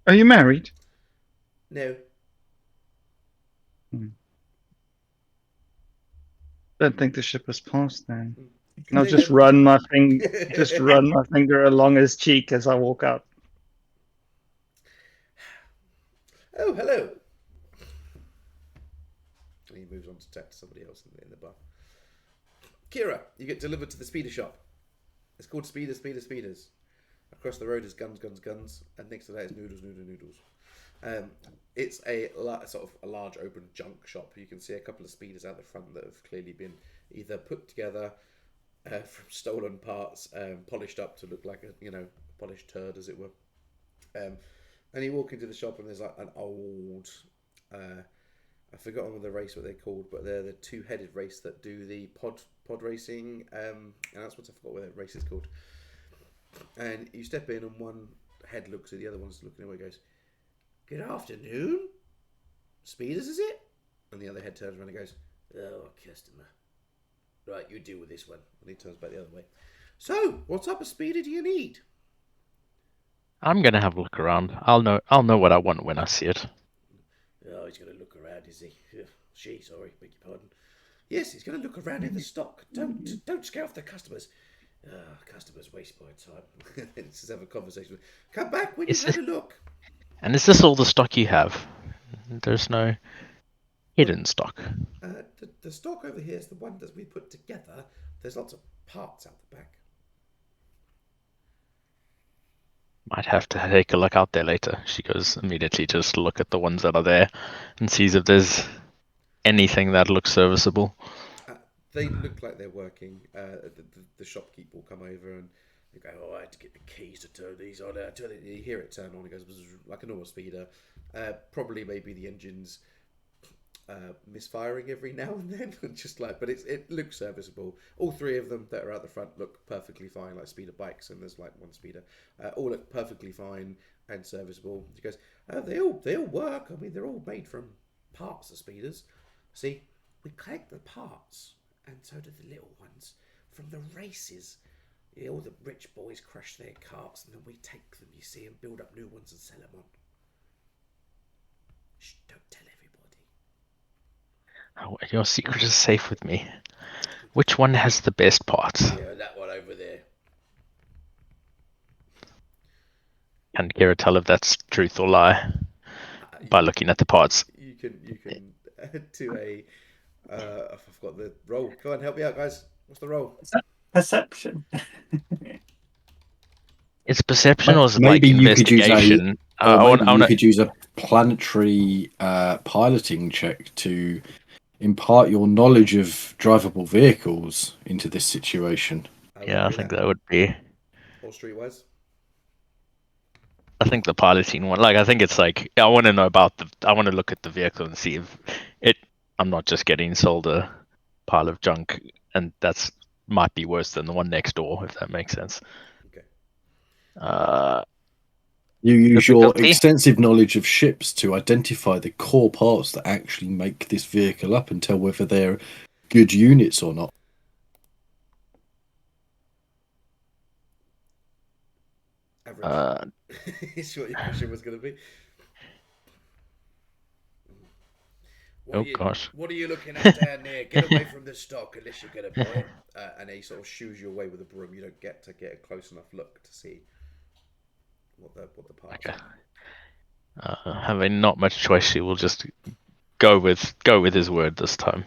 Are you married? No. Don't think the ship has passed then. Mm. I'll just run my finger along his cheek as I walk out. Oh, hello. and he moves on to talk to somebody else in the bar. Kira, you get delivered to the speeder shop. It's called Speeders. Across the road is Guns, and next to that is Noodles. It's a sort of a large open junk shop. You can see a couple of speeders out the front that have clearly been either put together from stolen parts, polished up to look like a polished turd, as it were. And you walk into the shop and there's like an old, I've forgotten the race what they're called, but they're the two-headed race that do the pod racing, and that's what I forgot what that race is called. And you step in and one head looks at the other one's looking away and goes, "Good afternoon, Speeders, is it?" And the other head turns around and goes, "Oh, customer. Right, you deal with this one." And he turns back the other way. "So, what type of speeder do you need?" I'm gonna have a look around. I'll know what I want when I see it. "Oh, he's going to look around, is he?" Sorry, beg your pardon. "Yes, he's going to look around in the stock. Don't scare off the customers." Customers waste my time. Let's just have a conversation. "Come back when you've had a look." And is this all the stock you have? There's no hidden stock. The stock over here is the one that we put together. There's lots of parts out the back. Might have to take a look out there later. She goes immediately just to look at the ones that are there and sees if there's anything that looks serviceable. They look like they're working. The shopkeep will come over and you go, "Oh, I had to get the keys to turn these on." You hear it turn on. It goes like a normal speeder. Probably maybe the engine's misfiring every now and then, but it looks serviceable. All three of them that are out the front look perfectly fine, like speeder bikes, and there's like one speeder. All look perfectly fine and serviceable. She goes, they all work. I mean, they're all made from parts of speeders. See, we collect the parts, and so do the little ones from the races. All the rich boys crush their carts, and then we take them, you see, and build up new ones and sell them on. Shh, don't tell everybody. Oh, your secret is safe with me. Which one has the best parts? Yeah, that one over there. Can Kira tell if that's truth or lie by looking at the parts? You can do a. I've got the roll. Go on, help me out, guys. What's the roll? Perception. It's perception or is it like Maybe you could use investigation? you could use a planetary piloting check to impart your knowledge of drivable vehicles into this situation. Yeah, I think that would be. Or streetwise. I think the piloting one. Like, I think it's like I want to know about I want to look at the vehicle and see if I'm not just getting sold a pile of junk, and that's might be worse than the one next door, if that makes sense. Okay. You use your Difficulty? extensive knowledge of ships to identify the core parts that actually make this vehicle up and tell whether they're good units or not. Average. Is what your question was going to be. Gosh. What are you looking at down there? Get away from the stock unless you're going to buy it. And he sort of shoos you away with a broom. You don't get to get a close enough look to see what the parts are. Having not much choice, she will just go with his word this time.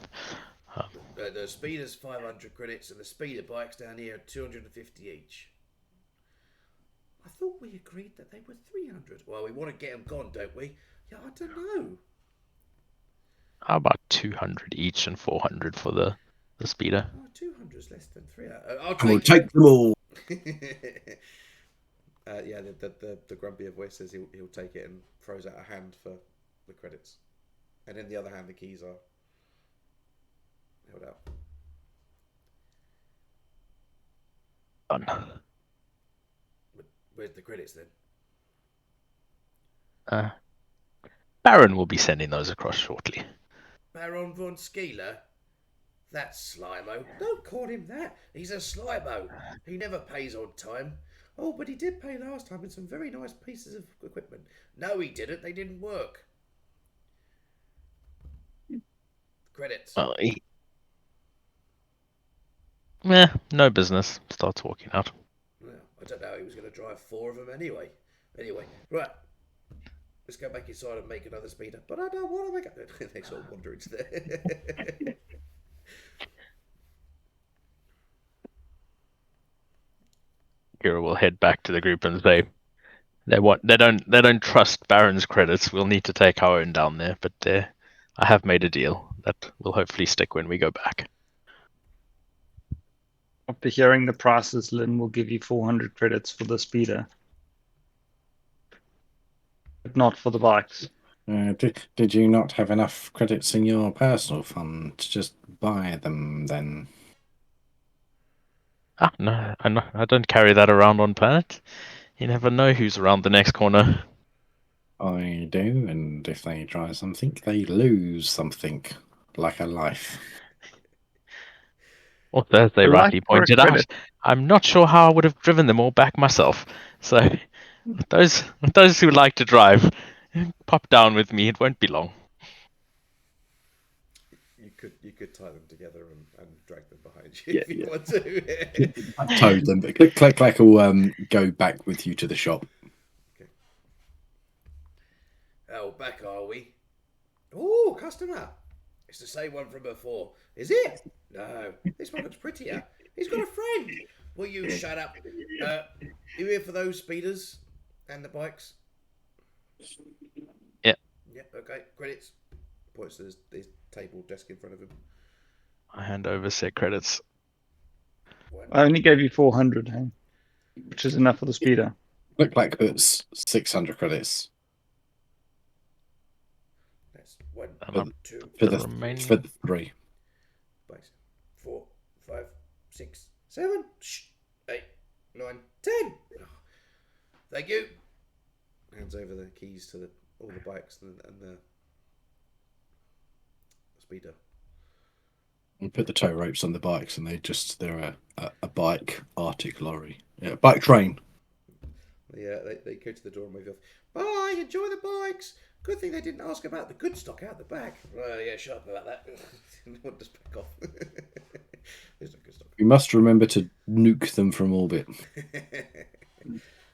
The speeder's 500 credits and the speeder bikes down here are 250 each. I thought we agreed that they were 300. Well, we want to get them gone, don't we? Yeah, I don't know. How about 200 each and 400 for the speeder? Oh, 200 is less than 300. I'll We'll take take them all. Yeah, the grumpier voice says he'll take it and throws out a hand for the credits. And in the other hand, the keys are held out. Done. Where's the credits then? Baron will be sending those across shortly. Baron von Skeeler? That's Slimo. Don't call him that. He's a Slimo. He never pays on time. Oh, but he did pay last time with some very nice pieces of equipment. No, he didn't. They didn't work. Credits. Well, no business. Starts walking out. Well, I don't know how he was going to drive 4 of them anyway. Anyway, right. let's go back inside and make another speeder. But I don't want to make it. They sort of wander into there. Kira will head back to the group and say, they don't trust Baron's credits. We'll need to take our own down there, but I have made a deal that will hopefully stick when we go back. After hearing the prices, Lynn will give you 400 credits for the speeder, but not for the bikes. Did you not have enough credits in your personal fund to just buy them then? No, I don't carry that around on Planet. You never know who's around the next corner. I do, and if they try something, they lose something, like a life. Well, Thursday I like rightly for a pointed out, credit. I'm not sure how I would have driven them all back myself. So, those who like to drive, pop down with me. It won't be long. You could tie them together and drag them behind you if you want to. I've towed them. Clack will go back with you to the shop. Okay. Oh, back are we? Oh, customer. It's the same one from before. Is it? No, this one looks prettier. He's got a friend. Will you shut up? You here for those speeders and the bikes? Yeah. Yeah, okay. Credits. Points to this table desk in front of him. I hand over said credits. I only gave you 400, hey? Which is enough for the speeder. Look like puts 600 credits That's 1, And 2, for The the remaining- for the 3. bikes. 4, 5, 6, 7, 8, 9, 10. Oh, thank you. Hands over the keys to all the bikes and the speeder. And put the tow ropes on the bikes, and they're a bike Arctic lorry. Yeah, bike train. They go to the door and wave off. Bye, enjoy the bikes. Good thing they didn't ask about the good stock out the back. Yeah, shut up about that. We'll just back off. There's no good stock. We must remember to nuke them from orbit.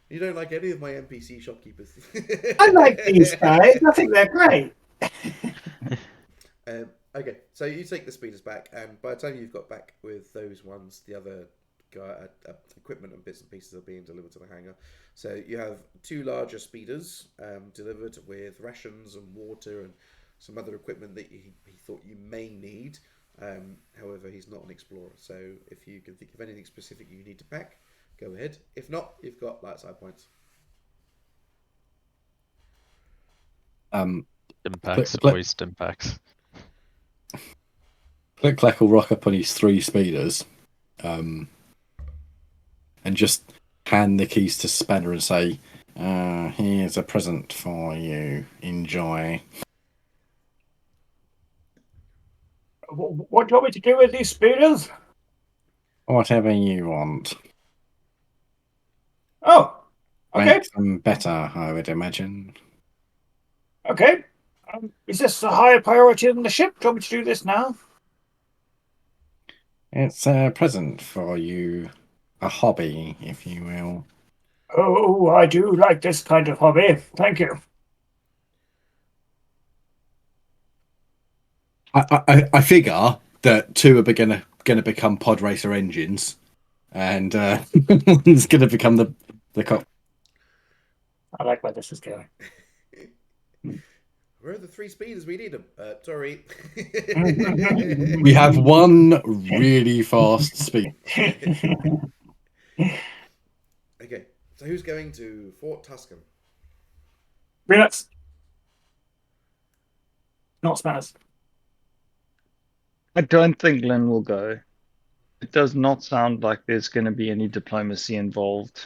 You don't like any of my NPC shopkeepers. I like these guys. I think they're great. Okay, so you take the speeders back, and by the time you've got back with those ones, the other equipment and bits and pieces are being delivered to the hangar. So you have 2 larger speeders delivered with rations and water and some other equipment that he thought you may need. However, he's not an explorer, so if you can think of anything specific you need to pack, go ahead. If not, you've got light side points. Impacts, Click. always impacts. Clack will rock up on his 3 speeders, and just hand the keys to Spanner and say, "Here's a present for you. Enjoy." What do you want me to do with these speeders? Whatever you want. Oh, okay, Make them better, I would imagine. okay. Is this a higher priority than the ship? Do you want me to do this now? It's a present for you. A hobby, if you will. Oh, I do like this kind of hobby. Thank you. I figure that 2 are going to become pod racer engines, and one's going to become the cop. I like where this is going. Where are the 3 speeders? We need them. Sorry. We have 1 really fast speed. Okay, so who's going to Fort Tuscan? Peanuts. Not Spanners. I don't think Lynn will go. It does not sound like there's going to be any diplomacy involved.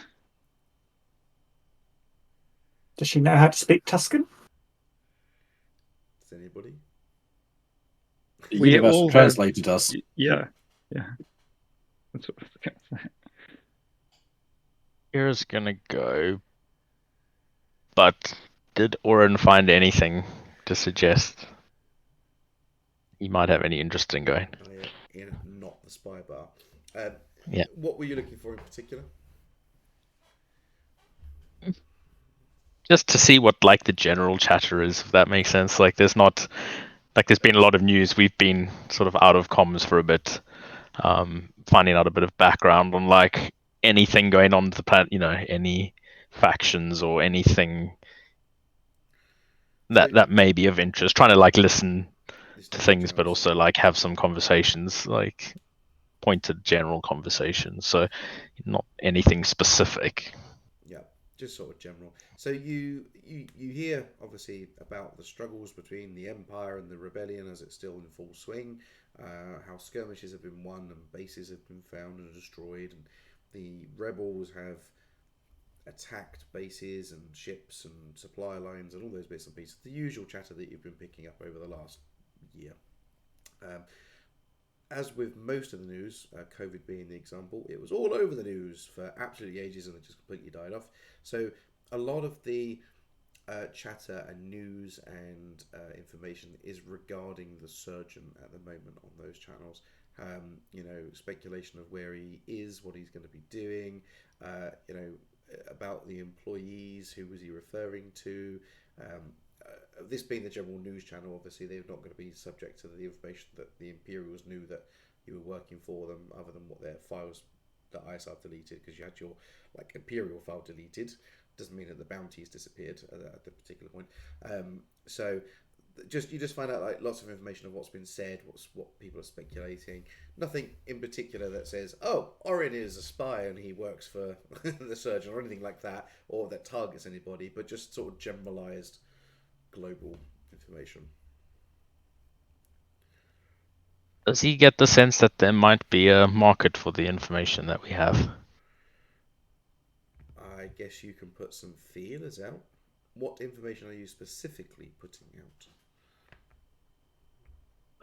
Does she know how to speak Tuscan? Does anybody? The We Universal all have- Translator does. Yeah. That's what I was going to say. Kira's gonna go. But did Oren find anything to suggest he might have any interest in going? Oh, yeah, not the spy bar. Yeah. What were you looking for in particular? just to see what like the general chatter is, if that makes sense. Like there's been a lot of news. We've been sort of out of comms for a bit, finding out a bit of background on like anything going on with the planet, any factions or anything that may be of interest, trying to like listen to things, but also like have some conversations, like pointed general conversations, so not anything specific. Yeah, just sort of general. So you hear obviously about the struggles between the Empire and the Rebellion as it's still in full swing, how skirmishes have been won and bases have been found and destroyed, and the rebels have attacked bases and ships and supply lines and all those bits and pieces. The usual chatter that you've been picking up over the last year. As with most of the news, COVID being the example, it was all over the news for absolutely ages and it just completely died off. So a lot of the chatter and news and information is regarding the surgeon at the moment on those channels. Speculation of where he is, what he's going to be doing, about the employees, who was he referring to. This being the general news channel, obviously they're not going to be subject to the information that the Imperials knew that you were working for them, other than what their files that ISR deleted, because you had your like Imperial file deleted. Doesn't mean that the bounties disappeared at the particular point. So you just find out like lots of information of what's been said, what people are speculating. Nothing in particular that says, oh, Orin is a spy and he works for the surgeon or anything like that, or that targets anybody, but just sort of generalized global information. Does he get the sense that there might be a market for the information that we have? I guess you can put some feelers out. What information are you specifically putting out?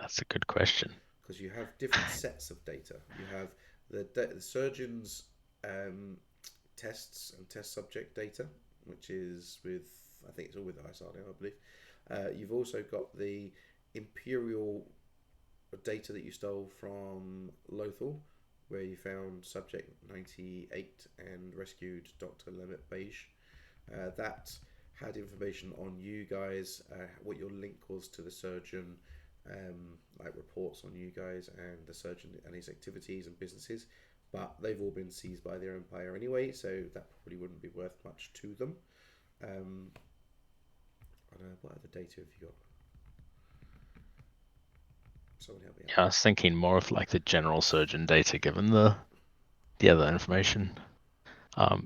That's a good question. Because you have different sets of data. You have the surgeon's tests and test subject data, which is with, I think it's all with ISR now, I believe. You've also got the Imperial data that you stole from Lothal, where you found Subject 98 and rescued Dr. Lemet Beige. That had information on you guys, what your link was to the surgeon, like reports on you guys and the surgeon and his activities and businesses, but they've all been seized by the Empire anyway, so that probably wouldn't be worth much to them. I don't know, what other data have you got? Someone help me out. Yeah, I was thinking more of like the general surgeon data, given the other information. I'll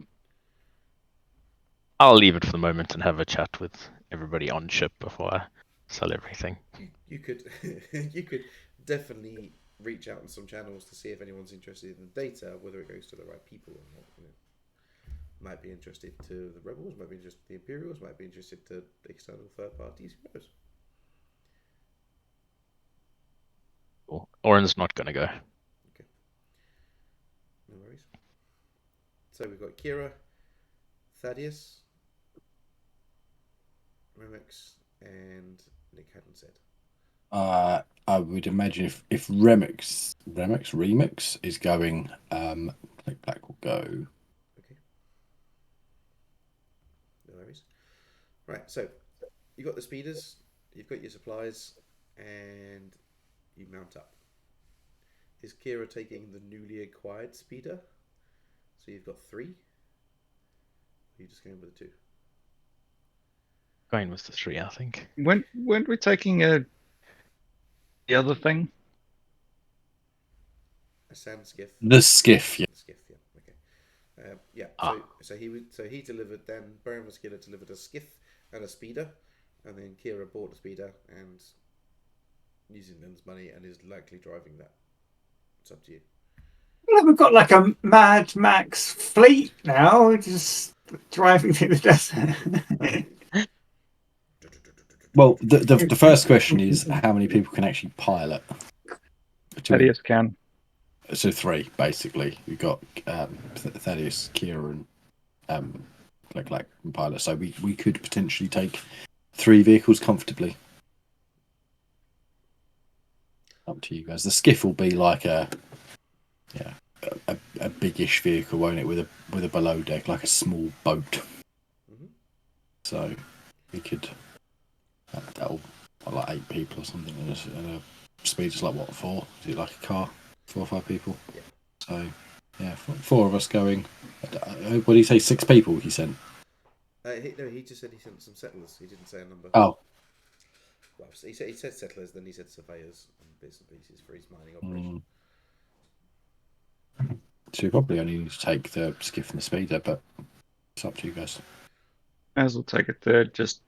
leave it for the moment and have a chat with everybody on ship before I sell everything. You could you could definitely reach out on some channels to see if anyone's interested in the data, whether it goes to the right people or not. Might be interested to the rebels, might be interested to the Imperials, might be interested to external third parties. Who knows? Cool. Orin's not going to go. Okay. No worries. So we've got Kira, Thaddeus, Remix, and Nick hadn't said. I would imagine if Remix is going, Click Black will go. Okay. No worries. Right, so you've got the speeders, you've got your supplies, and you mount up. Is Kira taking the newly acquired speeder? So you've got 3? Or are you just going with the 2? Going with the 3, I think. Weren't we taking the other thing? A sand skiff. The skiff, yeah. The skiff, yeah. Okay. Yeah. Ah. So he delivered. Then Baron Muscular delivered a skiff and a speeder, and then Kira bought a speeder and using them's money and is likely driving that. It's up to you. Well, we've got like a Mad Max fleet now, just driving through the desert. Well, the first question is how many people can actually pilot? Thaddeus can. So 3, basically. We've got Thaddeus, Kira, and Black pilot. So we could potentially take 3 vehicles comfortably. Up to you guys. The skiff will be like a biggish vehicle, won't it? With a below deck, like a small boat. Mm-hmm. So he could that'll like 8 people or something, and a speed is like what 4? Is it like a car? 4 or 5 people? Yeah. So yeah, 4 of us going. What did he say? 6 people he sent. He just said he sent some settlers. He didn't say a number. Oh, Well, he said settlers, then he said surveyors and bits and pieces for his mining operation. so we probably only need to take the skiff and the speeder, but it's up to you guys. May as well take a third just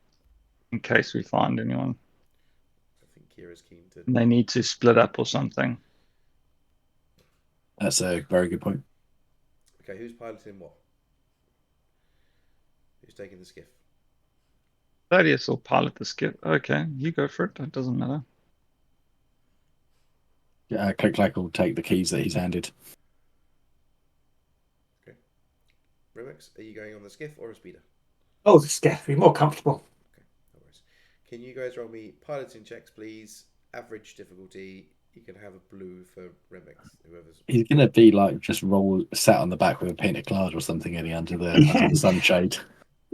in case we find anyone. I think Kira's keen to. They need to split up or something. That's a very good point. Okay, who's piloting what? Who's taking the skiff? Thaddeus will pilot the skiff. Okay, you go for it. That doesn't matter. Yeah, Click will take the keys that he's handed. Okay. Remix, are you going on the skiff or a speeder? Oh, the skiff. Be more comfortable. Okay, no worries. Can you guys roll me piloting checks, please? Average difficulty. You can have a blue for Remix, whoever's. He's gonna be like just sat on the back with a pina colada or something, Eddie, under the sunshade.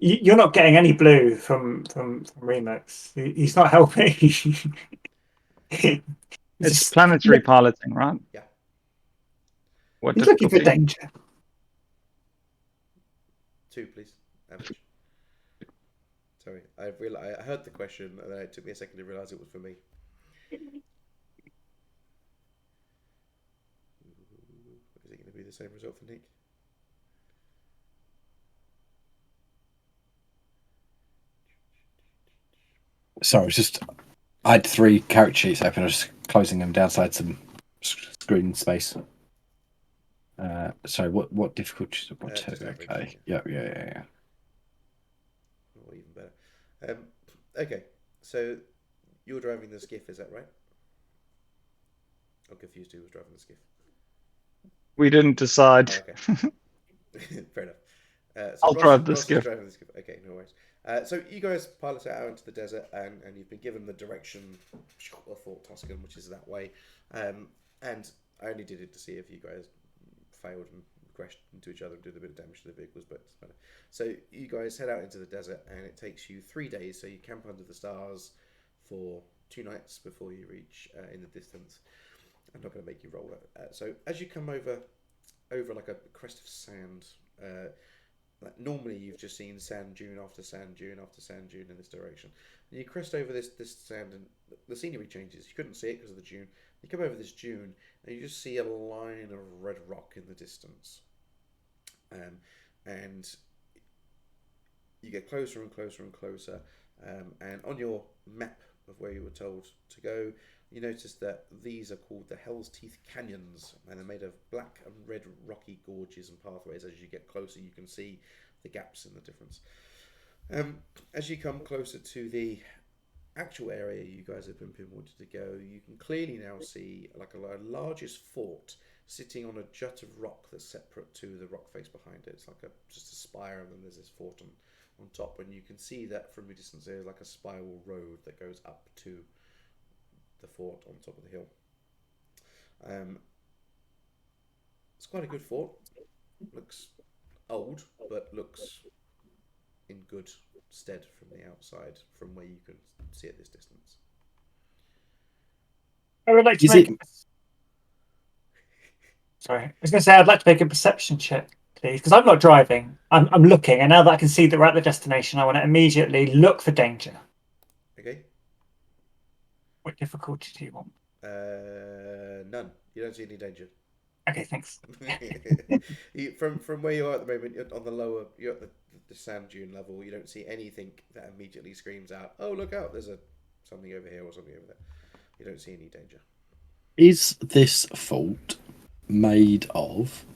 You're not getting any blue from Remix. He's not helping. It's planetary piloting, right? Yeah. What He's looking for difficulty? danger. 2, please. Average. Sorry, I heard the question, and then it took me a second to realise it was for me. Is it going to be the same result for Nick? Sorry, it's just I had 3 character sheets open. I was just closing them downside some screen space. Sorry, what difficulties? What Just okay, average, yeah. Or even better. Okay, so you're driving the skiff, is that right? I'm confused who was driving the skiff. We didn't decide. Oh, okay. Fair enough. So I'll drive the Ross is skiff. driving the skiff. Okay, no worries. So you guys pilot it out into the desert, and you've been given the direction of Fort Tuscan, which is that way. And I only did it to see if you guys failed and crashed into each other and did a bit of damage to the vehicles, but it doesn't matter. So you guys head out into the desert, and it takes you 3 days. So you camp under the stars for 2 nights before you reach in the distance. I'm not going to make you roll it. So as you come over like a crest of sand, like normally you've just seen sand dune after sand dune after sand dune in this direction. And you crest over this sand, and the scenery changes. You couldn't see it because of the dune. You come over this dune, and you just see a line of red rock in the distance. And you get closer and closer and closer. And on your map of where you were told to go, you notice that these are called the Hell's Teeth Canyons, and they're made of black and red rocky gorges and pathways. As you get closer, you can see the gaps in the difference. As you come closer to the actual area you guys have been pinpointed to go, you can clearly now see like a largest fort sitting on a jut of rock that's separate to the rock face behind it. It's like just a spire, and then there's this fort on top, and you can see that from a distance there's like a spiral road that goes up to the fort on top of the hill. It's quite a good fort. Looks old, but looks in good stead from the outside, from where you can see at this distance. I would like to Sorry, I was going to say I'd like to make a perception check, please, because I'm not driving. I'm looking, and now that I can see that we're at the destination, I want to immediately look for danger. Okay. What difficulty do you want? None. You don't see any danger. Okay, thanks. From where you are at the moment, you're on the lower. You're at the sand dune level. You don't see anything that immediately screams out, "Oh, look out! There's something over here or something over there." You don't see any danger. Is this fort made of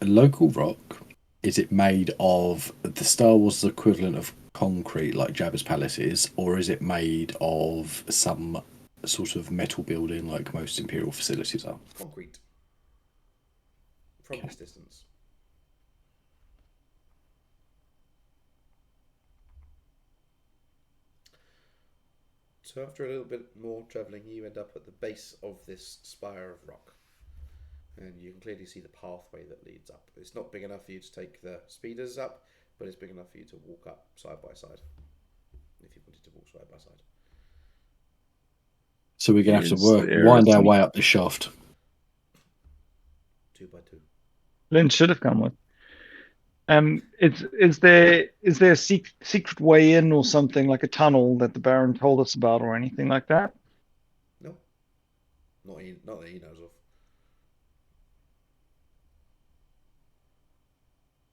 local rock? Is it made of the Star Wars equivalent of concrete, like Jabba's palace is, or is it made of some sort of metal building like most Imperial facilities are? Concrete. From this distance. So after a little bit more travelling, you end up at the base of this spire of rock. And you can clearly see the pathway that leads up. It's not big enough for you to take the speeders up, but it's big enough for you to walk up side by side if you wanted to walk side by side. So we're going to have Is to there wind our some- way up the shaft. 2 by 2. Lynn should have come with. Is there a secret way in or something like a tunnel that the Baron told us about or anything like that? No, not that he knows of.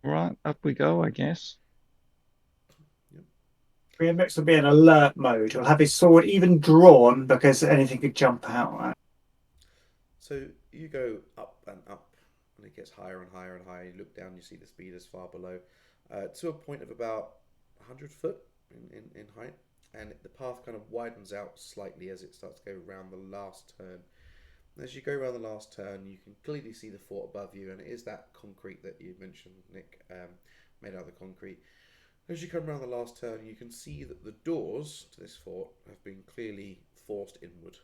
Right, up we go, I guess. Remix will be in alert mode. He'll have his sword even drawn because anything could jump out. So you go up and up, and it gets higher and higher and higher. You look down, you see the speeders far below, to a point of about 100 foot in height, and the path kind of widens out slightly as it starts to go around the last turn. And as you go around the last turn, you can clearly see the fort above you, and it is that concrete that you mentioned, Nick, made out of the concrete. As you come around the last turn, you can see that the doors to this fort have been clearly forced inward.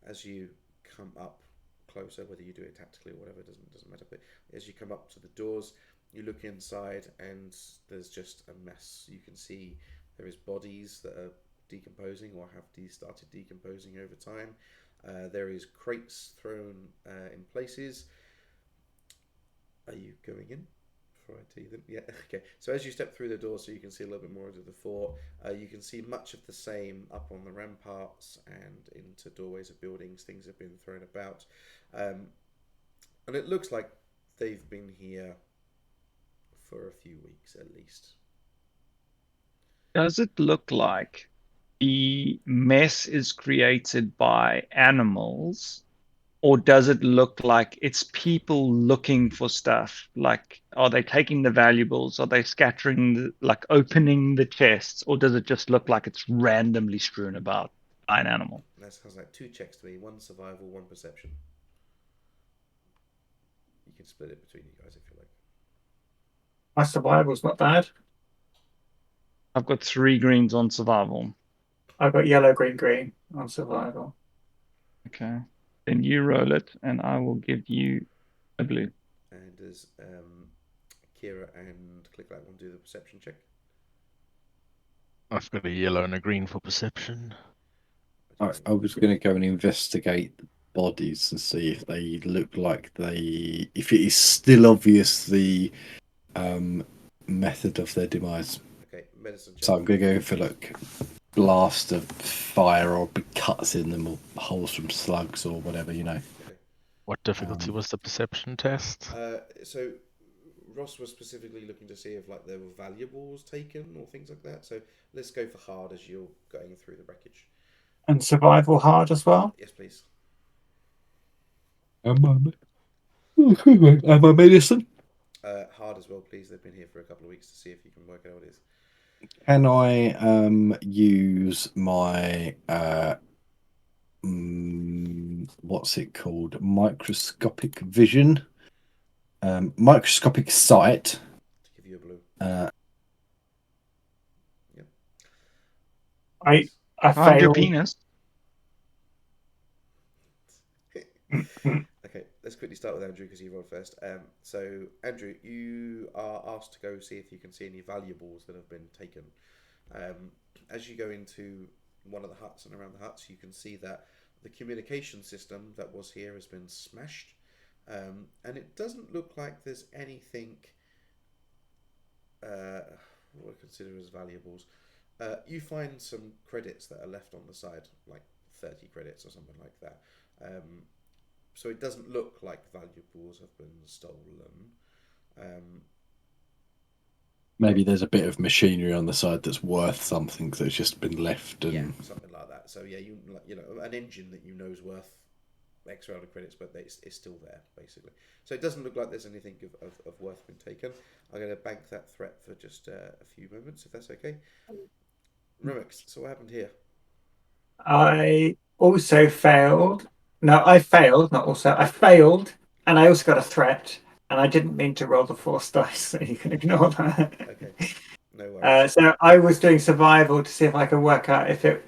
As you come up closer, whether you do it tactically or whatever, doesn't matter. But as you come up to the doors, you look inside, and there's just a mess. You can see there is bodies that are decomposing or have started decomposing over time. There is crates thrown in places. Are you going in? Before I tell you them, yeah, okay. So as you step through the door, so you can see a little bit more into the fort, you can see much of the same up on the ramparts and into doorways of buildings. Things have been thrown about, and it looks like they've been here for a few weeks at least. Does it look like the mess is created by animals, or does it look like it's people looking for stuff? Like, are they taking the valuables? Are they scattering, like opening the chests? Or does it just look like it's randomly strewn about by an animal? That sounds like 2 checks to me. 1 survival, 1 perception. You can split it between you guys if you like. My survival's not bad. I've got 3 greens on survival. I've got yellow, green, green on survival. Okay. Then you roll it, and I will give you a blue. And does Kira and Clicklight want to do the perception check? I've got a yellow and a green for perception. I was going to go and investigate the bodies and see if they look like if it is still obvious the method of their demise. Okay, medicine check. So I'm going to go for like blast of fire or big cuts in them or holes from slugs or whatever, you know. Okay. What difficulty was the perception test? So Ross was specifically looking to see if like there were valuables taken or things like that. So let's go for hard as you're going through the wreckage. And survival hard as well. Yes, please. Am I medicine? Hard as well, please. They've been here for a couple of weeks to see if you can work out what it is. Can I use my what's it called? Microscopic vision, microscopic sight. To give you a blue. Yep. I I'm your failed. penis. Okay, let's quickly start with Andrew because you rolled first. So Andrew, you are asked to go see if you can see any valuables that have been taken. As you go into one of the huts and around the huts, you can see that the communication system that was here has been smashed, and it doesn't look like there's anything what I consider as valuables. You find some credits that are left on the side, like 30 credits or something like that. So it doesn't look like valuables have been stolen. Maybe there's a bit of machinery on the side that's worth something that's just been left. And Yeah, something like that. So yeah, you know, an engine that you know is worth X amount of credits, but it's still there basically. So it doesn't look like there's anything of worth been taken. I'm going to bank that threat for just a few moments, if that's okay. Remix. So what happened here? I also failed. No, I failed, not also. I failed, and I also got a threat, and I didn't mean to roll the 4 dice, so you can ignore that. Okay, no worries. So I was doing survival to see if I could work out if it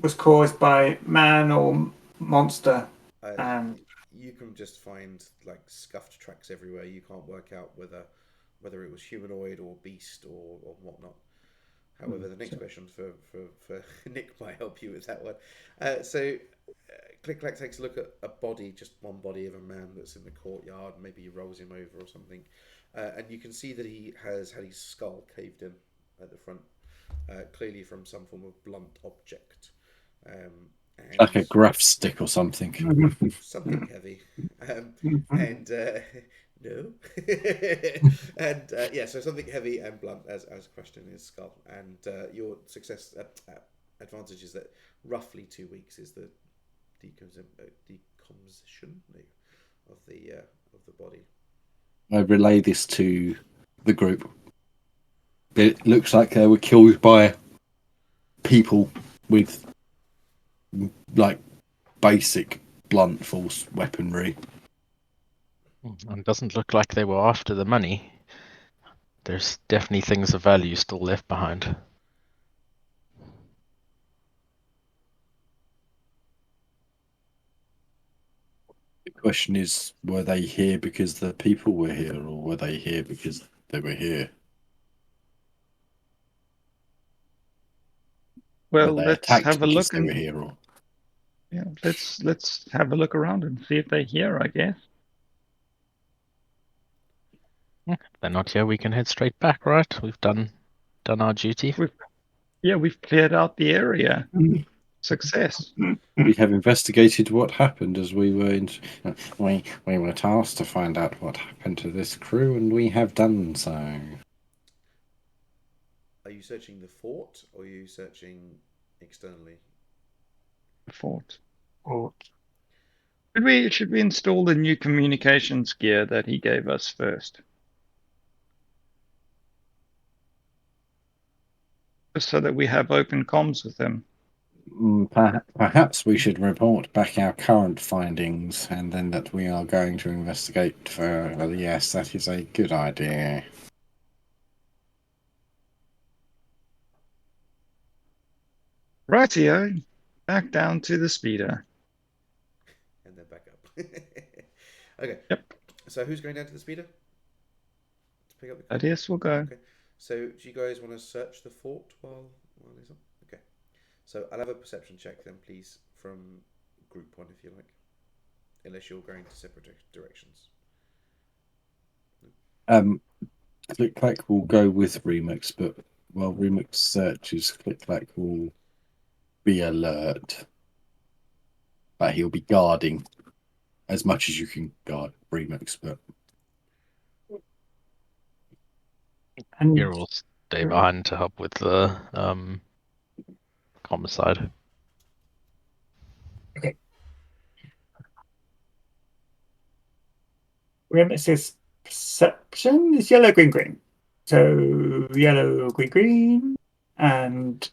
was caused by man or monster. And you can just find like scuffed tracks everywhere. You can't work out whether whether it was humanoid or beast or whatnot. However, the next question for Nick might help you with that one. So Click Clack takes a look at a body, just one body of a man that's in the courtyard. Maybe he rolls him over or something. And you can see that he has had his skull caved in at the front, clearly from some form of blunt object. And Like a graph stick or something. something heavy. No. And yeah, so something heavy and blunt as crushed in his skull. And your success advantage is that roughly 2 weeks is the decomposition of the body. I relay this to the group. It looks like they were killed by people with like basic blunt force weaponry. It doesn't look like they were after the money. There's definitely things of value still left behind. The question is, were they here because the people were here, or were they here because they were here? Well, Were they let's attacked have a because look they were and here, or yeah, let's have a look around and see if they're here, I guess. If they're not here, we can head straight back, right? We've done our duty. We've cleared out the area. Success. we have investigated what happened as we were we were tasked to find out what happened to this crew, and we have done so. Are you searching the fort or are you searching externally? Fort. Or Should we install the new communications gear that he gave us first? Just so that we have open comms with him. Perhaps we should report back our current findings, and then that we are going to investigate further. Yes, that is a good idea. Rightio. Back down to the speeder. And then back up. Okay. Yep. So who's going down to the speeder? To pick up the Thaddeus will go. Okay. So do you guys want to search the fort while he's on? Okay. So I'll have a perception check then, please, from group one, if you like. Unless you're going to separate directions. Click Clack will go with Remix, but while Remix searches, Click Clack will be alert. But he'll be guarding as much as you can guard Remix, but and Here we'll stay behind to help with the homicide. Remix's perception is yellow, green, green. So yellow, green, green, and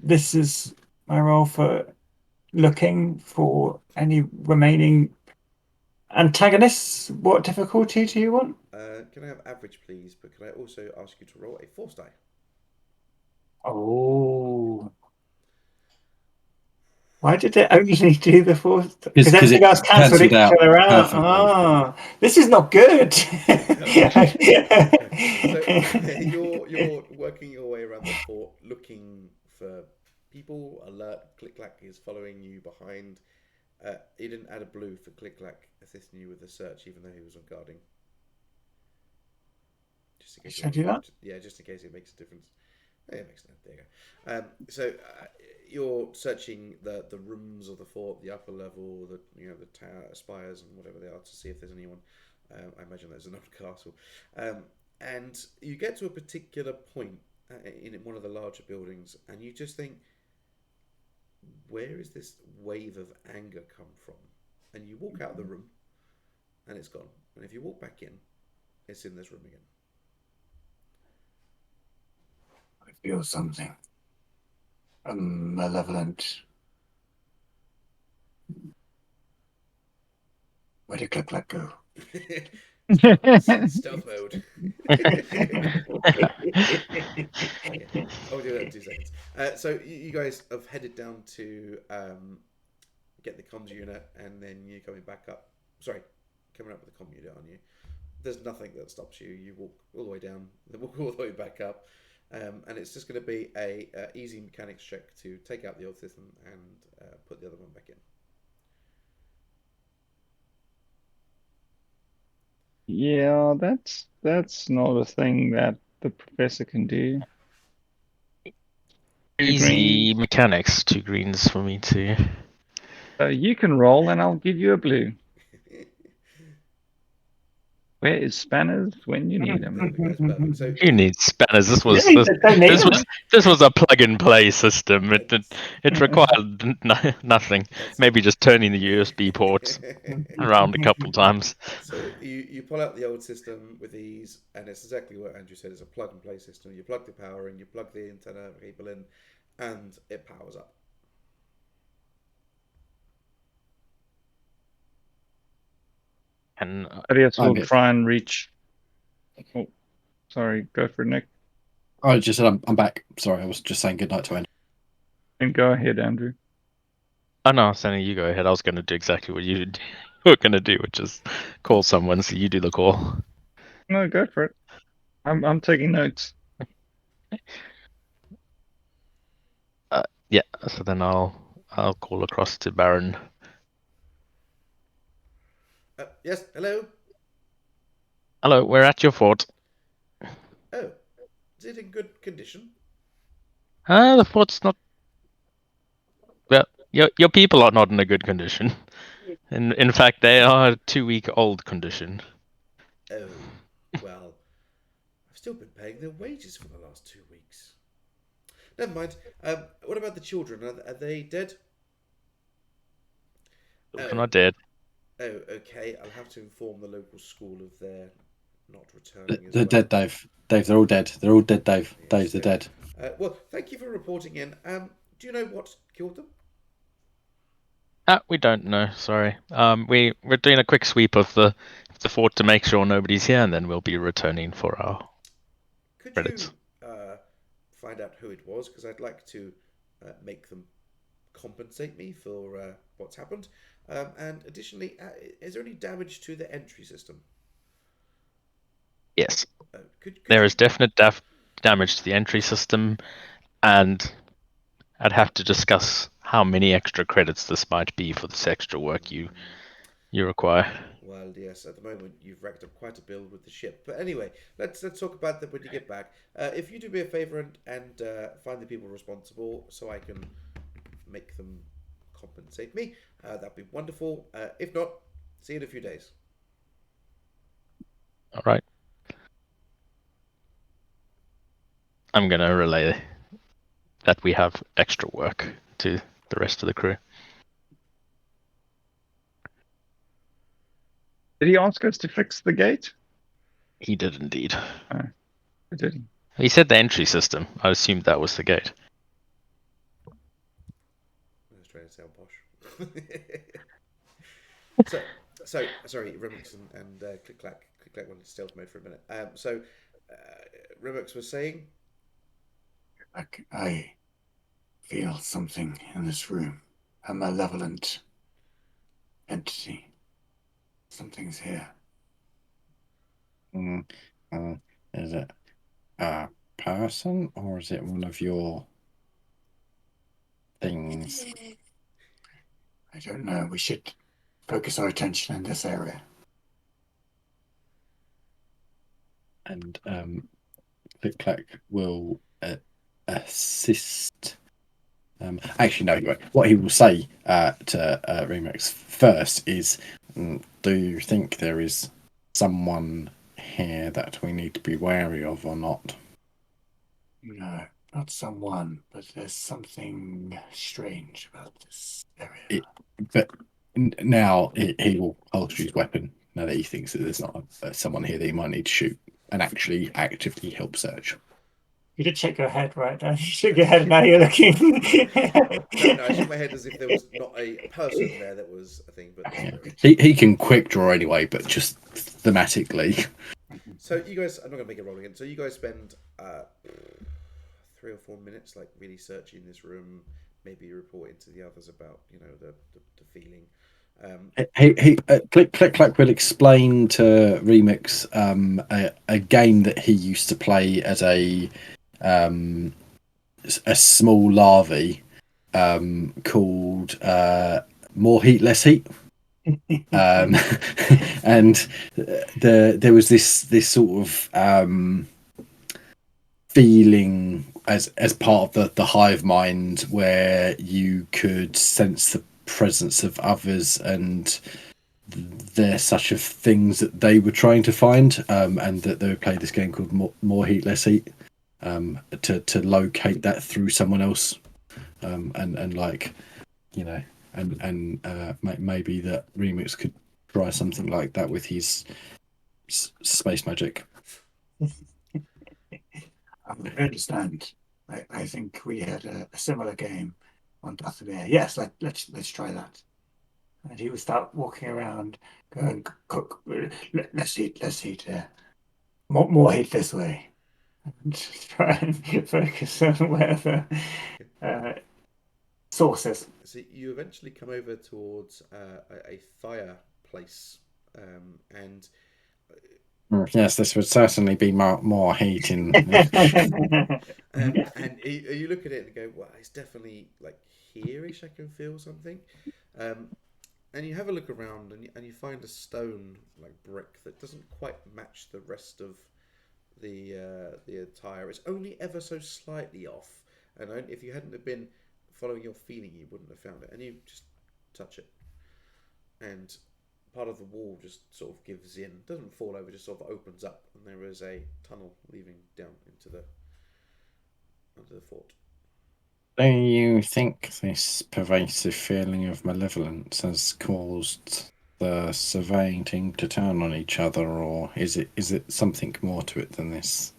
this is my role for looking for any remaining antagonists. What difficulty do you want? Can I have average, please? But can I also ask you to roll a force die? Oh. Why did it only do the fourth? Because everything it else cancelled each cancelled out other out. perfectly. Ah, this is not good. So you're working your way around the fort, looking for people. Alert. Click Clack is following you behind. He didn't add a blue for Click Clack assisting you with the search, even though he was on guarding. Just in case. Should I do that? Yeah, just in case it makes a difference. Yeah, it makes sense. There you go. So you're searching the rooms of the fort, the upper level, the tower, spires, and whatever they are, to see if there's anyone. I imagine there's an old castle, and you get to a particular point in one of the larger buildings, and you just think, where is this wave of anger come from? And you walk out of the room, and it's gone. And if you walk back in, it's in this room again. I feel something. A malevolent. Where did Click Clack go? Stealth mode. I'll do that in 2 seconds. So you guys have headed down to get the comms unit, and then you're coming back up. Sorry, coming up with the comm unit, aren't you? there's nothing that stops you. You walk all the way down, then walk all the way back up, and it's just going to be a easy mechanics check to take out the old system and put the other one back in. Yeah, that's not a thing that the professor can do. Two Easy green. mechanics, 2 greens for me too. You can roll, and I'll give you a blue. Where is Spanners when you need There them? we go. It's perfect. So Who needs spanners? This was a plug and play system. It required nothing. that's Maybe just turning the USB ports around a couple times. So you pull out the old system with ease, and it's exactly what Andrew said. It's a plug and play system. You plug the power in, you plug the antenna cable in, and it powers up. And Arias will here. try and reach. Oh, sorry, go for it, Nick. I just said I'm back. Sorry, I was just saying goodnight to Andrew. And go ahead, Andrew. oh no, Sandy, you go ahead. I was going to do exactly what you were going to do, which is call someone. So you do the call. No, go for it. I'm taking notes. Yeah. So then I'll call across to Baron. Yes, hello. Hello, we're at your fort. Oh, is it in good condition? The fort's not. Well, your people are not in a good condition. In fact, they are a 2-week-old condition. Oh, well, I've still been paying their wages for the last 2 weeks. Never mind. What about the children? Are they dead? Children are dead. Oh, okay. I'll have to inform the local school of their not returning as They're well. dead, Dave. Dave, they're all dead. They're all dead, Dave. Yes, Dave, they're dead. Well, thank you for reporting in. Do you know what killed them? We don't know. Sorry. We're doing a quick sweep of the fort to make sure nobody's here, and then we'll be returning for our Could credits. you find out who it was? Because I'd like to make them compensate me for what's happened. And additionally, is there any damage to the entry system? Yes, Could there you... is definite damage to the entry system, and I'd have to discuss how many extra credits this might be for this extra work you require. Well, yes. At the moment, you've racked up quite a bill with the ship. But anyway, let's talk about that when you get back. If you do me a favour and find the people responsible, so I can make them compensate me, that'd be wonderful. If not, see you in a few days. All right. I'm gonna relay that we have extra work to the rest of the crew. Did he ask us to fix the gate? He did indeed. Did he? He said the entry system. I assumed that was the gate. I was trying to sound posh. so sorry, Remix and Click Clack went into stealth mode for a minute. Remix was saying, I feel something in this room. A malevolent entity. Something's here. Is it a person or is it one of your things? I don't know. We should focus our attention in this area. And Click Clack will assist. Actually, no. Anyway, what he will say to Remix first is, do you think there is someone here that we need to be wary of or not? No, not someone, but there's something strange about this area. But now he will holster his weapon now that he thinks that there's not someone here that he might need to shoot and actually actively help search. You did shake your head, right? You shook your head, now you're looking. no, I shook my head as if there was not a person there that was a thing. But He can quick draw anyway, but just thematically. So you guys, I'm not going to make it roll again. So you guys spend 3 or 4 minutes like really searching this room, maybe reporting to the others about the feeling. Click Click Clack will explain to Remix a game that he used to play as a small larvae called More Heat, Less Heat. And there was this sort of feeling as part of the hive mind where you could sense the presence of others, and they're such of things that they were trying to find, and that they would play this game called More Heat, Less Heat, to locate that through someone else, and like, you know, and maybe that Remix could try something like that with his space magic. I understand. I think we had a similar game on Dathomir. Yes, let's try that. And he would start walking around, going, cook, let's eat. More heat this way. And just try and focus on where the source is. So you eventually come over towards a fireplace, and Yes, this would certainly be more heating. and you look at it and go, well, it's definitely like here-ish. I can feel something. And you have a look around, and you find a stone like brick that doesn't quite match the rest of the attire. It's only ever so slightly off, and if you hadn't have been following your feeling, you wouldn't have found it. And you just touch it, and part of the wall just sort of gives in, doesn't fall over, just sort of opens up, and there is a tunnel leading down into the fort. Do you think this pervasive feeling of malevolence has caused the surveying team to turn on each other, or is it something more to it than this?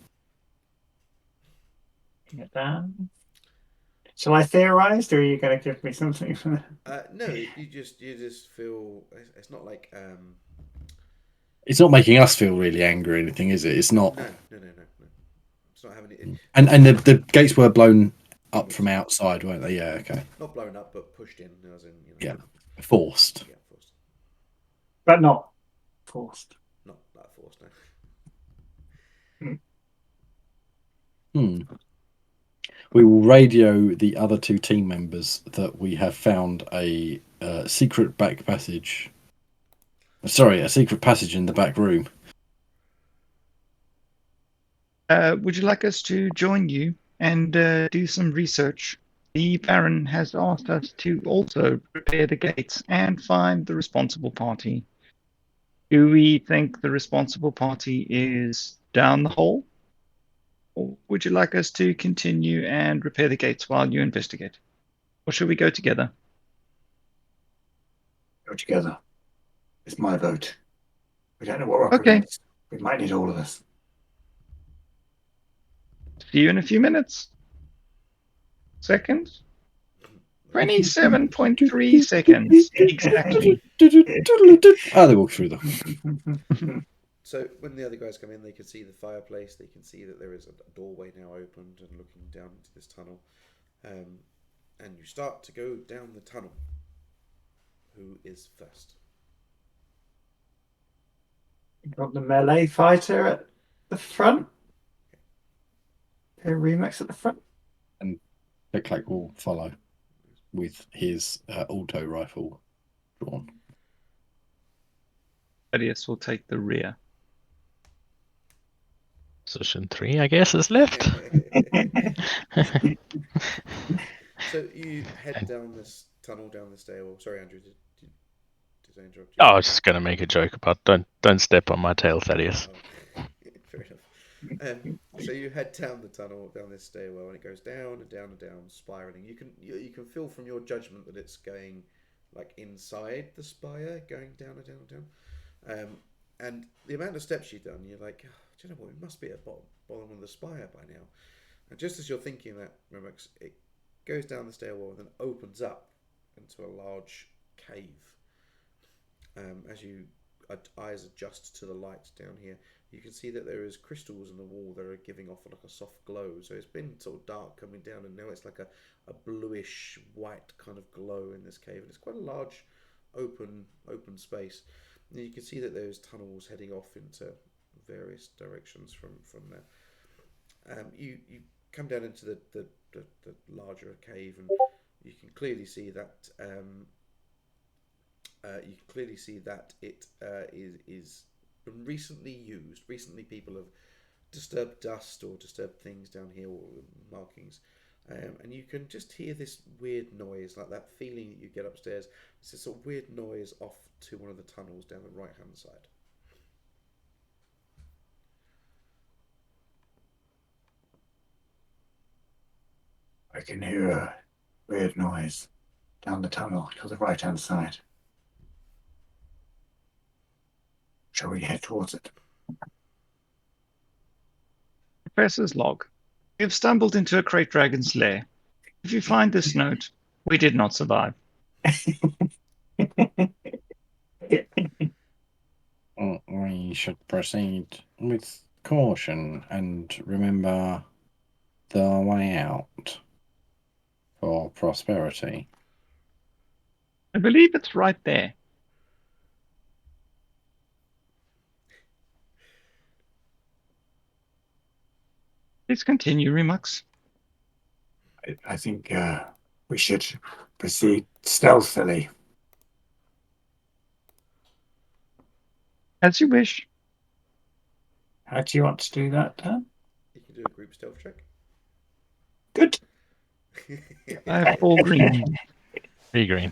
Shall I theorize, or are you going to give me something for that? No, you just feel it's not like It's not making us feel really angry or anything, is it? It's not. no. It's not having it. And the gates were blown up from outside, weren't they? Yeah, okay. Not blown up, but pushed in, as in, you know. Yeah, forced. Yeah, forced. But not forced. Not that forced, no. We will radio the other two team members that we have found a secret back passage. Sorry, a secret passage in the back room. Would you like us to join you and do some research? The Baron has asked us to also repair the gates and find the responsible party. Do we think the responsible party is down the hole? Or would you like us to continue and repair the gates while you investigate? Or should we go together? Go together. It's my vote. We don't know what we're up Okay. against. We might need all of us. See you in a few minutes. Seconds? 27.3 seconds. Exactly. Oh, they walk through them. So when the other guys come in, they can see the fireplace. They can see that there is a doorway now opened and looking down into this tunnel. And you start to go down the tunnel. Who is first? Got the melee fighter at the front. A Remix at the front. And Click will follow with his auto rifle drawn. Thaddeus will take the rear. Position 3, I guess, is left. So you head down this tunnel, down the stairwell. Sorry, Andrew, did I interrupt you? Oh, I was just going to make a joke about don't step on my tail, Thaddeus. Oh, fair enough. So you head down the tunnel, down this stairwell, and it goes down and down and down, spiraling. You can feel from your judgment that it's going like inside the spire, going down and down and down. And the amount of steps you've done, you're like, oh, do you know what? It must be at the bottom of the spire by now. And just as you're thinking that, Remix, it goes down the stairwell and then opens up into a large cave. As your eyes adjust to the light down here, you can see that there is crystals in the wall that are giving off like a soft glow. So it's been sort of dark coming down, and now it's like a bluish white kind of glow in this cave, and it's quite a large open space. And you can see that there's tunnels heading off into various directions from there. You come down into the larger cave, and you can clearly see that it is been recently used. Recently, people have disturbed dust or disturbed things down here, or markings. And you can just hear this weird noise, like that feeling that you get upstairs. It's this sort of weird noise off to one of the tunnels down the right hand side. I can hear a weird noise down the tunnel to the right-hand side. Shall we head towards it? Professor's log. We have stumbled into a great dragon's lair. If you find this note, we did not survive. We should proceed with caution and remember the way out for prosperity. I believe it's right there. Please continue, Remux. I think we should proceed stealthily. As you wish. How do you want to do that, Dan? You can do a group stealth check. Good. I have 4 green. 3 green.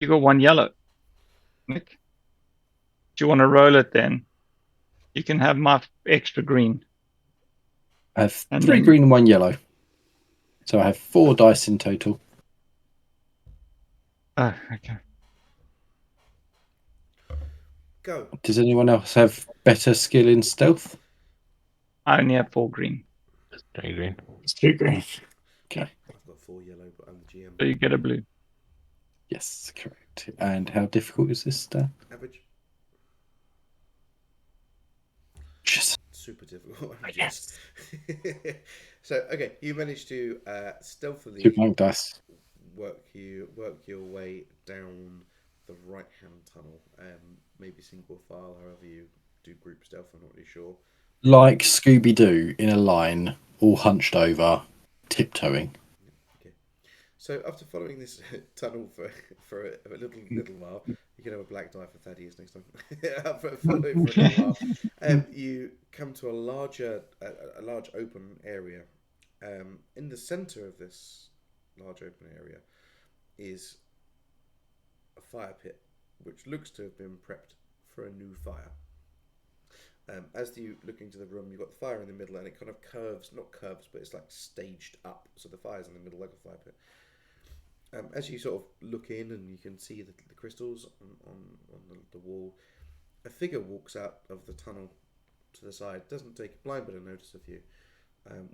You got 1 yellow. Nick, do you want to roll it then? You can have my extra green. I have And 3 then- green and 1 yellow. So I have 4 dice in total. Oh, okay. Go. Does anyone else have better skill in stealth? I only have 4 green. 3 green. It's 2 green. Okay. I've got 4 yellow, but I'm the GM. So you get a blue. Yes, correct. And how difficult is this, Dan? Average. Just Super difficult. Yes. So okay, you managed to stealthily 2 blank dice. work your way down the right hand tunnel. Maybe single file, however you do group stealth. I'm not really sure. Like Scooby Doo in a line, all hunched over, tiptoeing. Okay. So after following this tunnel for a little while, you can have a black die for Thaddeus next time. After following for a little while, you come to a large open area. In the centre of this large open area is a fire pit, which looks to have been prepped for a new fire. As you look into the room, you've got the fire in the middle, and it kind of not curves, but it's like staged up. So the fire's in the middle like a fire pit. As you sort of look in, and you can see the crystals on the wall, a figure walks out of the tunnel to the side, doesn't take a blind bit of notice of you,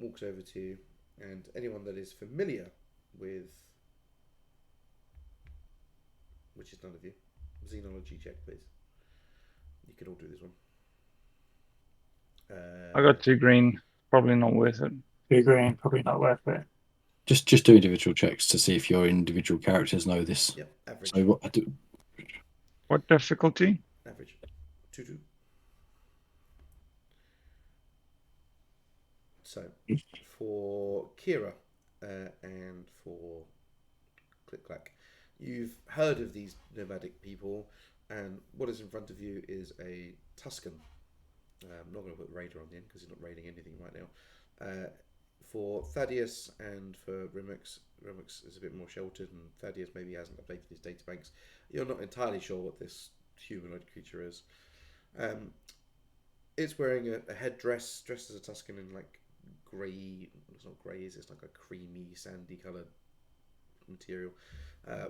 walks over to you, and anyone that is familiar with, which is none of you, xenology check, please. You can all do this one. I got 2 green. Probably not worth it. 2 green, probably not worth it. Just do individual checks to see if your individual characters know this. Yep, average. So what I do? What difficulty? Average. 2-2. So, for Kira and for Click Clack, you've heard of these nomadic people, and what is in front of you is a Tuscan. I'm not going to put Raider on the end because he's not raiding anything right now. For Thaddeus and for Remix is a bit more sheltered, and Thaddeus maybe hasn't updated his databanks. You're not entirely sure what this humanoid creature is. It's wearing a headdress, dressed as a Tuscan in like grey. It's not grey, it's like a creamy, sandy coloured material.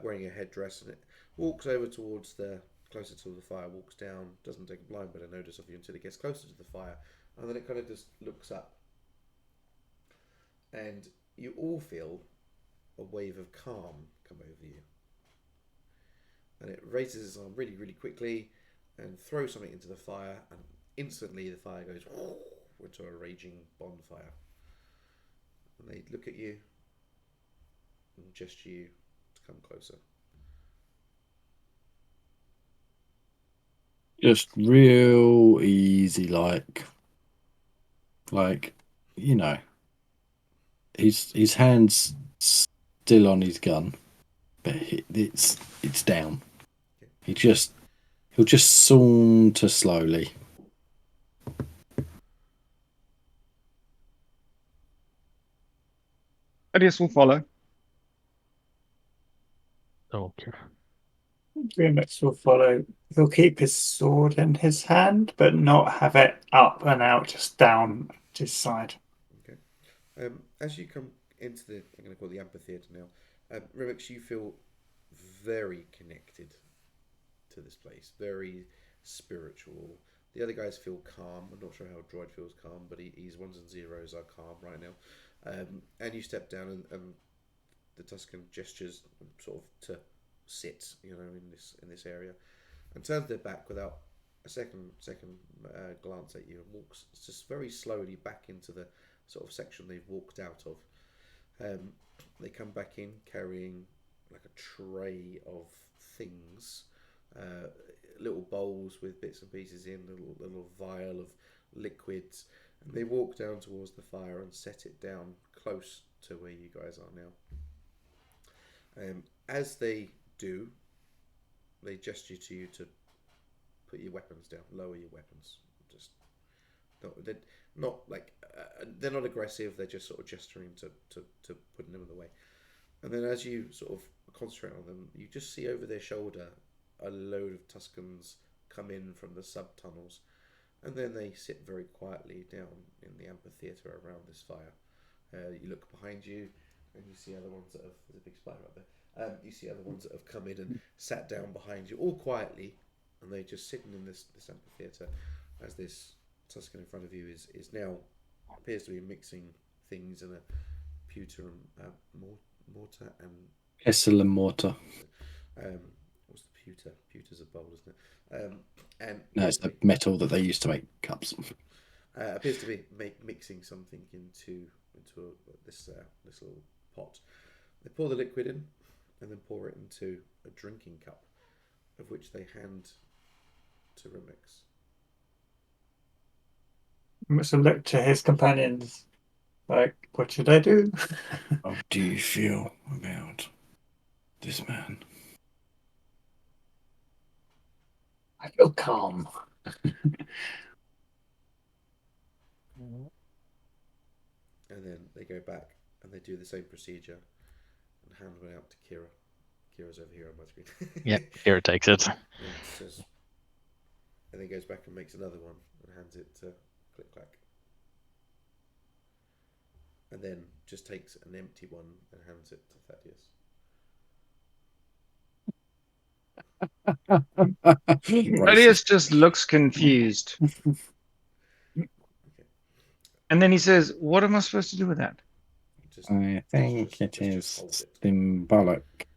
Wearing a headdress, and it walks over towards closer to the fire, walks down, doesn't take a blind bit of notice of you until it gets closer to the fire, and then it kind of just looks up. And you all feel a wave of calm come over you. And it raises its arm really, really quickly and throws something into the fire, and instantly the fire goes into a raging bonfire. And they look at you, and gesture you to come closer. Just real easy, like you know, his hands still on his gun, but it's down. He'll just saunter slowly. Thaddeus will follow. Okay. Remix will follow. He'll keep his sword in his hand, but not have it up and out, just down at his side. As you come into the, I'm going to call it the amphitheatre now, Remix, you feel very connected to this place, very spiritual. The other guys feel calm. I'm not sure how Droid feels calm, but his ones and zeros are calm right now. And you step down, and the Tusken gestures sort of to sit, in this area, and turns their back without a second glance at you, and walks just very slowly back into the sort of section they've walked out of. They come back in carrying like a tray of things, little bowls with bits and pieces in, a little vial of liquids, and they walk down towards the fire and set it down close to where you guys are now. As they do, they gesture to you to put your weapons down, lower your weapons. Just they're not like they're not aggressive. They're just sort of gesturing to putting them in the way. And then as you sort of concentrate on them, you just see over their shoulder a load of Tuskens come in from the sub tunnels, and then they sit very quietly down in the amphitheatre around this fire. You look behind you, and you see other ones that have. There's a big spider up there. You see other ones that have come in and sat down behind you, all quietly, and they're just sitting in this amphitheatre as this Tusken in front of you is now appears to be mixing things in a pewter and mortar and Pestle and mortar. What's the pewter? Pewter's a bowl, isn't it? And No, it's the metal that they used to make cups. Appears to be mixing something into this little pot. They pour the liquid in, and then pour it into a drinking cup, of which they hand to Remix. Must have looked to his companions like, what should I do? How do you feel about this man? I feel calm. And then they go back and they do the same procedure and hand one out to Kira. Kira's over here on my screen. Yeah, Kira takes it. And then goes back and makes another one and hands it to Click Clack. And then just takes an empty one and hands it to Thaddeus. Thaddeus just looks confused. And then he says, "What am I supposed to do with that?" I think it is symbolic.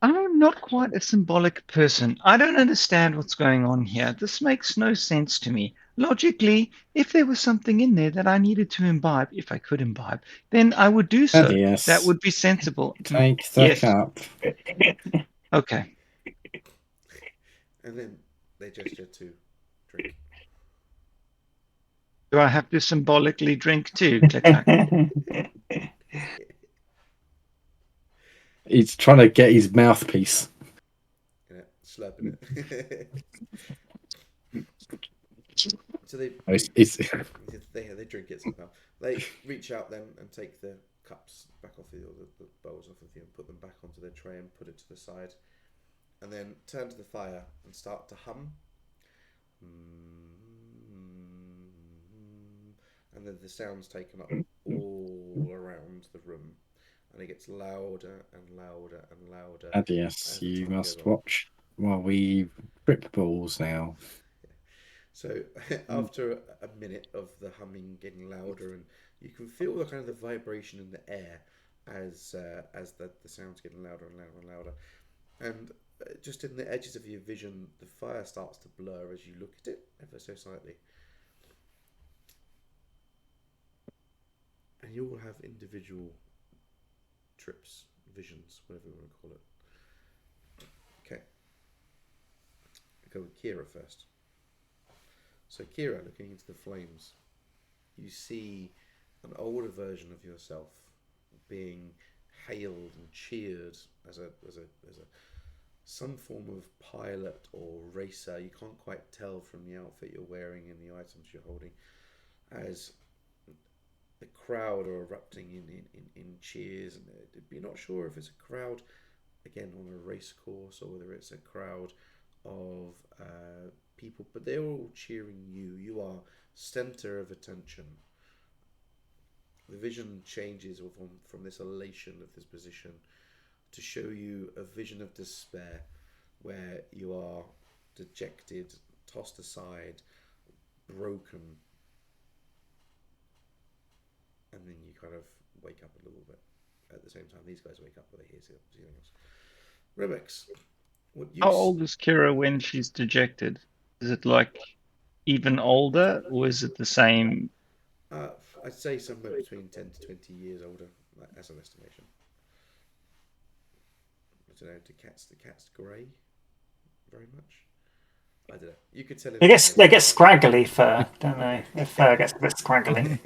I'm not quite a symbolic person. I don't understand what's going on here. This makes no sense to me. Logically, if there was something in there that I needed to imbibe, if I could imbibe, then I would do so. Thaddeus, that would be sensible. Take the cup. Okay. And then they gesture to drink. Do I have to symbolically drink too? Click clack. He's trying to get his mouthpiece. Yeah, slurping it. So they drink it somehow. They reach out then and take the cups back off the bowls off of you and put them back onto their tray and put it to the side, and then turn to the fire and start to hum. And then the sound's taken up all around the room, and it gets louder and louder and louder. And yes, you must watch while we trip balls now. So after a minute of the humming getting louder, and you can feel the kind of the vibration in the air as the sound's getting louder and louder and louder, and just in the edges of your vision, the fire starts to blur as you look at it ever so slightly. and you all have individual trips, visions, whatever you want to call it. Okay. I'll go with Kira first. So Kira, looking into the flames, you see an older version of yourself being hailed and cheered as a some form of pilot or racer. You can't quite tell from the outfit you're wearing and the items you're holding, as the crowd are erupting in cheers, and you're not sure if it's a crowd again on a race course or whether it's a crowd of people, but they're all cheering you. You are center of attention. The vision changes from this elation of this position to show you a vision of despair, where you are dejected, tossed aside, broken, and then you kind of wake up a little bit. At the same time, these guys wake up, but they hear something else. Remix, what you How old is Kira when she's dejected? Is it like even older, or is it the same? I'd say somewhere between 10 to 20 years older, as an estimation. I don't know, the cat's grey very much? I don't know. You could tell him. They get scraggly fur, don't they? Their fur gets a bit scraggly.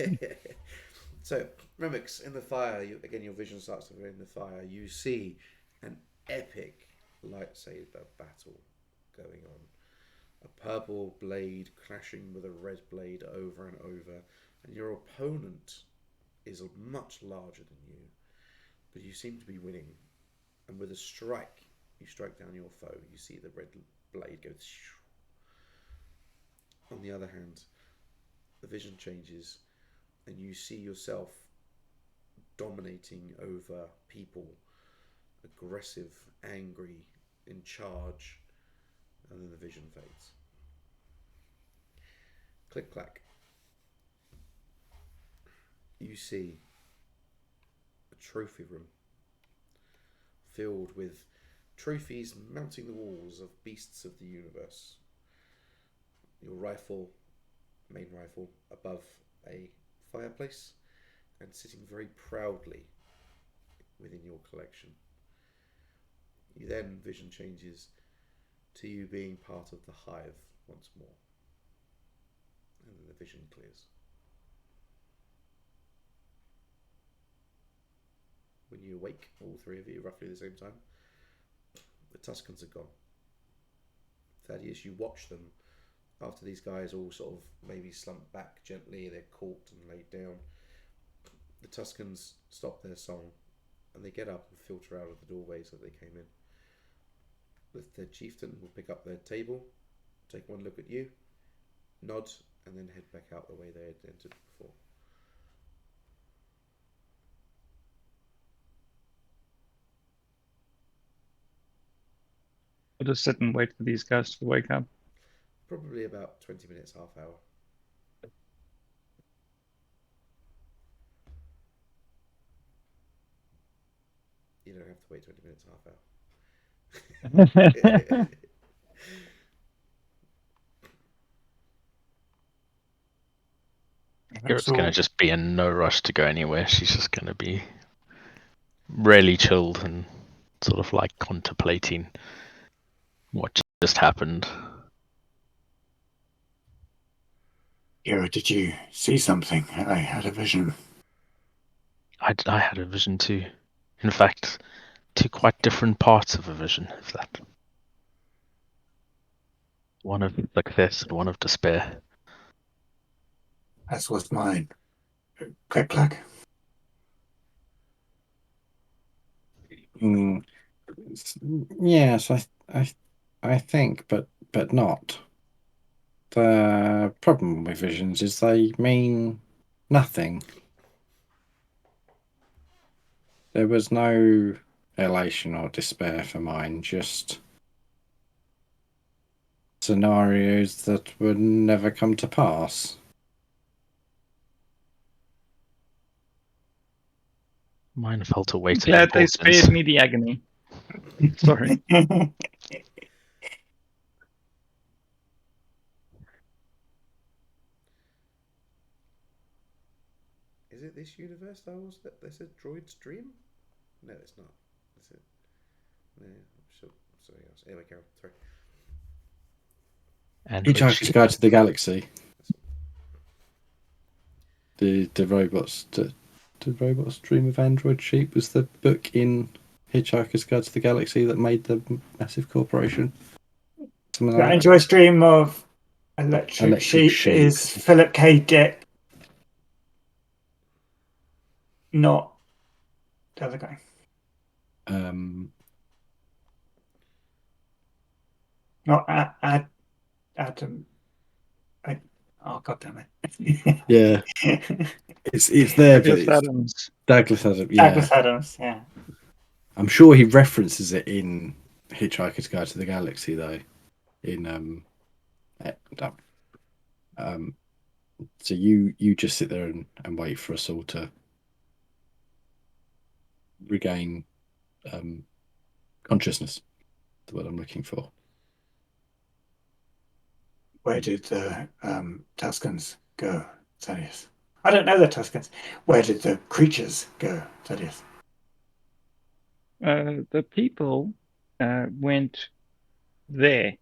So, Remix, in the fire, again, your vision starts to go in the fire. You see an epic lightsaber battle going on. A purple blade clashing with a red blade over and over. And your opponent is much larger than you, but you seem to be winning. And with a strike, you strike down your foe. You see the red blade go. On the other hand, the vision changes, and you see yourself dominating over people, aggressive, angry, in charge, and then the vision fades. Click clack. You see a trophy room filled with trophies mounting the walls of beasts of the universe. Your rifle, main rifle, above a fireplace, and sitting very proudly within your collection. You then, vision changes to you being part of the hive once more. And then the vision clears. When you awake, all three of you, roughly the same time, the Tuskens are gone. Thaddeus, you watch them after these guys all sort of maybe slump back gently, they're caught and laid down. The Tuskens stop their song and they get up and filter out of the doorways that they came in. The chieftain will pick up their table, take one look at you, nod, and then head back out the way they had entered before. I'll just sit and wait for these guys to wake up. Probably about 20 minutes, half hour. You don't have to wait 20 minutes, half hour. Kira's going to just be in no rush to go anywhere. She's just going to be really chilled and sort of like contemplating what just happened. Kira, did you see something? I had a vision. I had a vision too. In fact, two quite different parts of a vision, if that. One of success and one of despair. As was mine. Click clack. Yes, I think, but not. The problem with visions is they mean nothing. There was no elation or despair for mine, just scenarios that would never come to pass. Mine felt a weight of Glad they importance. spared me the agony. Sorry. Is it this universe Star Wars that there's a droid's dream? No, it's not. Is it? No, I'm sure. Sorry, anyway, Carol. Sorry. Android Hitchhiker's sheep. Guide to the Galaxy. The robots dream of android sheep was the book in Hitchhiker's Guide to the Galaxy that made the massive corporation. Something The like that. Android's dream of Electric Sheep Sheep. is Philip K. Dick, not the other guy. Not Adam. Oh, God damn it. Yeah, it's there, but Douglas it's Adams. Douglas Adams. Yeah, Douglas Adams, yeah. I'm sure he references it in Hitchhiker's Guide to the Galaxy, though. So you just sit there and wait for us all to regain consciousness. That's what I'm looking for. Where did the Tuscans go, Thaddeus? I don't know the Tuscans. Where did the creatures go, Thaddeus? The people went there.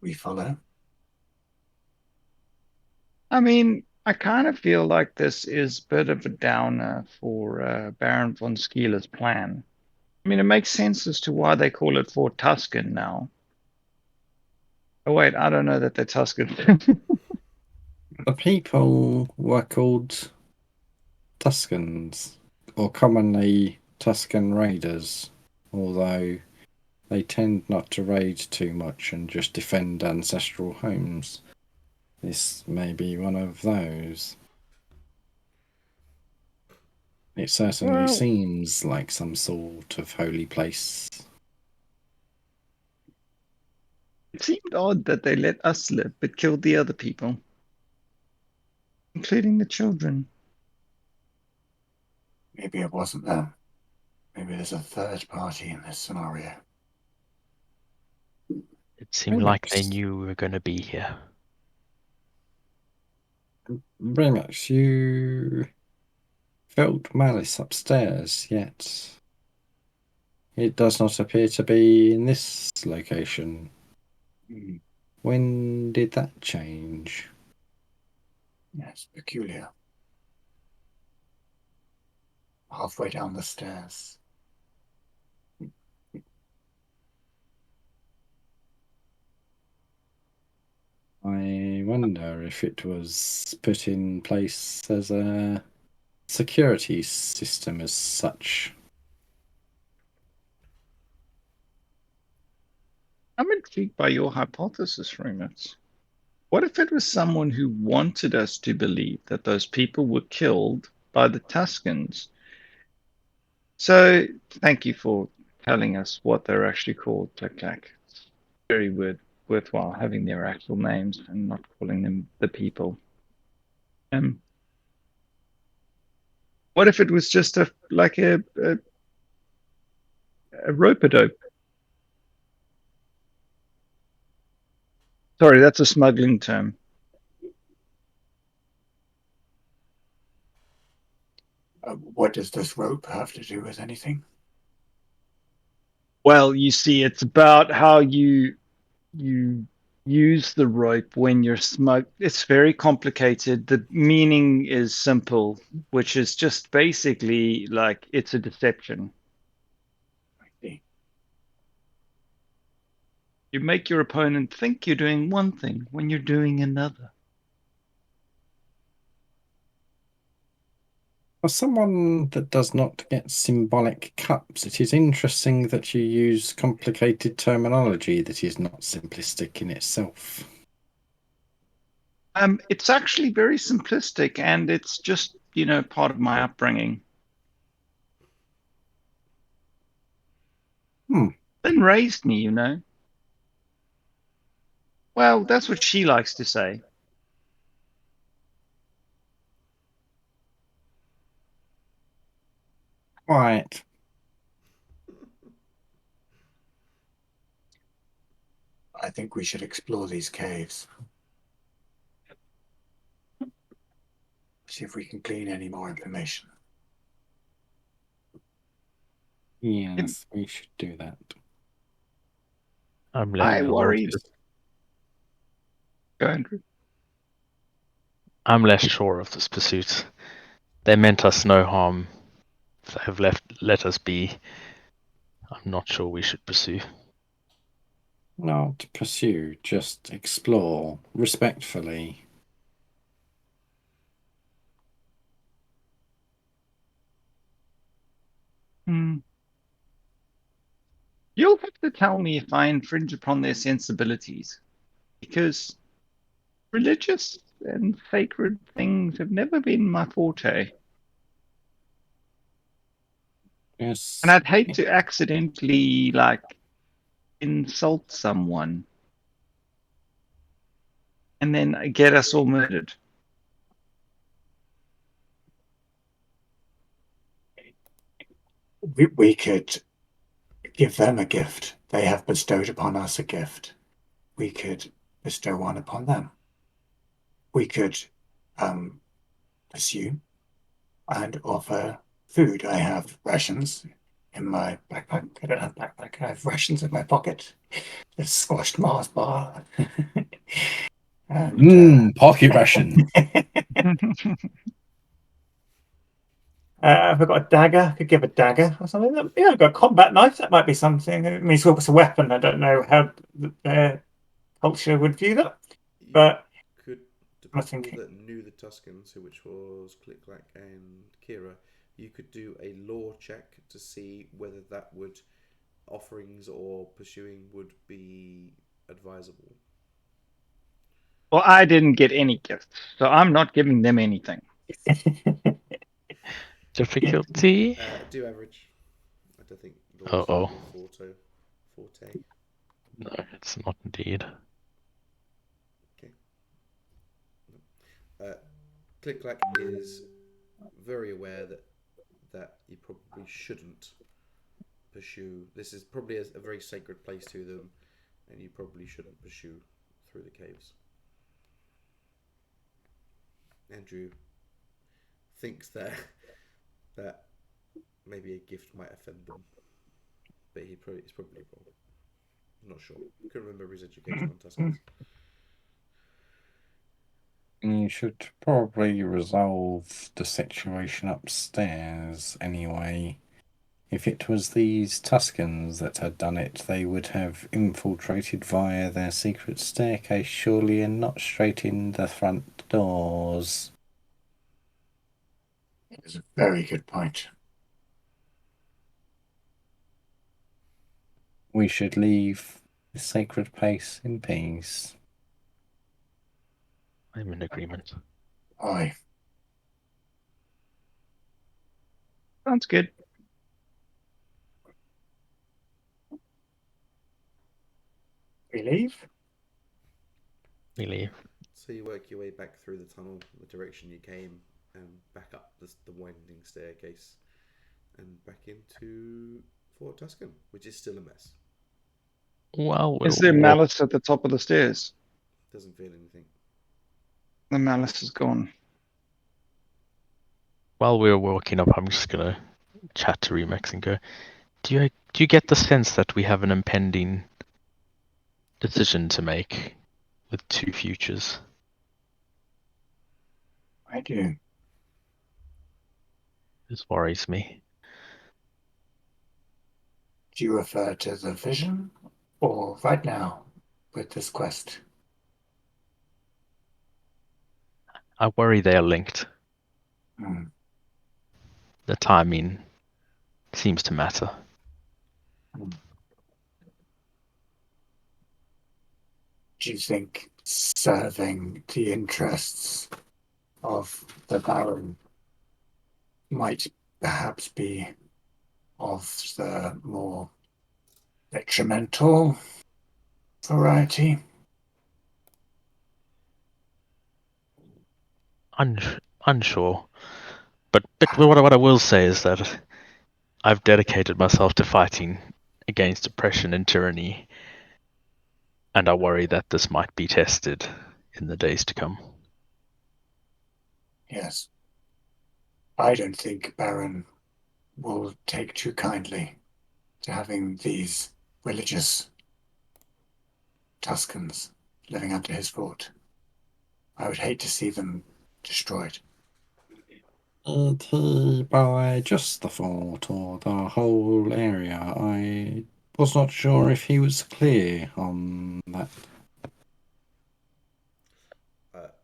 We follow. I mean, I kind of feel like this is a bit of a downer for Baron von Skeeler's plan. I mean, it makes sense as to why they call it Fort Tuscan now. Oh, wait, I don't know that they're Tuscan. The people were called Tuscans, or commonly Tuscan Raiders, although they tend not to raid too much and just defend ancestral homes. This may be one of those. It certainly seems like some sort of holy place. It seemed odd that they let us live but killed the other people, including the children. Maybe it wasn't them. Maybe there's a third party in this scenario. It seemed like they knew we were going to be here. Very much. You felt malice upstairs, yet it does not appear to be in this location. When did that change? Yes, peculiar. Halfway down the stairs. I wonder if it was put in place as a security system as such. I'm intrigued by your hypothesis, Remus. What if it was someone who wanted us to believe that those people were killed by the Tuscans? So, thank you for telling us what they're actually called, Click Clack. It's very worthwhile having their actual names and not calling them the people. What if it was just a rope-a-dope? Sorry, that's a smuggling term. What does this rope have to do with anything? Well, you see, it's about how you use the rope when you're It's very complicated. The meaning is simple, which is just basically like it's a deception. I see. You make your opponent think you're doing one thing when you're doing another. For someone that does not get symbolic cups, it is interesting that you use complicated terminology that is not simplistic in itself. It's actually very simplistic, and it's just, part of my upbringing. Lynn raised me, Well, that's what she likes to say. Right. I think we should explore these caves. See if we can glean any more information. Yes, we should do that. I'm I less worried. Go, Andrew. I'm less sure of this pursuit. They meant us no harm. They have let us be. I'm not sure we should pursue. Not pursue, just explore respectfully. You'll have to tell me if I infringe upon their sensibilities, because religious and sacred things have never been my forte. Yes. And I'd hate to accidentally, like, insult someone and then get us all murdered. We could give them a gift. They have bestowed upon us a gift. We could bestow one upon them. We could pursue and offer food. I have rations in my backpack. I don't have a backpack. I have rations in my pocket. A squashed Mars bar. And, Pocket ration. I've got a dagger. I could give a dagger or something. Yeah, I've got a combat knife. That might be something. I mean, it's a weapon. I don't know how their culture would view that. But could the I'm people thinking- that knew the Tuscans, which was Click Clack and Kira, you could do a law check to see whether that would offerings or pursuing would be advisable. Well, I didn't get any gifts, so I'm not giving them anything. Difficulty? Do average. I don't think Uh-oh. forte. No, it's not indeed. Click Clack is very aware that you probably shouldn't pursue. This is probably a very sacred place to them, and you probably shouldn't pursue through the caves. Andrew thinks that maybe a gift might offend them, but he's probably wrong. I'm not sure. Couldn't remember his education on Tuscans. You should probably resolve the situation upstairs anyway. If it was these Tuscans that had done it, they would have infiltrated via their secret staircase, surely, and not straight in the front doors. It's a very good point. We should leave the sacred place in peace. I'm in agreement. Aye. Sounds good. We leave. We leave. So you work your way back through the tunnel, the direction you came, and back up the winding staircase, and back into Fort Tuscan, which is still a mess. Well, Is there malice at the top of the stairs? Doesn't feel anything. The malice is gone. While we're walking up, I'm just gonna chat to Remax and go, do you get the sense that we have an impending decision to make with two futures? I do. This worries me. Do you refer to the vision or right now with this quest? I worry they are linked. Hmm. The timing seems to matter. Do you think serving the interests of the Baron might perhaps be of the more detrimental variety? Unsure. But what I will say is that I've dedicated myself to fighting against oppression and tyranny, and I worry that this might be tested in the days to come. Yes, I don't think Baron will take too kindly to having these religious Tuscans living under his fort. I would hate to see them destroyed. Did he buy just the fort or the whole area? I was not sure if he was clear on that.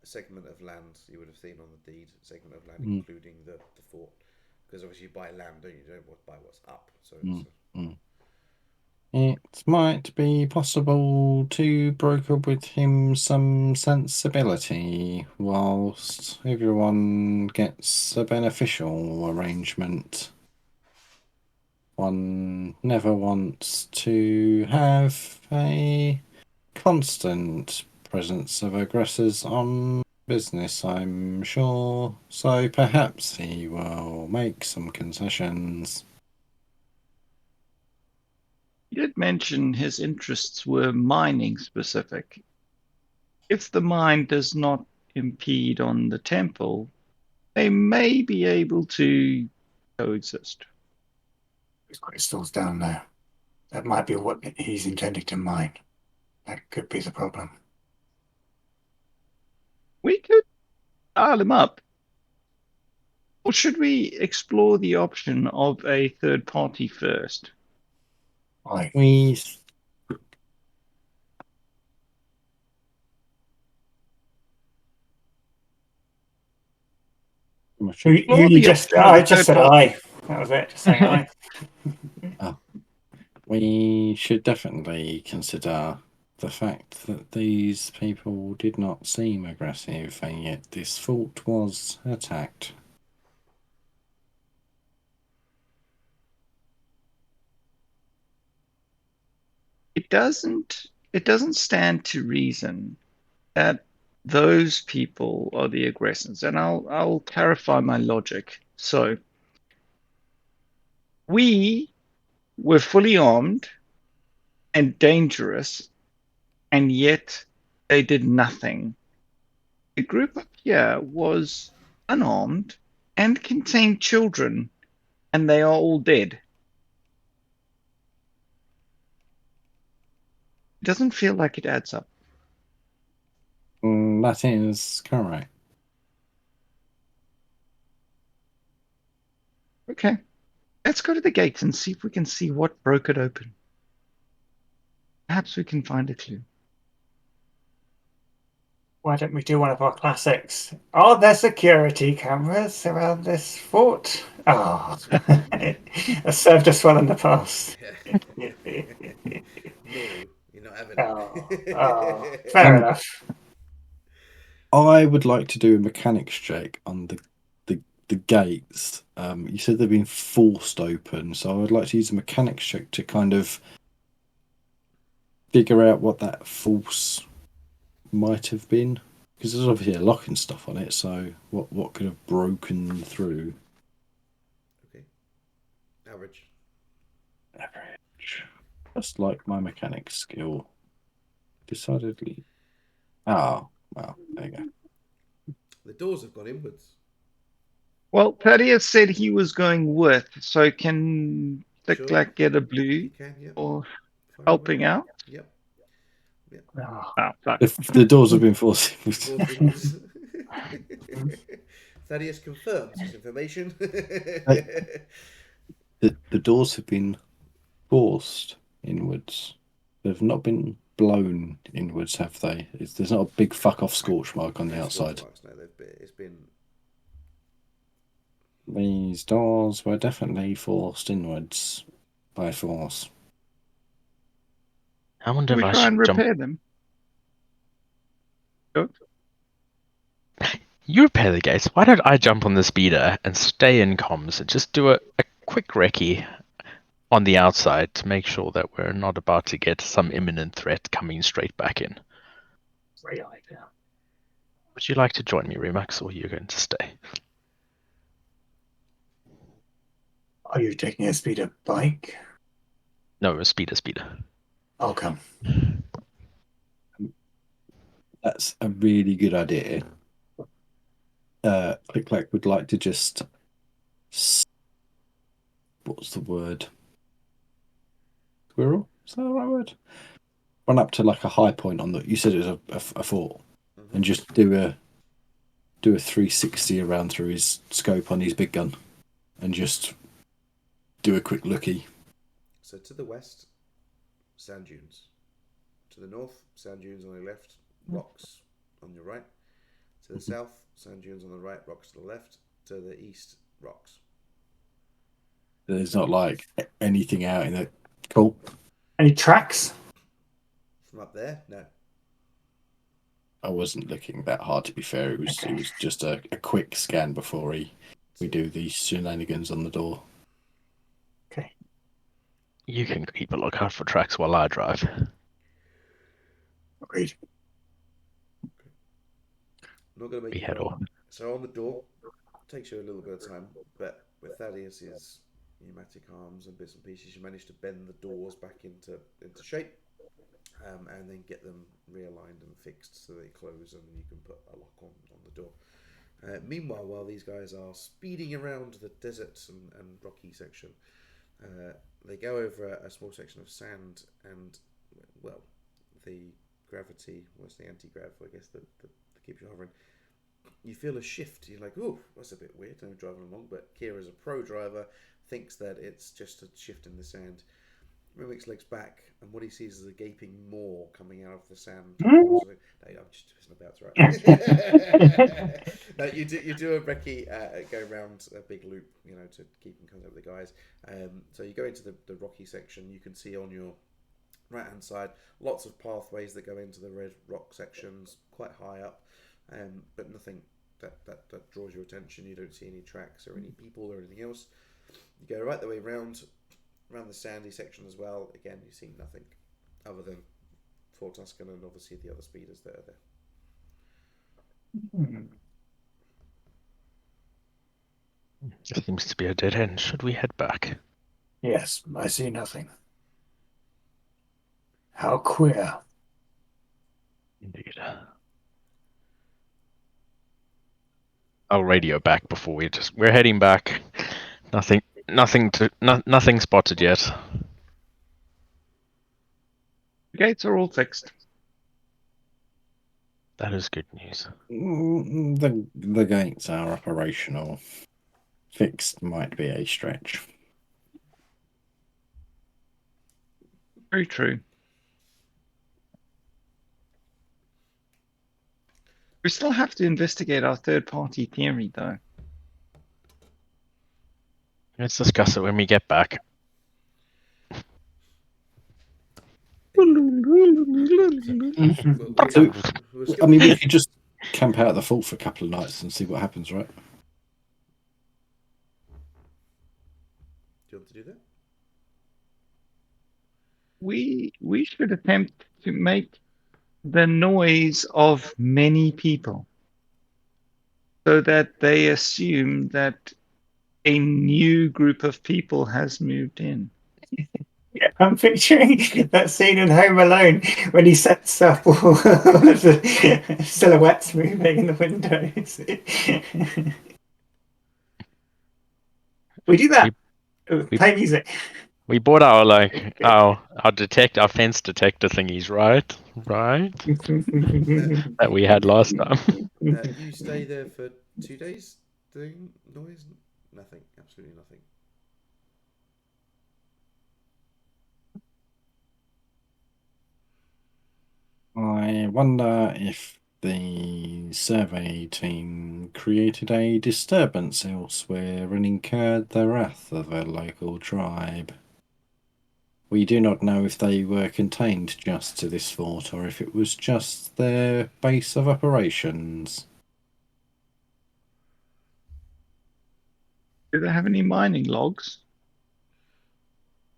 Segment of land you would have seen on the deed. Segment of land, Mm. including the fort, because obviously you buy land, don't you? You don't buy what's up. So Mm. it's, It might be possible to broker with him some sensibility whilst everyone gets a beneficial arrangement. One never wants to have a constant presence of aggressors on business, I'm sure. So perhaps he will make some concessions. He did mention his interests were mining specific. If the mine does not impede on the temple, they may be able to coexist. There's crystals down there. That might be what he's intending to mine. That could be the problem. We could dial him up. Or should we explore the option of a third party first? Like, We You just, I just said aye. That was it. Just saying aye. We should definitely consider the fact that these people did not seem aggressive, and yet this fort was attacked. It doesn't stand to reason that those people are the aggressors, and I'll clarify my logic. So we were fully armed and dangerous, and yet they did nothing. The group up here was unarmed and contained children, and they are all dead. It doesn't feel like it adds up. That is correct. Okay, let's go to the gates and see if we can see what broke it open. Perhaps we can find a clue. Why don't we do one of our classics? Are there security cameras around this fort? Oh, has served us well in the past. no, you're not having it. Fair enough. I would like to do a mechanics check on the gates. You said they've been forced open, so I would like to use a mechanics check to kind of figure out what that force might have been, because there's obviously a lock and stuff on it. So what could have broken through? Okay. Average. Just like my mechanics skill. Decidedly. Oh, well, there you go. The doors have gone inwards. Well, Thaddeus said he was going with, so can Thicklack get a blue You can, yeah. or Fire helping away. out? Yep. Oh, Oh, fuck. If the doors have been forced. Forced inwards. Thaddeus confirms this information. The doors have been forced inwards. They've not been blown inwards, have they? There's not a big fuck off scorch mark on the outside. No, it's been. These doors were definitely forced inwards by force. I wonder Can we if I try and should jump. repair them? Go. You repair the gates. Why don't I jump on the speeder and stay in comms and just do a quick recce on the outside to make sure that we're not about to get some imminent threat coming straight back in. great idea. Would you like to join me, Remax, or you're going to stay? are you taking a speeder bike? No, a speeder. I'll come. That's a really good idea. Click would like to just what's the word? Squirrel? Is that the right word? Run up to like a high point on the. You said it was a fort, and just do a 360 around through his scope on his big gun, and just do a quick looky. So to the west, sand dunes. To the north, sand dunes on the left, rocks on your right. To the south, sand dunes on the right, rocks to the left. To the east, rocks. There's not like anything out in the. Cool. Any tracks? From up there, no. I wasn't looking that hard, to be fair. It was just a quick scan before we do these shenanigans on the door. Okay. You can keep a lookout for tracks while I drive. Agreed. Not going to make We you head roll. off. So on the door, takes you a little bit of time, but with Thaddeus's pneumatic arms and bits and pieces, you manage to bend the doors back into shape, and then get them realigned and fixed so they close, and you can put a lock on the door. Meanwhile, while these guys are speeding around the deserts and rocky section, they go over a small section of sand, and well, the gravity, what's the anti-grav, I guess, that keeps you hovering. You feel a shift. You're like, oh, that's a bit weird. I'm driving along, but Kira's a pro driver, thinks that it's just a shift in the sand. Mimix looks back, and what he sees is a gaping maw coming out of the sand. No, I'm just twisting about, right? No, you do a recce, go around a big loop, to keep in contact with the guys. So you go into the rocky section. You can see on your right hand side lots of pathways that go into the red rock sections, quite high up, but nothing that draws your attention. You don't see any tracks or any people or anything else. You go right the way around the sandy section as well. Again, you see nothing other than Fort Tuscan and obviously the other speeders that are there. There seems to be a dead end. Should we head back? Yes, I see nothing. How queer. Indeed. I'll radio back before we're heading back. Nothing spotted yet. The gates are all fixed. That is good news. The gates are operational. Fixed might be a stretch. Very true. We still have to investigate our third-party theory, though. Let's discuss it when we get back. I mean, we could just camp out at the fort for a couple of nights and see what happens, right? Do you want to do that? We should attempt to make the noise of many people so that they assume that a new group of people has moved in. Yeah, I'm picturing that scene in Home Alone when he sets up all the silhouettes moving in the windows. We do that. Play music. We bought our our fence detector thingies, right? That we had last time. You stay there for 2 days doing noise? Nothing. Absolutely nothing. I wonder if the survey team created a disturbance elsewhere and incurred the wrath of a local tribe. We do not know if they were contained just to this fort or if it was just their base of operations. Do they have any mining logs?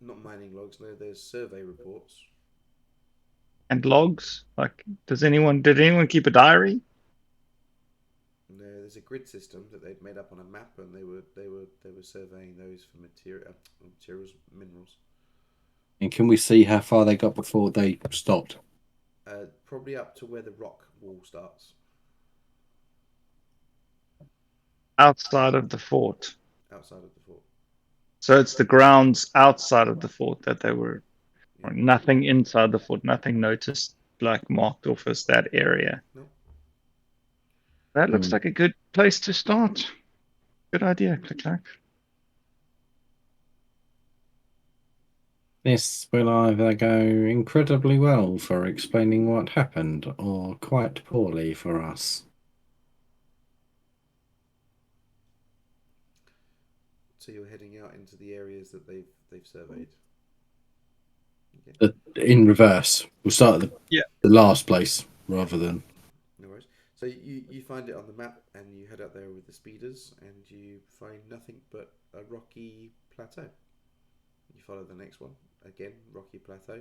Not mining logs, no, there's survey reports. And logs? Like, did anyone keep a diary? No, there's a grid system that they'd made up on a map, and they were surveying those for materials, minerals. And can we see how far they got before they stopped? Probably up to where the rock wall starts. Outside of the fort. outside of the fort. So it's the grounds outside of the fort that they were. Yeah. Nothing inside the fort. Nothing noticed, like marked off as that area. No. That looks like a good place to start. Good idea, Click-Clack. This will either go incredibly well for explaining what happened, or quite poorly for us. So you're heading out into the areas that they've surveyed. In reverse, we'll start at the last place rather than. No worries. So you find it on the map, and you head out there with the speeders, and you find nothing but a rocky plateau. You follow the next one, again rocky plateau,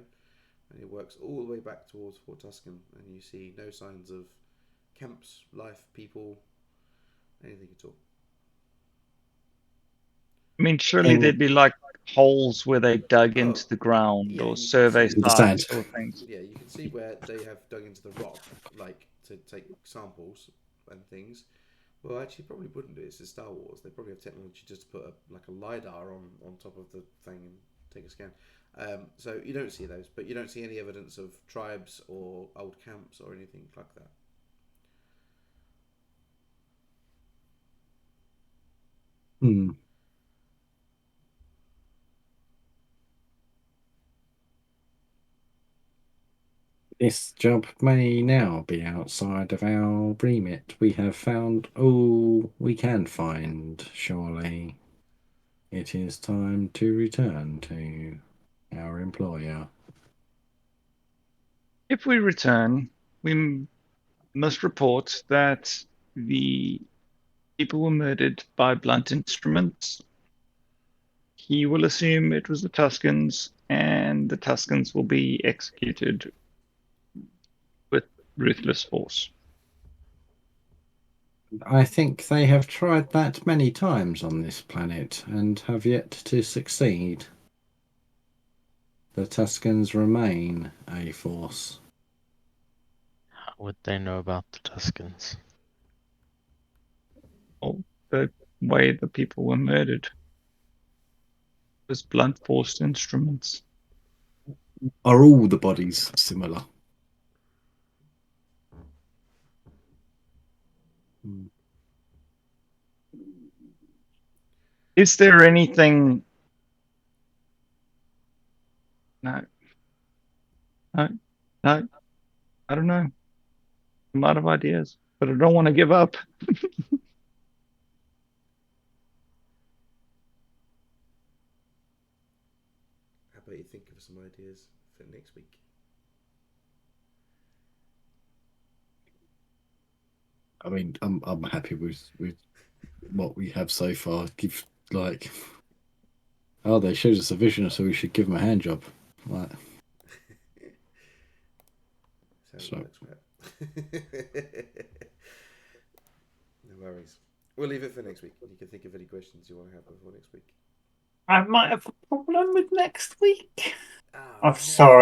and it works all the way back towards Fort Tuscan, and you see no signs of camps, life, people, anything at all. I mean, surely there'd be like holes where they dug into the ground, yeah, or you survey can see- sites or things. Yeah, you can see where they have dug into the rock, like to take samples and things. Well, actually, probably wouldn't do. It's Star Wars. They probably have technology just to put a LiDAR on top of the thing and take a scan. So you don't see those, but you don't see any evidence of tribes or old camps or anything like that. This job may now be outside of our remit. We have found all we can find, surely. It is time to return to our employer. If we return, we must report that the people were murdered by blunt instruments. He will assume it was the Tuscans, and the Tuscans will be executed with ruthless force. I think they have tried that many times on this planet and have yet to succeed. The Tuscans remain a force. How would they know about the Tuscans? The way the people were murdered was blunt force instruments. Are all the bodies similar? Is there anything? No. I don't know. I'm out of ideas, but I don't want to give up. How about you think of some ideas for next week? I mean, I'm happy with what we have so far. They showed us a vision, so we should give them a hand job. Like, So it works well. No worries. We'll leave it for next week. You can think of any questions you want to have before next week. I might have a problem with next week. Oh, I'm no. sorry.